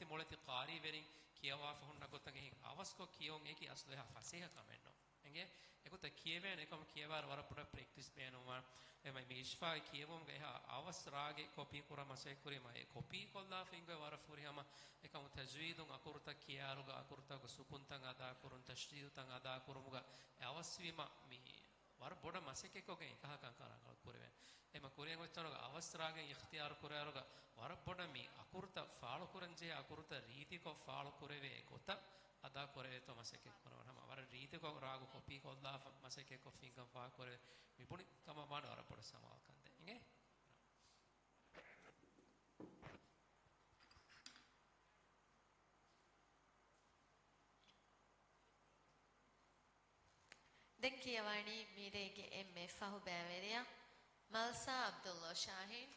මොලති කාරි වෙරින් කියවා ෆහොන්න ගොතන් හෙන් අවස් කො කියොන් ඒකි අස්ලහ ෆසේහ කමෙන්නෝ එංගේ ඒකත කියවෙන එකම කියවාර වර බොඩ ප්‍රැක්ටිස් බේනවා එමයි මේ ඉස්ෆා කියවුම් ගේ අවස් රාගේ කොපි කුරම සේ කුරිම ඒ කොපි කොල්ලා ෆින්ග වර ෆුරියම එකම තජ්වීදුන් අකුරත කියාරුග අකුරතක සුකුන්තන් අදා කුරුන් තෂ්දීදුන් අදා කුරුමුග අවස් වීම මේ වර බොඩ මසෙක කොගෙන් එකහකන් කරංගල කුරෙවෙන් එම කුරියන් වචනක අවස් රාගෙන් ඉඛතියාර කුරාරුග වර බොඩ මේ අකුරත ෆාල කුරන්ජේ අකුරත රීති කො ෆාල කුරෙවේ කොත අදා කුරේ තෝ මසෙක කරවනම වර රීති කො රාග කොපි කොල්ලා මසෙක කො ෆින්ග ෆා කුරේ විපුණි තම මාන වර පොඩ සමාල්කන්ද ඉගේ දැන් කියවණි මීරේගේ එම්මේ ෆහු බෑවරියා මල්සා අබ්දුල්ලා ෂාහින්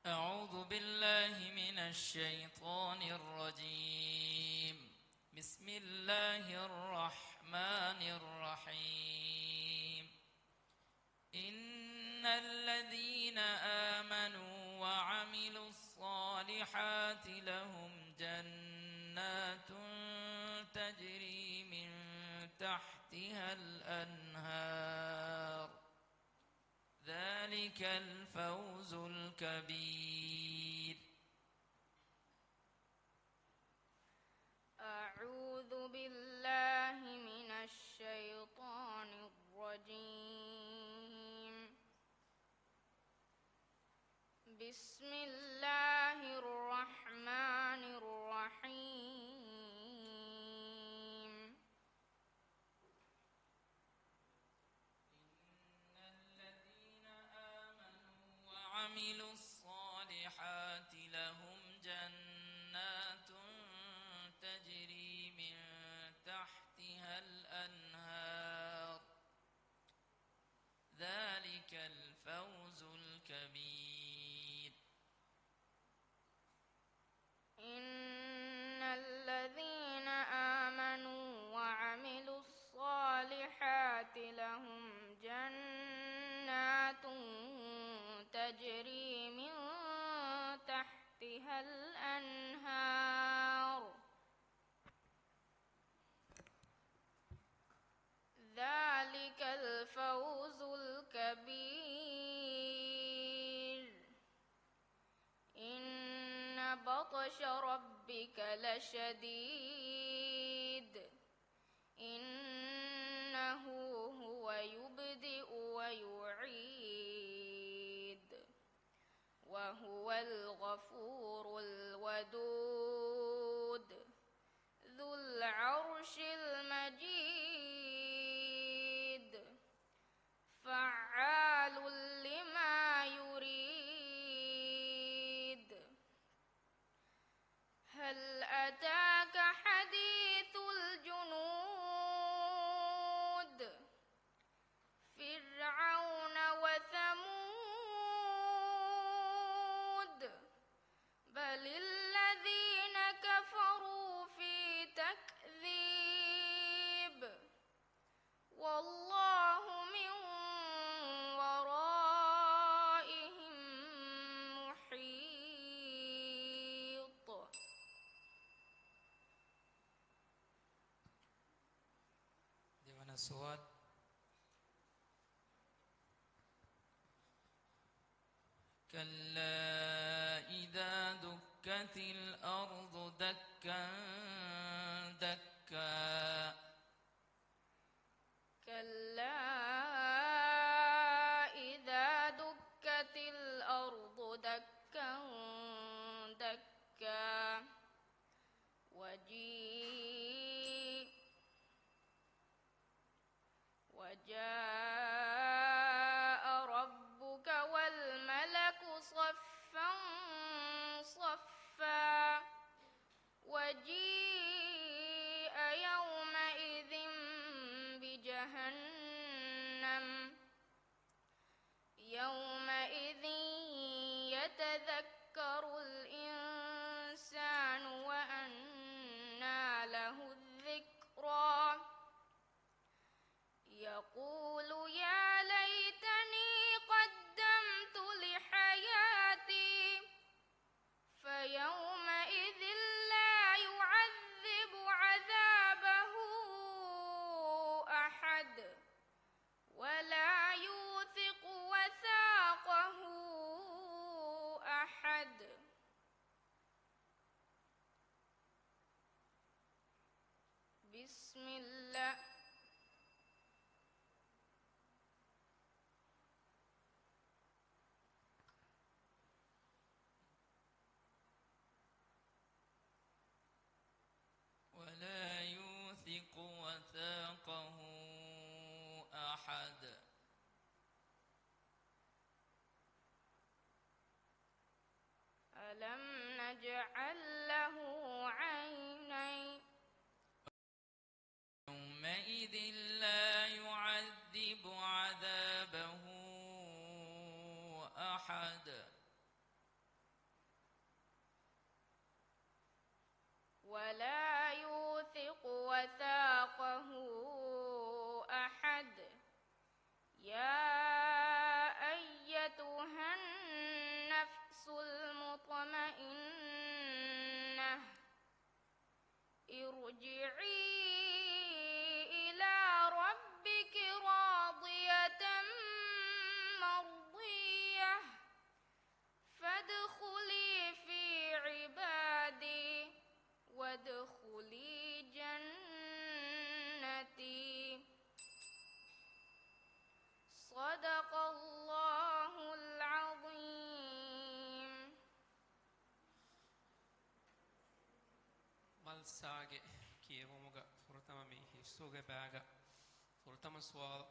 أعوذ بالله من الشيطان الرجيم بسم الله الرحمن الرحيم إن الذين آمنوا وعملوا الصالحات لهم جنات تجري من تحتها الأنهار ذلك الفوز الكبير أعوذ بالله من الشيطان الرجيم بسم الله الرحمن الرحيم وعملوا الصالحات لهم جنات تجري من تحتها الأنهار ذلك الفوز الكبير إن الذين آمنوا وعملوا الصالحات لهم جنات تجري من تحتها الأنهار ذلك الفوز الكبير إن بطش ربك لشديد إنه هو يبدئ ويعيد وهو الغفور الودود ذو العرش سواد كلا إذا دكت الأرض دكا دكا كلا إذا دكت الأرض دكا دكا وجاء ربك والملك صفا صفا وجيء يومئذ بجهنم يومئذ يتذكر الإنسان وأنى له الذكرى يقول يا ليتني قدمت لحياتي فيومئذ لا يعذب عذابه أحد ولا يوثق وثاقه أحد بسم الله ولا يوثق وثاقه أحد ألم نجعل له عينين يومئذ لا يعذب عذابه أحد ولا يوثق وثاقه أحد يا أيتها النفس المطمئنة ارجعي إلى ربك راضية مرضية فادخلي في عبادي وادخلي جنتي صدق الله العظيم ಮಲ್ಸಾಗೆ ಕಿಯವಮುಗ ಫುರತಮ ಮಿ ಹಿಸ್ಸುಗೆ ಬ್ಯಾಗ ಫುರತಮ ಸುವಾಲ್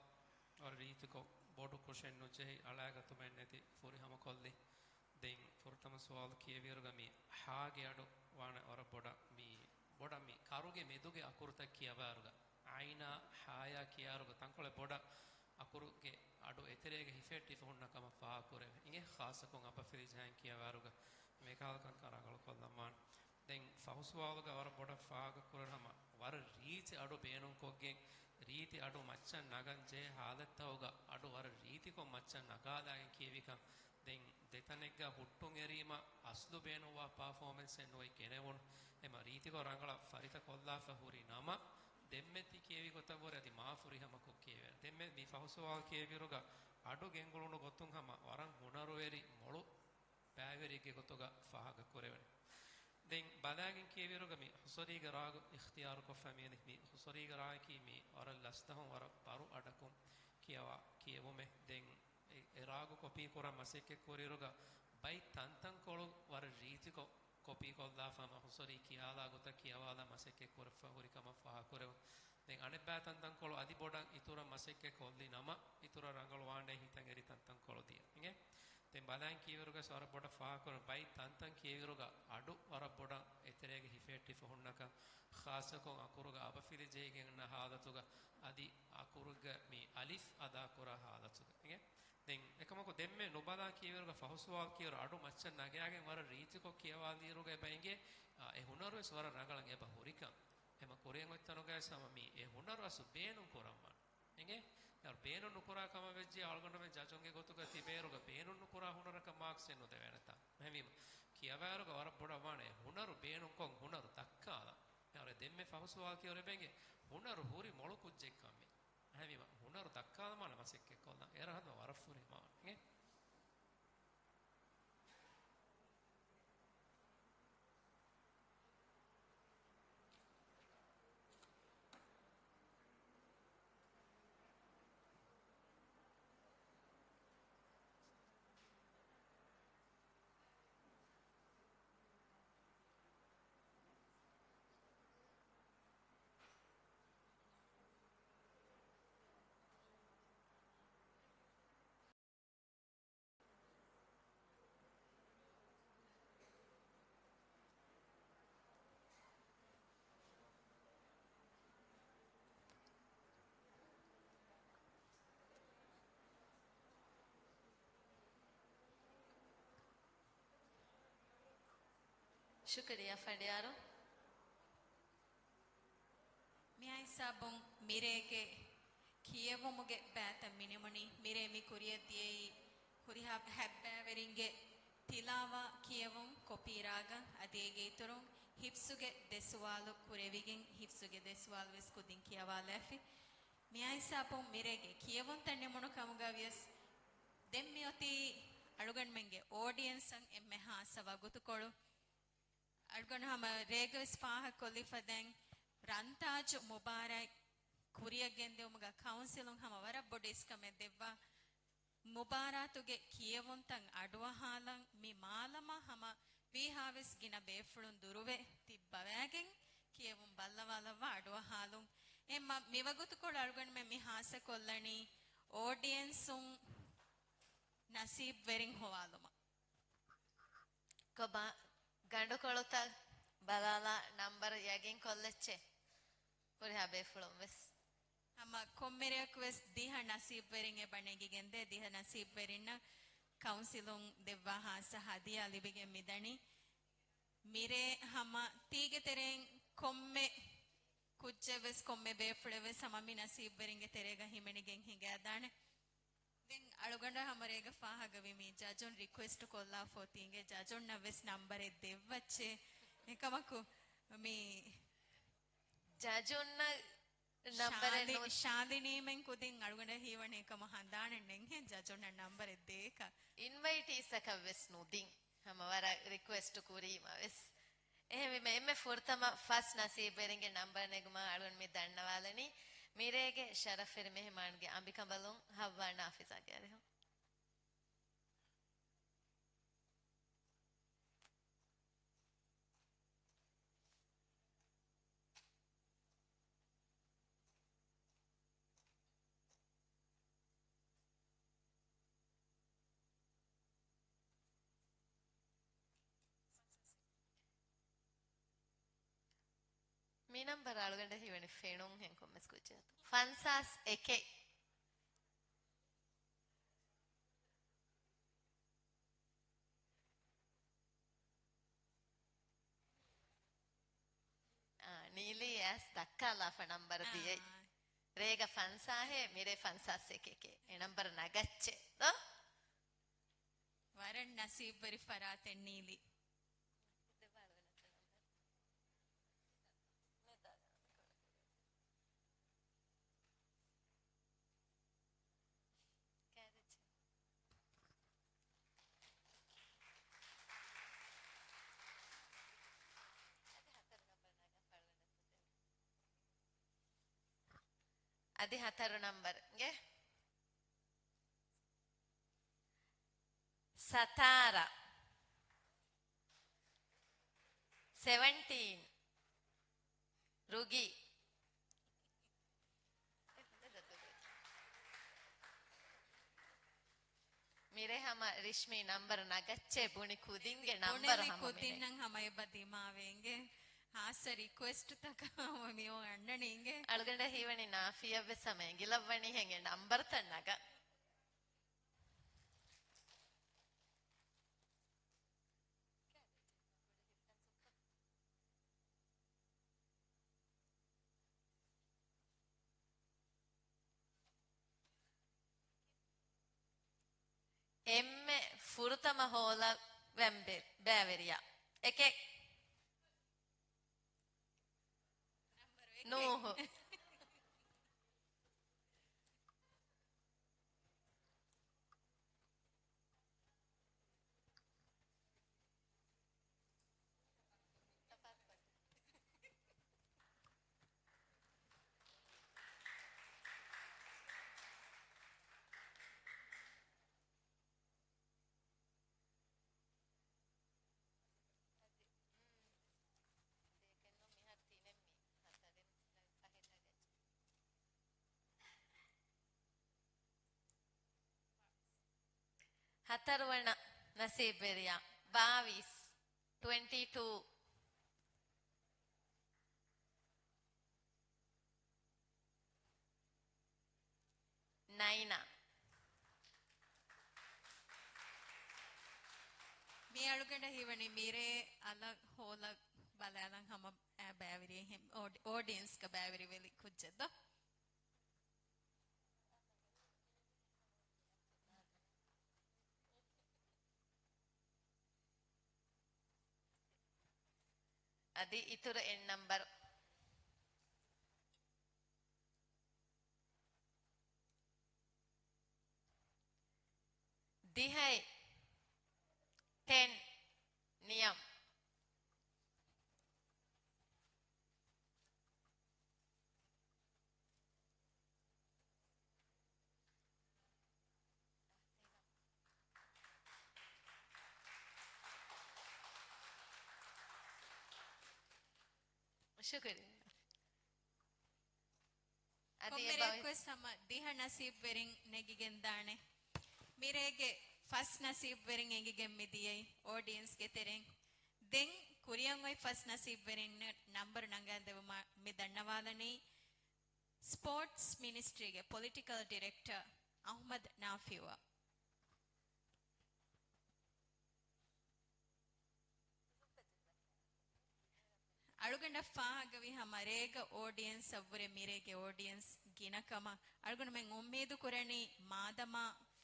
और रीत को बोडु क्वेश्चन नु जही अलागतु मेन्नेति फुरी हम कोल्ली दें फुरतम सुवाल कियविरुगा मी हागे अडु वाण और बोडा मी कारुगे मेदुगे अकुरुत कियवारुगा आईना हाया कियारुगा तंकोले बोडा अकुरुगे अडु एतरेगे हिफेट इफुन्ना कम फा कुरे इंगे खासकों අප ෆිරි ජයන් කියවාරුගා මේ කාලකන් කරාගල කොල්ලම්මාන් දැන් ෆහුස්වාලුගා වර බොඩ ෆාග කුරනම වර රීති අඩු බේනුම් කොග්ගෙන් රීති අඩු මච්චන් නගන් ජේ हालतවුගා අඩු වර රීති කො මච්චන් නගාදාගෙන් කියවිකම් දැන් දෙතනෙක්ගා හුට්ටුන් එරීම අස්ලු බේනුවා පර්ෆෝමන්ස් එක නොයි කෙනෙවුන් එම රීති කො රංගල ෆරිත කොල්ලා ෆහුරි නම දෙම්මෙති කියවි කොතවර අදි මාෆුරි හම කො කියවේ දෙම්මෙ මේ ෆහුස්වාල් කියවිරුගා අඩු ගෙන්ගුළුණු ගොතුන් හම වරන් හුනරු වෙරි මොළු පෑවෙරිගේ ගොතුගා ෆහග කුරෙවනි දෙන් බදාගෙන් කියවිරුගා මේ හුසරීග රාග ඉක්තියාර කො ෆැමියනි මේ හුසරීග රාග කී මේ වර ලස්තහම් වර පරු අඩකුම් කියවා කියවොමෙ දෙන් ඒ රාග කොපී කොරා මසෙක්කේ කුරිරුගා බයි තන්තන් කොළු වර රීතිකො කොපී කොල්ලා ෆම හුසරී කියාලා ගොත කියවාලා මසෙක්කේ කුරෆ හුරිකම ෆහ කුරව දැන් අනේ බෑ තන්තන් කොළු අදි බොඩන් ඉතුර මසෙක්කේ කොල්ලි නම ඉතුර රංගල වාණ්ඩේ හිතන් එරි තන්තන් කොළු දිය ඉගේ දැන් බදාන් කියවිරුගා සවර බොඩ ෆහ කර බයි තන්තන් කියවිරුගා අඩු වර බොඩ එතරේගේ හිෆෙට්ටි ෆොන්නක ખાસකොන් අකුරුගා අබෆිලි ජේගෙන් නහාදතුගා අදි අකුරුගා මේ අලිෆ් අදා කුරා හාදතුගා ඉගේ දැන් එකමක දෙම්මේ නොබලා කියවිරුගා ෆහුස්වාල් කියර අඩු මච්චන් නගයාගෙන් වර රීතිකො කියවා දීරුගා බයින්ගේ ඒ හුනරුවේ ස්වර රංගලන් එබ හොරිකම් එම කොරියන් ඔත්තනෝගා සම මේ ඒ හුනරු අසු බේනුම් කොරම්මන් ඉගේ यार बेनु नुकुरा कम वेज्जी आलगොಂಡ में जाचोंगे गोतुगा तिबेरुगा बेनु नुकुरा हुनरक मार्क्स एनु देवेनता මෙහිම කියවෑරුග වර බොඩ වනේ හුනරු බේනු කොන් හුනරු තක්කාලා यार දෙම්මේ ෆහුස්වාල් කියore බෙන්ගේ හුනරු හුරි මොළු කුජ්ජෙක් කම්මේ همی هنر دکال مال مسکه کلا ایراد و عرفوری ما نه ಶುಕ್ರಿಯಾ ಫಂಡಿಯಾರು ಮಿಯಾಯ್ ಸಾಬುಂ ಮಿರೇಗೆ ಕಿಯವಮುಗೆ ಬ್ಯಾತ ಮಿನಿಮಣಿ ಮಿರೆ ಮಿ ಕುರಿಯತಿಯೈ ಹುರಿಹಾ ಹೆಬ್ಬೆವರಿಂಗೆ ತಿಲಾವ ಕಿಯವಂ ಕೊಪೀರಾಗ ಅದೇಗೆ ಇತುರುಂ ಹಿಫ್ಸುಗೆ ದೆಸುವಾಲು ಕುರೆವಿಗಿಂ ಹಿಫ್ಸುಗೆ ದೆಸುವಾಲು ವೆಸ್ ಕುದಿಂ ಕಿಯವಾಲೆಫಿ ಮಿಯಾಯ್ ಸಾಬುಂ ಮಿರೇಗೆ ಕಿಯವಂ ತಣ್ಣೆ ಮುಣು ಕಮುಗವಿಯಸ್ ದೆಮ್ಮಿಯೊತಿ ಅಳುಗಣ್ಮೆಂಗೆ ಆಡಿಯನ್ಸ್ ಅಂ ಎಮ್ಮೆ ಹಾಸವ ಗುತುಕೊಳು ಅಳ್ಗೊಂಡು ಹಮ ರೇಗಸ್ ಪಾಹ ಕೊಲ್ಲಿಫದೆಂ ರಂತಾಜು ಮುಬಾರಕ್ ಕುರಿಯಗೆಂದೆ ಉಮಗ ಕೌನ್ಸಿಲುಂ ಹಮ ವರ ಬೊಡಿಸ್ಕಮೆ ದೆವ್ವ ಮುಬಾರಾತುಗೆ ಕಿಯವೊಂತಂ ಅಡುವ ಹಾಲಂ ಮಿ ಮಾಲಮ ಹಮ ವಿ ಹಾವೆಸ್ ಗಿನ ಬೇಫುಳುಂ ದುರುವೆ ತಿಬ್ಬವ್ಯಾಗೆಂ ಕಿಯವುಂ ಬಲ್ಲವಲವ ಅಡುವ ಹಾಲುಂ ಎಮ್ಮ ಮಿವಗುತುಕೊಳು ಅಳ್ಗೊಂಡು ಮೆ ಮಿ ಹಾಸ ಕೊಲ್ಲಣಿ ಆಡಿಯನ್ಸುಂ ನಸೀಬ್ ವೆರಿಂಗ್ ಹೋವಾಲುಮ ಕೊಬ ಗಂಡು ಕೊಳುತ್ತ ಬಲಾಲ ನಂಬರ್ ಯಗಿನ್ ಕೊಲ್ಲೆಚ್ಚೆ ಪುರಿ ಹಬೆ ಫುಳಂ ವೆಸ್ ಅಮ್ಮ ಕೊಮ್ಮೆರೆಯಕ್ ವೆಸ್ ದಿಹ ನಸೀಬ್ ವೆರಿಂಗೆ ಬಣ್ಣಗಿಗೆಂದೆ ದಿಹ ನಸೀಬ್ ವೆರಿನ್ನ ಕೌನ್ಸಿಲುಂ ದೆವ್ವ ಹಾಸ ಹದಿಯ ಲಿಬಿಗೆ ಮಿದಣಿ ಮಿರೆ ಹಮ ತೀಗೆ ತೆರೆಂ ಕೊಮ್ಮೆ ಕುಜ್ಜೆ ವೆಸ್ ಕೊಮ್ಮೆ ಬೇಫುಳೆ ವೆಸ್ ಹಮ ಮಿ ನಸೀಬ್ ವೆರಿಂಗೆ ತೆರೆಗ ಹಿಮೆಣಿಗೆಂ ಹಿಂಗೆ ಅದಾಣೆ ದೆನ್ ಅಳುಗಂಡ ಹಮರೇಗ ಫಾಹಗವಿ ಮಿ ಜಜುನ್ ರಿಕ್ವೆಸ್ಟ್ ಕೊಲ್ಲಾ ಫೋತಿಂಗೆ ಜಜುನ್ ನವೆಸ್ ನಂಬರ್ ದೆವ್ವಚ್ಚೆ ಏಕಮಕು ಮಿ ಜಜುನ್ನ ನಂಬರ್ ಶಾಲಿನಿ ಮೆನ್ ಕುದಿಂ ಅಳುಗಂಡ ಹೀವಣೆ ಏಕಮ ಹಂದಾಣೆ ನೆಂಗೆ ಜಜುನ್ ನಂಬರ್ ದೇಕ ಇನ್ವೈಟ್ ಈಸಕ ವೆಸ್ ನುದಿಂ ಹಮವರ ರಿಕ್ವೆಸ್ಟ್ ಕುರಿ ಮವೆಸ್ එහෙම මෙම්මේ ෆොර්තම ෆස් නසීබ් වෙරින්ගේ නම්බර් නෙගුම අලුන් මි දන්නවාලනි මිරේගේ ශරෆෙරි මෙහෙමාන්ගේ අම්බිකඹලුන් හව්වා නාෆිසාගේ අරහො మీ నంబర్ అడగండి ఇవని ఫేణుం హెం కొమ్మెస్ కుచేతు ఫన్సాస్ ఎకే నీలి యాస్ దక్కాలా ఫ నంబర్ దియై రేగ ఫన్సా హే మీరే ఫన్సాస్ ఎకే ఏ నంబర్ నగచ్చే దో వరన్ నసీబ్ వరి ఫరాతె నీలి అది 14 నంబర్ ಗೆ సతారా 17 రుగి మీరే హమ రిష్మి నంబర్ నగచ్చే బుని కుదింగే నంబర్ హమ ಕುದಿನ್ನಂ ಹಮಯ ಬದಿ ಮಾವೆಂಗೆ ಹಾಸ ರಿಕ್ವೆಸ್ಟ್ ತಕ ಮಿಯೋ ಅಣ್ಣನಿಂಗೆ ಅಳಗಂಡ ಹೀವಣಿ ನಾಫಿಯವ್ವೆ ಸಮಯ ಗಿಲವ್ವಣಿ ಹೆಂಗೆ ನಂಬರ್ ತಣ್ಣಗ ಎಮ್ಮೆ ಫುರುತಮ ಹೋಲ ವೆಂಬೆ ಬ್ಯಾವೆರಿಯ ಏಕೆ ನೂಹು ಹತರ್ವಣ ನಸೀಬೆರಿಯಾ 22 ನೈನಾ මේ අලුගඩ හිවණි මීරේ අලක් හෝලක් බලයන් හම බෑවිරි හිම් ඔඩියන්ස් ක බෑවිරි වෙලි කුජ්ජද අදි ඉතුරු එන් නම්බර් දිහයි 10 නියම් ಶುಕ್ರಿಯ ಕೊಮ್ಮೆರೆಕ್ವೆ ಸಮ ದಿಹ ನಸೀಬ್ ವೆರಿಂಗ್ ನೆಗಿಗೆಂದಾಣೆ ಮಿರೆಗೆ ಫಸ್ಟ್ ನಸೀಬ್ ವೆರಿಂಗ್ ಎಂಗಿಗೆ ಮಿದಿಯೈ ಆಡಿಯನ್ಸ್ ಗೆ ತೆರೆಂಗ್ ದೆಂಗ್ ಕುರಿಯಂಗೈ ಫಸ್ಟ್ ನಸೀಬ್ ವೆರಿಂಗ್ ನಂಬರ್ ನಂಗಂದೆವ ಮಿದಣ್ಣವಾಲನಿ ಸ್ಪೋರ್ಟ್ಸ್ ಮಿನಿಸ್ಟ್ರಿಗೆ ಪೊಲಿಟಿಕಲ್ ಡೈರೆಕ್ಟರ್ ಅಹ್ಮದ್ ನಾಫಿವಾ ಅಳುಗಂಡ ಫಾಗವಿ ಹಮರೇಗ ಆಡಿಯನ್ಸ್ ಅವ್ರೆ ಮಿರೆಗೆ ಆಡಿಯನ್ಸ್ ಗಿನಕಮ ಅಳುಗಂಡ ಮೆಂಗ್ ಉಮ್ಮೀದು ಕುರಣಿ ಮಾದಮ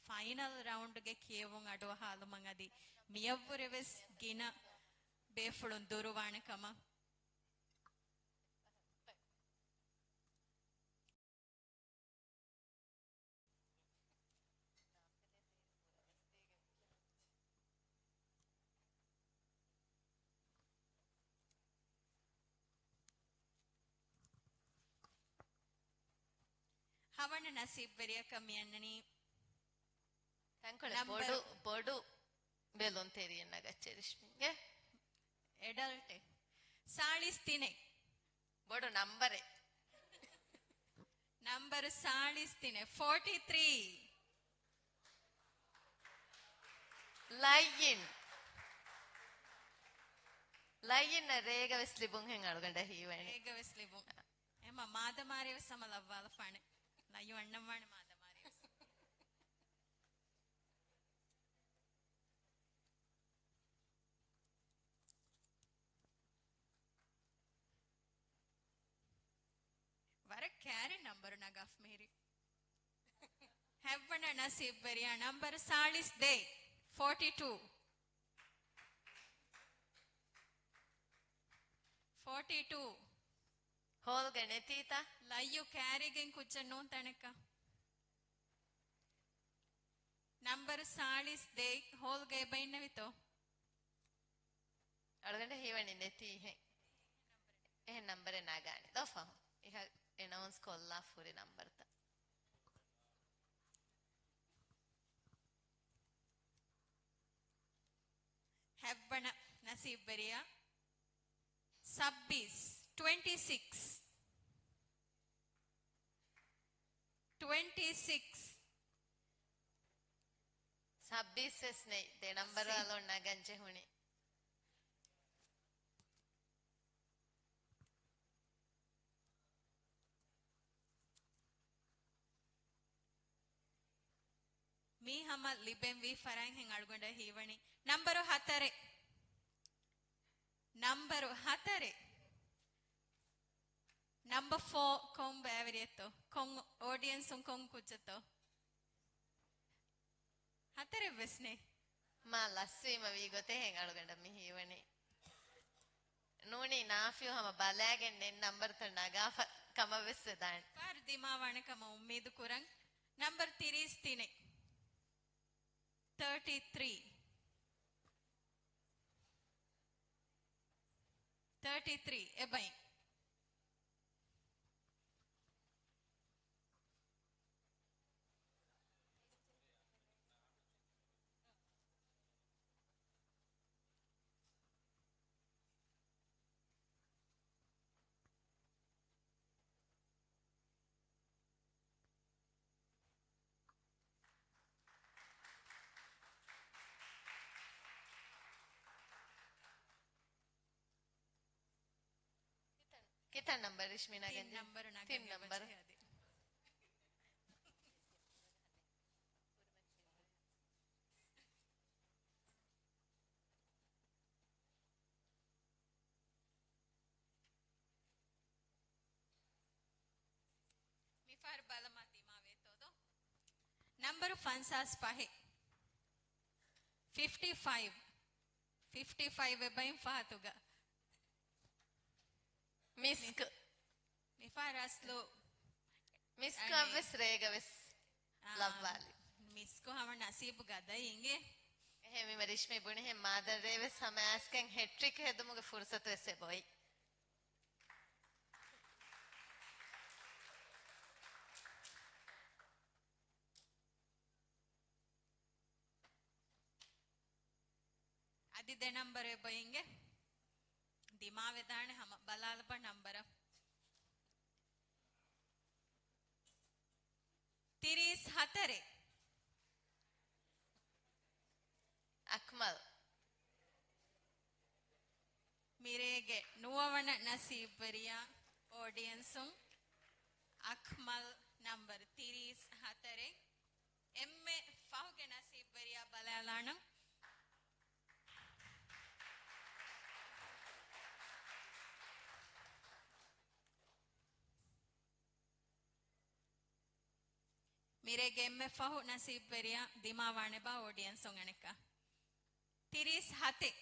ಫೈನಲ್ ರೌಂಡ್ ಗೆ ಕೇವಂ ಅಡುವ ಹಾಲು ಮಂಗದಿ ಮಿಯವ್ವರೆವೆಸ್ ಗಿನ ಬೇಫುಳುನ್ ದುರುವಾಣಕಮ ಹವಣ ನಸೀಬ್ ವೆರಿಯ ಕಮ್ಮಿ ಅನ್ನನಿ ತಂಕೊಳ ಬೋಡು ಬೆಲೂನ್ ತೆರಿಯನ್ನ ಗಚ್ಚರಿಷ್ಮಿಗೆ ಎಡಲ್ಟೆ ಸಾಳಿಸ್ತಿನೆ ಬೋಡು ನಂಬರೇ ನಂಬರ್ ಸಾಳಿಸ್ತಿನೆ 43 ಲೈನ್ ರೇಗ ವೆಸ್ಲಿಬುಂ ಹೆಂಗ್ ಅಳ್ಗಂಡ ಹೀವಣಿ ರೇಗ ವೆಸ್ಲಿಬುಂ ಎಮ್ಮ ಮಾದಮಾರಿ ಸಮಲವ್ವಾಲ ಫಾಣೆ ಲಯ್ಯು ಅಣ್ಣಮ್ಮಾಣೆ ಮಾದಮಾರಿ ವರ ಕ್ಯಾರಿ ನಂಬರ್ ನಗಫ್ ಮೇರಿ ಹೆವ್ವಣ ನಸೀಬ್ ವೆರಿಯ ನಂಬರ್ ಸಾಳಿಸ್ ದೇ 42 ಹೋಲ್ ಗಣತೀತ ಲಯ್ಯು ಕ್ಯಾರಿಗೆ ಕುಚ್ಚಣ್ಣು ತಣಕ ನಂಬರ್ ಸಾಳಿಸ್ ದೇ ಹೋಲ್ ಗೆ ಬೈನವಿತೋ ಅಳಗಂಡ ಹೀವಣಿ ನೆತಿ ಹೆ ನಂಬರ್ ನಾಗಾಣಿ ದಫಾ ಇಹ ಎನೌನ್ಸ್ ಕೊಲ್ಲಾ ಫುರಿ ನಂಬರ್ ತ ಹೆವ್ವಣ ನಸೀಬ್ ವೆರಿಯ 26 26 नहीं दे नंबर वालों ना गंजे हुनी मी हम लिबें वी फरांग हेंग अळगुंड हीवणी नंबर 10 Number 4 kong beverietto kong audience kong kuchetto hatare vesne ma lassima vi gote hen aluganda mi hiwani nuni nafiu hama balagen nen number tana gafa kama vessedan par dimawane kama ummeedu kurang number 33 ebai Kita number Rishmi तीन Naganji. Number तीन number. मिफार बालमाती मावे तो दो नंबर 55 एबाइन फातुगा Misk. मिफार असलो Misk avis regavis. Lavvali. मिसको हम नसीब गदा इंगे එහෙම මරිෂ්මේ බුණ එහෙම මාදර රේවස් හැම ඇස්කෙන් හෙට්‍රික් හෙදමුගේ ෆුර්සත වෙස්සේ බොයි अदि दे नंबर बयेंगे दिमाग वेदाने हम बलाल पर नंबर 34 अकमल मेरेगे नुववण नसीब बरिया ऑडियंसुं अकमल नंबर 34 एम्मे फाहुगे नसीब बरिया बलालाणं मेरे गेम में फाहु नसीब बरिया दिमावाने बा ऑडियंस होंगे का 37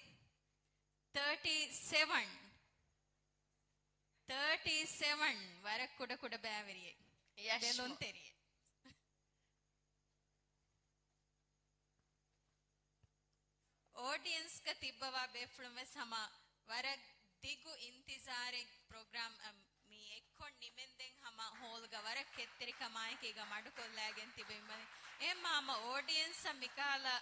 वरक कुड कुड बैवरिये बेलून तेरिये ऑडियंस का तिब्बवा बेफुल में समा वरक दिगु इंतजारे प्रोग्राम मी एक्कों निमेंदें हमा होल गवर केत्तरी कमाए की गमाडु को लैगें तिबेमने ए मामा ऑडियंस मिकाला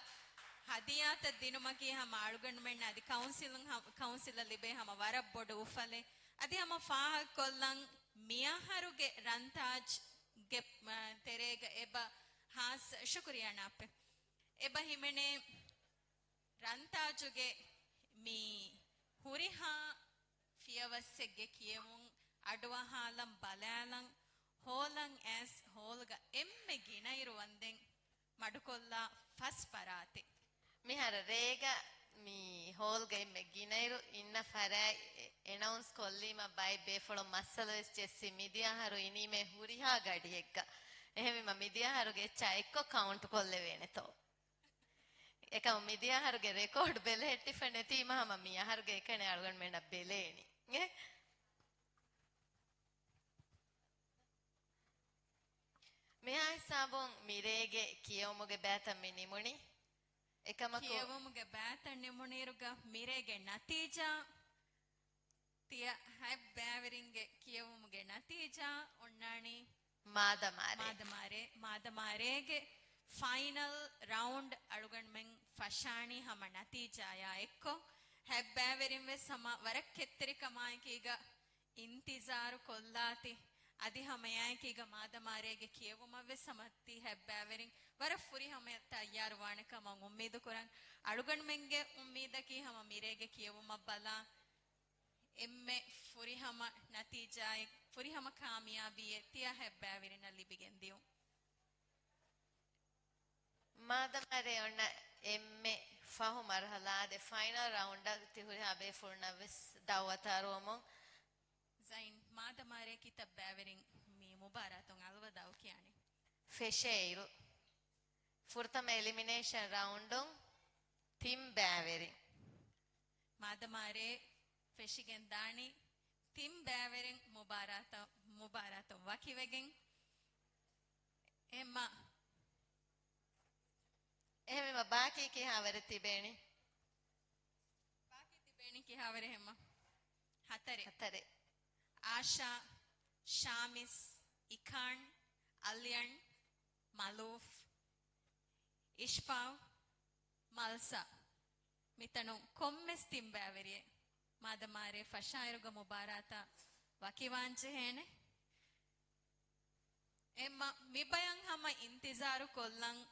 हदियात दिनुमा की हम आलुगंड में नदी काउंसिल लिबे हम वरब बोर्ड उफले अदी हम फाह कोल्लंग मिया हरुगे रंताज गे तेरेग एबा हास शुक्रिया नापे एबा हिमेने रंताजुगे मी हुरिहा फियवस्सेगे कियमुं अडवा हालम बलालं होलं एस होलगा एम्मे गिनैरु वंदें मडुकोल्ला फस पराते मिहर रेगा मी होलगा एम्मे गिनैरु इन्न फराय अनाउंस कोल्लीमा बाय बेफळो मसलवेस चेस्सी मिदियाहरु इनीमे हुरिहा गडियेग्गा එහෙම මිදියාහරුගේ එච්චා එක්ක කවුන්ට් කොල්ලේ වෙනතෝ එකම මිදියාහරුගේ රෙකෝඩ් බෙල හෙට්ටි ෆෙනති මහම මියාහරුගේ එකනේ අලුගන් මෙන්න බෙලේනි නේ මෙහා හිසාබොන් මිරේගේ කියවමුගේ බෑත මිනිමුනි එකම කියවමුගේ බෑත නිමුනිරුගා මිරේගේ නතිජා තිය හයි බෑවරින්ගේ කියවමුගේ නතිජා ඔන්නානි मादमारेगे फाइनल राउंड अळुगण में फशानी हम नतीजाया एक्को हेब्बेवरिम वे समा वरक केत्तरी कमाए कीगा इंतजार कोल्लाती अदि हमें कीगा मादमारेगे कियवुम वे समत्ती हेब्बेवरिम वर फुरी हमें तैयार वाने का मंग उम्मीद कुरंग अळुगण मेंगे उम्मीद की हम मिरेगे कियवुम बला एम्मे फुरी हम नतीजा फुरी हम कामयाबी तिया है बैवरिन लिबिगेन दियो मादमारे ओन्न एम्मे फाहु मरहला दे फाइनल राउंड तिहुरी हबे फुरनविस दावतारोमो जाइन मादमारे की तब बैवरिन मी मुबारतों अलवा दाव कियानी फेशेइरु फुरतम एलिमिनेशन राउंडों टीम बैवरिन मादमारे फेशिगेन दानी टीम बैवरिन मुबारत वाकिवेगेन एम्मा එහෙම बाकी की हावरे तिबेनी की हावरे हेमा हतरे आशा शामिस इखान अलियन मालूफ इश्फाव मलसा मितनो कोम्मेस टीम बैवरिये मादमारे फशायरुग मुबारता वकिवांचे हेने एम्मा मिबयं हम इंतजारु कोल्लं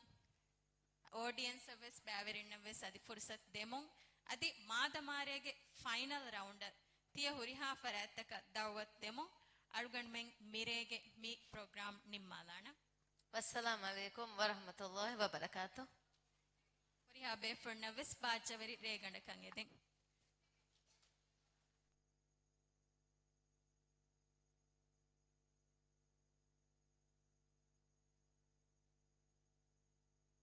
ऑडियंस वेस बैवरिन वेस अदि फुर्सत देमो अदि मादमारेगे फाइनल राउंड ತಿಯ ಹುರಿಹಾ ಫರಾತ್ತಕ ದಾವತ್ ದೆಮೊ ಅಳುಗಂಡ್ ಮೆಂಗ್ ಮಿರೇಗೆ ಮಿ ಪ್ರೋಗ್ರಾಮ್ ನಿಮ್ಮಾಲಾಣ ವಸ್ಸಲಾಮ್ ಅಲೈಕುಂ ವರಹಮತುಲ್ಲಾಹಿ ವಬರಕಾತು ಹುರಿಹಾ ಬೇಫುಣ್ಣ ವಿಸ್ ಬಾಚವರಿ ರೇಗಂಡ ಕಂಗೆದೆಂಗ್